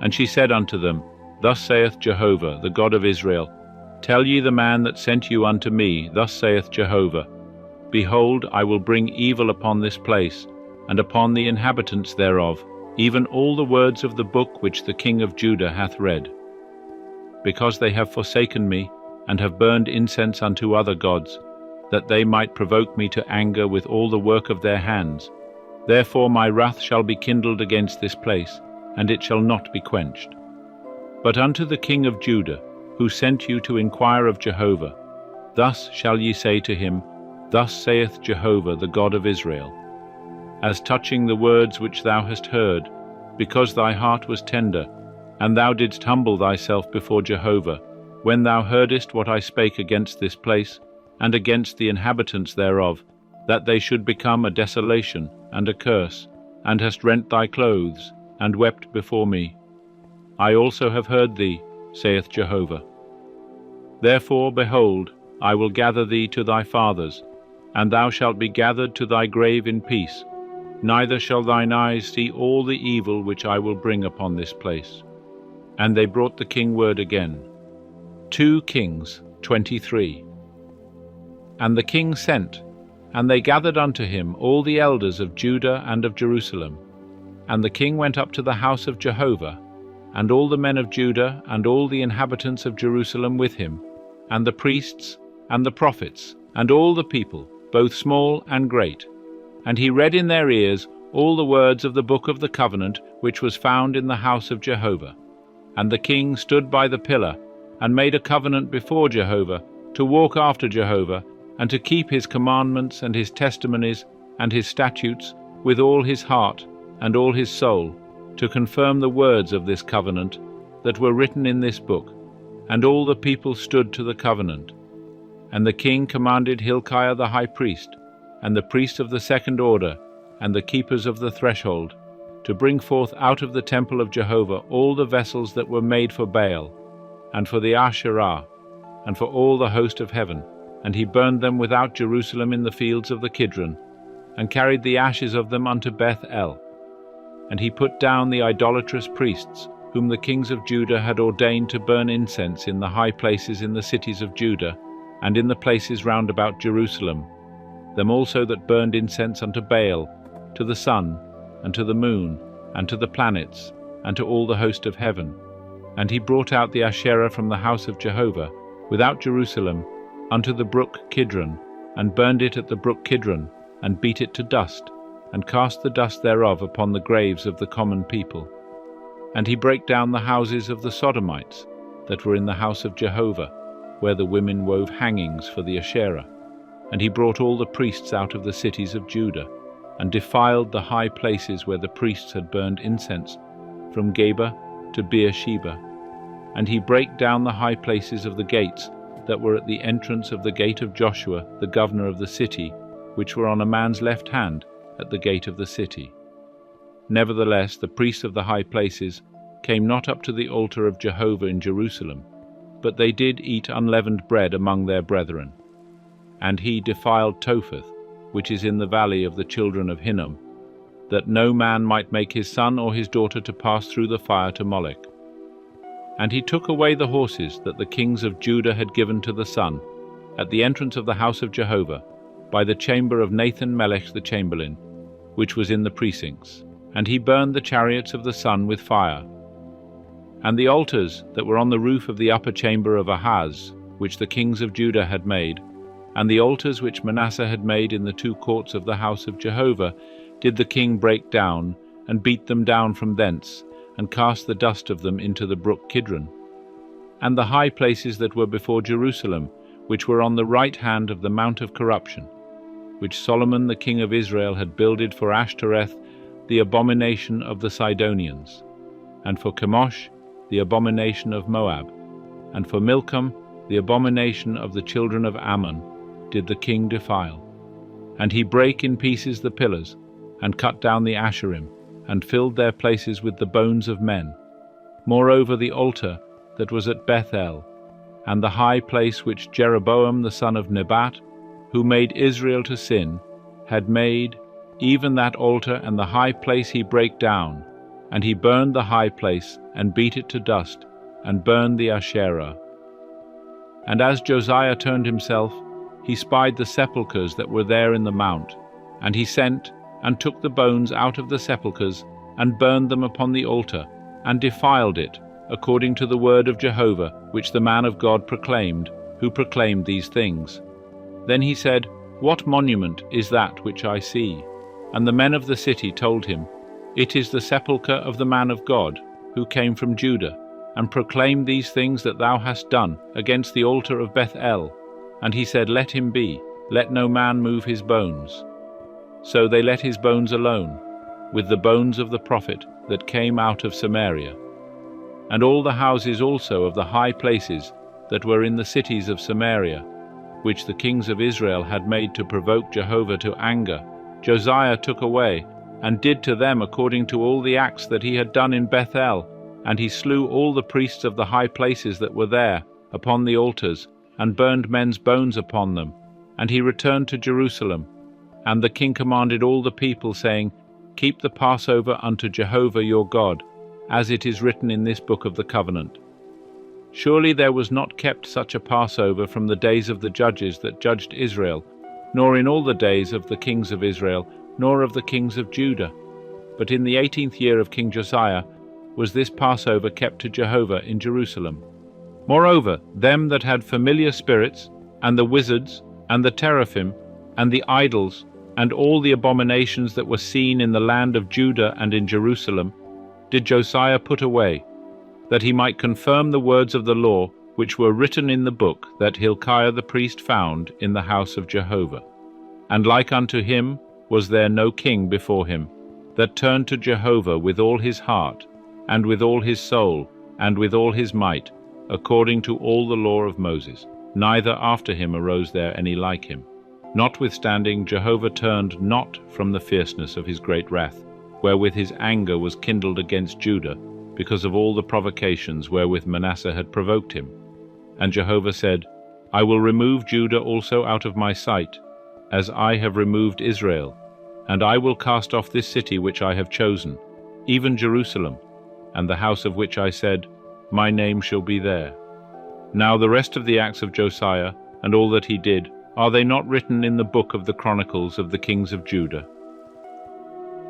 Speaker 1: And she said unto them, Thus saith Jehovah, the God of Israel, Tell ye the man that sent you unto me, Thus saith Jehovah, Behold, I will bring evil upon this place, and upon the inhabitants thereof, even all the words of the book which the king of Judah hath read. Because they have forsaken me, and have burned incense unto other gods, that they might provoke me to anger with all the work of their hands. Therefore my wrath shall be kindled against this place, and it shall not be quenched. But unto the king of Judah, who sent you to inquire of Jehovah, thus shall ye say to him, Thus saith Jehovah, the God of Israel, As touching the words which thou hast heard, because thy heart was tender, and thou didst humble thyself before Jehovah, when thou heardest what I spake against this place, and against the inhabitants thereof, that they should become a desolation and a curse, and hast rent thy clothes, and wept before me. I also have heard thee, saith Jehovah. Therefore, behold, I will gather thee to thy fathers, and thou shalt be gathered to thy grave in peace, neither shall thine eyes see all the evil which I will bring upon this place. And they brought the king word again. 2 Kings 23. And the king sent, and they gathered unto him all the elders of Judah and of Jerusalem. And the king went up to the house of Jehovah, and all the men of Judah and all the inhabitants of Jerusalem with him, and the priests and the prophets, and all the people, both small and great. And he read in their ears all the words of the book of the covenant which was found in the house of Jehovah. And the king stood by the pillar, and made a covenant before Jehovah, to walk after Jehovah, and to keep his commandments and his testimonies and his statutes with all his heart and all his soul, to confirm the words of this covenant that were written in this book. And all the people stood to the covenant. And the king commanded Hilkiah the high priest, and the priests of the 2nd order, and the keepers of the threshold, to bring forth out of the temple of Jehovah all the vessels that were made for Baal, and for the Asherah, and for all the host of heaven. And he burned them without Jerusalem in the fields of the Kidron, and carried the ashes of them unto Beth-el. And he put down the idolatrous priests, whom the kings of Judah had ordained to burn incense in the high places in the cities of Judah, and in the places round about Jerusalem, them also that burned incense unto Baal, to the sun, and to the moon, and to the planets, and to all the host of heaven. And he brought out the Asherah from the house of Jehovah, without Jerusalem, unto the brook Kidron, and burned it at the brook Kidron, and beat it to dust, and cast the dust thereof upon the graves of the common people. And he brake down the houses of the Sodomites, that were in the house of Jehovah, where the women wove hangings for the Asherah. And he brought all the priests out of the cities of Judah, and defiled the high places where the priests had burned incense, from Geba to Beersheba. And he brake down the high places of the gates that were at the entrance of the gate of Joshua, the governor of the city, which were on a man's left hand at the gate of the city. Nevertheless, the priests of the high places came not up to the altar of Jehovah in Jerusalem, but they did eat unleavened bread among their brethren. And he defiled Topheth, which is in the valley of the children of Hinnom, that no man might make his son or his daughter to pass through the fire to Molech. And he took away the horses that the kings of Judah had given to the sun, at the entrance of the house of Jehovah, by the chamber of Nathan-melech the chamberlain, which was in the precincts. And he burned the chariots of the sun with fire. And the altars that were on the roof of the upper chamber of Ahaz, which the kings of Judah had made, and the altars which Manasseh had made in the 2 courts of the house of Jehovah, did the king break down, and beat them down from thence, and cast the dust of them into the brook Kidron. And the high places that were before Jerusalem, which were on the right hand of the Mount of Corruption, which Solomon the king of Israel had builded for Ashtoreth, the abomination of the Sidonians, and for Chemosh, the abomination of Moab, and for Milcom, the abomination of the children of Ammon, did the king defile. And he brake in pieces the pillars, and cut down the Asherim, and filled their places with the bones of men. Moreover, the altar that was at Bethel, and the high place which Jeroboam the son of Nebat, who made Israel to sin, had made, even that altar and the high place he brake down, and he burned the high place, and beat it to dust, and burned the Asherah. And as Josiah turned himself, he spied the sepulchres that were there in the mount, and he sent, and took the bones out of the sepulchres, and burned them upon the altar, and defiled it, according to the word of Jehovah, which the man of God proclaimed, who proclaimed these things. Then he said, What monument is that which I see? And the men of the city told him, It is the sepulchre of the man of God, who came from Judah, and proclaimed these things that thou hast done against the altar of Bethel. And he said, Let him be, let no man move his bones. So they let his bones alone, with the bones of the prophet that came out of Samaria. And all the houses also of the high places that were in the cities of Samaria, which the kings of Israel had made to provoke Jehovah to anger, Josiah took away, and did to them according to all the acts that he had done in Bethel. And he slew all the priests of the high places that were there upon the altars, and burned men's bones upon them. And he returned to Jerusalem. And the king commanded all the people, saying, Keep the Passover unto Jehovah your God, as it is written in this book of the covenant. Surely there was not kept such a Passover from the days of the judges that judged Israel, nor in all the days of the kings of Israel, nor of the kings of Judah. But in the 18th year of King Josiah was this Passover kept to Jehovah in Jerusalem. Moreover, them that had familiar spirits, and the wizards, and the teraphim, and the idols, and all the abominations that were seen in the land of Judah and in Jerusalem, did Josiah put away, that he might confirm the words of the law which were written in the book that Hilkiah the priest found in the house of Jehovah. And like unto him was there no king before him, that turned to Jehovah with all his heart, and with all his soul, and with all his might, according to all the law of Moses. Neither after him arose there any like him. Notwithstanding, Jehovah turned not from the fierceness of his great wrath, wherewith his anger was kindled against Judah, because of all the provocations wherewith Manasseh had provoked him. And Jehovah said, I will remove Judah also out of my sight, as I have removed Israel, and I will cast off this city which I have chosen, even Jerusalem, and the house of which I said, My name shall be there. Now the rest of the acts of Josiah, and all that he did, are they not written in the book of the Chronicles of the kings of Judah?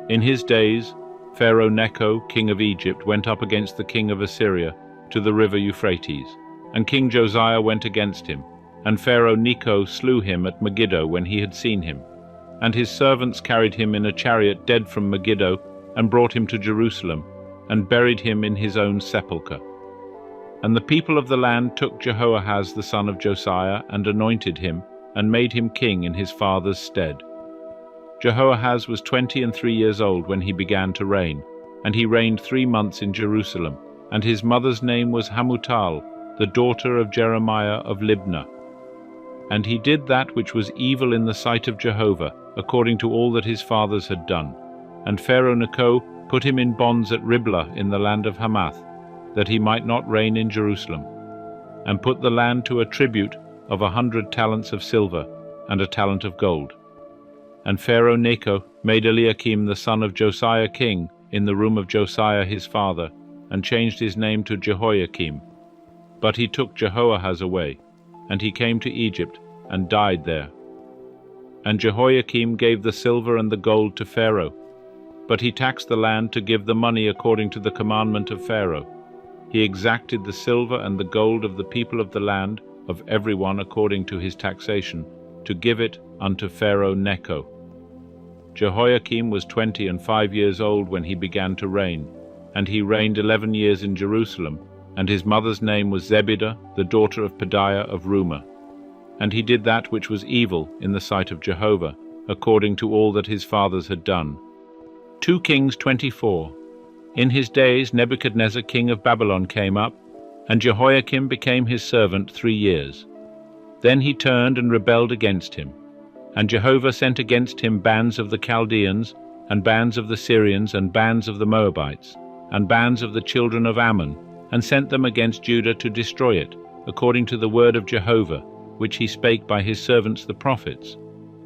Speaker 1: In his days, Pharaoh Necho, king of Egypt, went up against the king of Assyria to the river Euphrates, and King Josiah went against him, and Pharaoh Necho slew him at Megiddo when he had seen him. And his servants carried him in a chariot dead from Megiddo, and brought him to Jerusalem, and buried him in his own sepulchre. And the people of the land took Jehoahaz the son of Josiah, and anointed him, and made him king in his father's stead. Jehoahaz was 23 years old when he began to reign, and he reigned 3 months in Jerusalem, and his mother's name was Hamutal, the daughter of Jeremiah of Libnah. And he did that which was evil in the sight of Jehovah, according to all that his fathers had done. And Pharaoh Necho put him in bonds at Riblah in the land of Hamath, that he might not reign in Jerusalem, and put the land to a tribute of 100 talents of silver, and a talent of gold. And Pharaoh Necho made Eliakim the son of Josiah king in the room of Josiah his father, and changed his name to Jehoiakim. But he took Jehoahaz away, and he came to Egypt, and died there. And Jehoiakim gave the silver and the gold to Pharaoh, but he taxed the land to give the money according to the commandment of Pharaoh. He exacted the silver and the gold of the people of the land, of every one according to his taxation, to give it unto Pharaoh Necho. Jehoiakim was 25 years old when he began to reign, and he reigned 11 years in Jerusalem, and his mother's name was Zebidah, the daughter of Pedaiah of Rumah. and he did that which was evil in the sight of Jehovah, according to all that his fathers had done. 2 Kings 24. In his days Nebuchadnezzar king of Babylon came up, and Jehoiakim became his servant 3 years. Then he turned and rebelled against him. And Jehovah sent against him bands of the Chaldeans, and bands of the Syrians, and bands of the Moabites, and bands of the children of Ammon, and sent them against Judah to destroy it, according to the word of Jehovah, which he spake by his servants the prophets.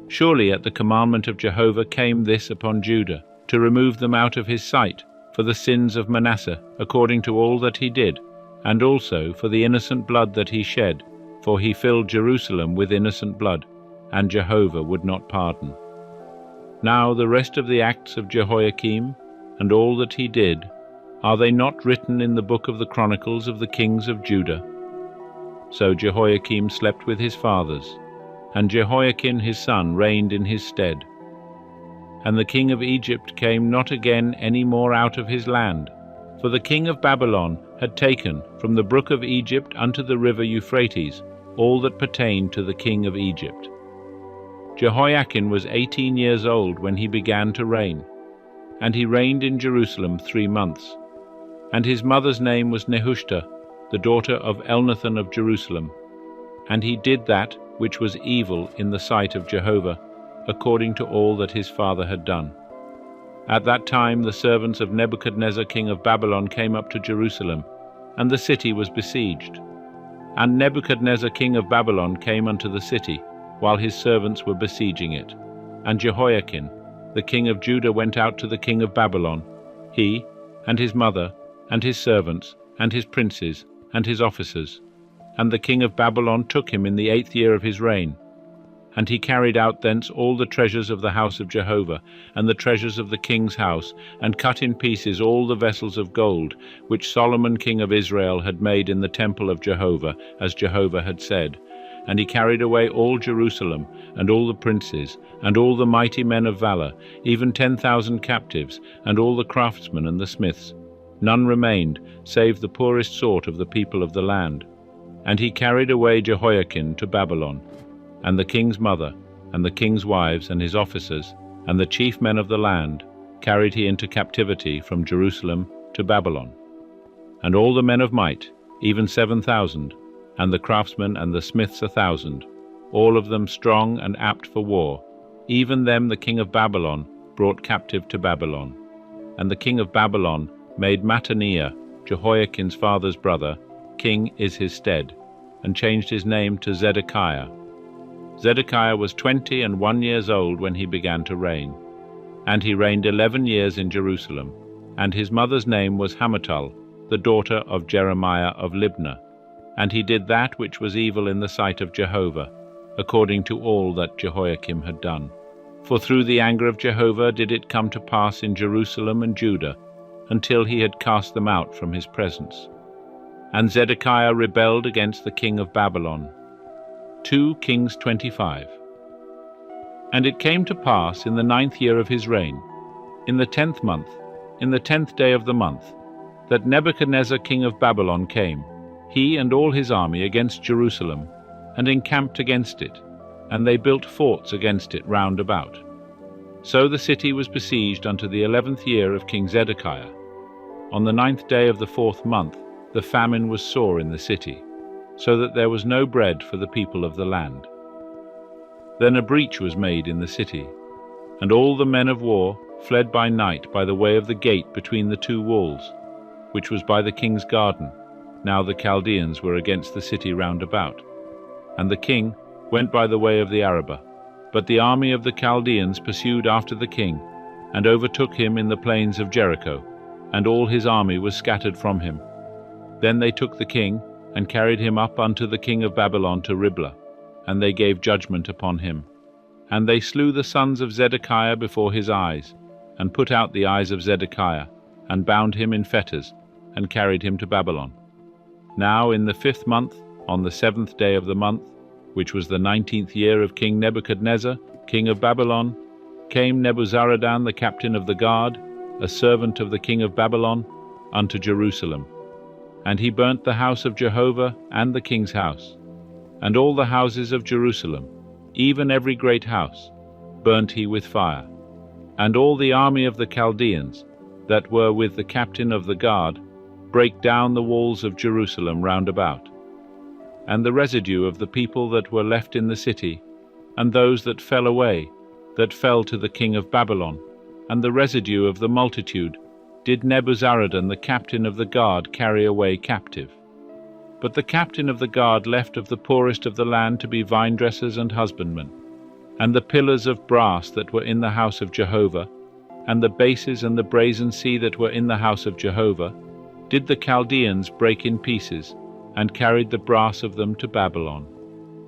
Speaker 1: Surely at the commandment of Jehovah came this upon Judah, to remove them out of his sight, for the sins of Manasseh, according to all that he did, and also for the innocent blood that he shed, for he filled Jerusalem with innocent blood, and Jehovah would not pardon. Now the rest of the acts of Jehoiakim, and all that he did, are they not written in the book of the Chronicles of the kings of Judah? So Jehoiakim slept with his fathers, and Jehoiakim his son reigned in his stead. And the king of Egypt came not again any more out of his land, for the king of Babylon had taken from the brook of Egypt unto the river Euphrates all that pertained to the king of Egypt. Jehoiakim was 18 years old when he began to reign, and he reigned in Jerusalem 3 months. And his mother's name was Nehushta, the daughter of Elnathan of Jerusalem. And he did that which was evil in the sight of Jehovah, according to all that his father had done. At that time the servants of Nebuchadnezzar king of Babylon came up to Jerusalem, and the city was besieged. And Nebuchadnezzar king of Babylon came unto the city, while his servants were besieging it. And Jehoiakim, the king of Judah, went out to the king of Babylon, he, and his mother, and his servants, and his princes, and his officers. And the king of Babylon took him in the 8th year of his reign. And he carried out thence all the treasures of the house of Jehovah, and the treasures of the king's house, and cut in pieces all the vessels of gold, which Solomon king of Israel had made in the temple of Jehovah, as Jehovah had said. And he carried away all Jerusalem, and all the princes, and all the mighty men of valor, even 10,000 captives, and all the craftsmen and the smiths. None remained, save the poorest sort of the people of the land. And he carried away Jehoiakim to Babylon. And the king's mother, and the king's wives, and his officers, and the chief men of the land, carried he into captivity from Jerusalem to Babylon. And all the men of might, even 7,000, and the craftsmen and the smiths 1,000, all of them strong and apt for war, even them the king of Babylon brought captive to Babylon. And the king of Babylon made Mattaniah, Jehoiakim's father's brother, king in his stead, and changed his name to Zedekiah. Zedekiah was 21 years old when he began to reign, and he reigned 11 years in Jerusalem, and his mother's name was Hamutal, the daughter of Jeremiah of Libnah. And he did that which was evil in the sight of Jehovah, according to all that Jehoiakim had done. For through the anger of Jehovah did it come to pass in Jerusalem and Judah, until he had cast them out from his presence. And Zedekiah rebelled against the king of Babylon. 2 Kings 25. And it came to pass in the 9th year of his reign, in the 10th month, in the 10th day of the month, that Nebuchadnezzar king of Babylon came, he and all his army, against Jerusalem, and encamped against it, and they built forts against it round about. So the city was besieged unto the 11th year of King Zedekiah. On the 9th day of the 4th month the famine was sore in the city, so that there was no bread for the people of the land. Then a breach was made in the city, and all the men of war fled by night by the way of the gate between the 2 walls, which was by the king's garden. Now the Chaldeans were against the city round about. And the king went by the way of the Arabah. But the army of the Chaldeans pursued after the king, and overtook him in the plains of Jericho, and all his army was scattered from him. Then they took the king, and carried him up unto the king of Babylon to Riblah, and they gave judgment upon him. And they slew the sons of Zedekiah before his eyes, and put out the eyes of Zedekiah, and bound him in fetters, and carried him to Babylon. Now in the 5th month, on the 7th day of the month, which was the 19th year of King Nebuchadnezzar, king of Babylon, came Nebuzaradan the captain of the guard, a servant of the king of Babylon, unto Jerusalem. And he burnt the house of Jehovah and the king's house. And all the houses of Jerusalem, even every great house, burnt he with fire. And all the army of the Chaldeans, that were with the captain of the guard, brake down the walls of Jerusalem round about. And the residue of the people that were left in the city, and those that fell away, that fell to the king of Babylon, and the residue of the multitude, did Nebuzaradan the captain of the guard carry away captive. But the captain of the guard left of the poorest of the land to be vine-dressers and husbandmen. And the pillars of brass that were in the house of Jehovah, and the bases and the brazen sea that were in the house of Jehovah, did the Chaldeans break in pieces, and carried the brass of them to Babylon.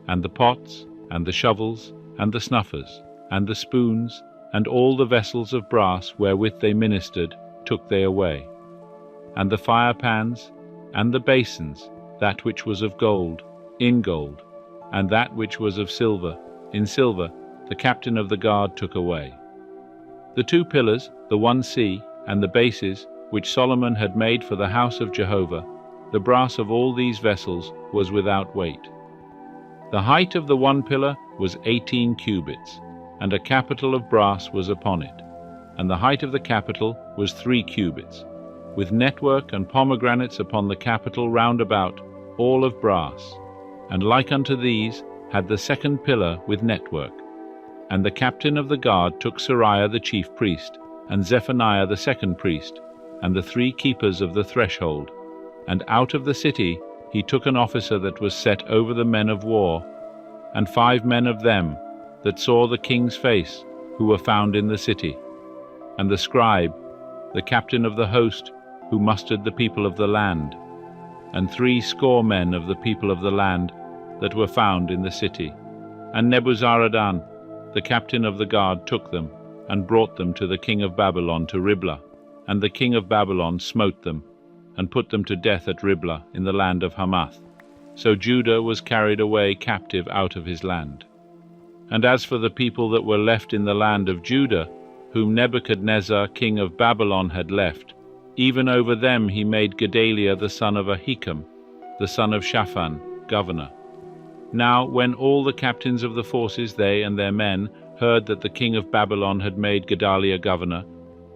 Speaker 1: And the pots, and the shovels, and the snuffers, and the spoons, and all the vessels of brass wherewith they ministered, took they away. And the firepans, and the basins, that which was of gold, in gold, and that which was of silver, in silver, the captain of the guard took away. The 2 pillars, the 1 sea, and the bases, which Solomon had made for the house of Jehovah, the brass of all these vessels was without weight. The height of the 1 pillar was 18 cubits, and a capital of brass was upon it, and the height of the capital was 3 cubits, with network and pomegranates upon the capital round about, all of brass. And like unto these had the 2nd pillar with network. And the captain of the guard took Seraiah the chief priest, and Zephaniah the 2nd priest, and the 3 keepers of the threshold. And out of the city he took an officer that was set over the men of war, and 5 men of them that saw the king's face, who were found in the city. And the scribe, the captain of the host, who mustered the people of the land, and 60 men of the people of the land that were found in the city. And Nebuzaradan, the captain of the guard, took them, and brought them to the king of Babylon to Riblah. And the king of Babylon smote them, and put them to death at Riblah in the land of Hamath. So Judah was carried away captive out of his land. And as for the people that were left in the land of Judah, whom Nebuchadnezzar king of Babylon had left, even over them he made Gedaliah the son of Ahikam, the son of Shaphan, governor. Now when all the captains of the forces, they and their men, heard that the king of Babylon had made Gedaliah governor,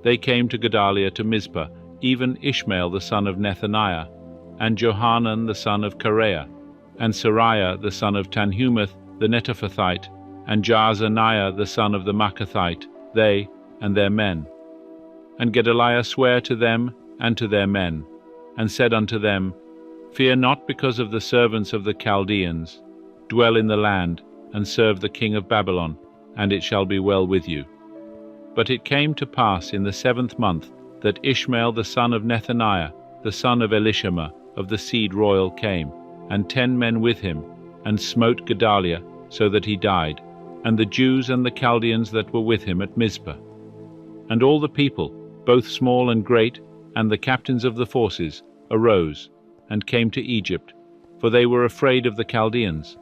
Speaker 1: they came to Gedaliah to Mizpah, even Ishmael the son of Nethaniah, and Johanan the son of Kareah, and Seraiah the son of Tanhumeth the Netophathite, and Jaazaniah the son of the Maacathite, they and their men. And Gedaliah sware to them and to their men, and said unto them, Fear not because of the servants of the Chaldeans. Dwell in the land, and serve the king of Babylon, and it shall be well with you. But it came to pass in the 7th month that Ishmael the son of Nethaniah, the son of Elishama, of the seed royal, came, and 10 men with him, and smote Gedaliah, so that he died, and the Jews and the Chaldeans that were with him at Mizpah. And all the people, both small and great, and the captains of the forces, arose, and came to Egypt, for they were afraid of the Chaldeans.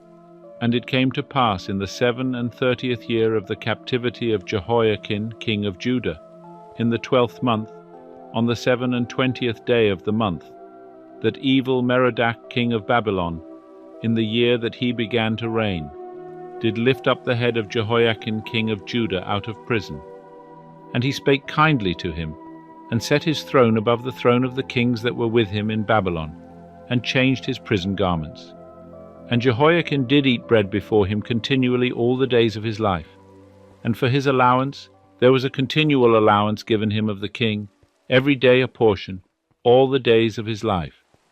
Speaker 1: And it came to pass in the 37th year of the captivity of Jehoiakim king of Judah, in the 12th month, on the 27th day of the month, that evil Merodach king of Babylon, in the year that he began to reign, did lift up the head of Jehoiakim king of Judah out of prison. And he spake kindly to him, and set his throne above the throne of the kings that were with him in Babylon, and changed his prison garments. And Jehoiakim did eat bread before him continually all the days of his life. And for his allowance there was a continual allowance given him of the king, every day a portion, all the days of his life.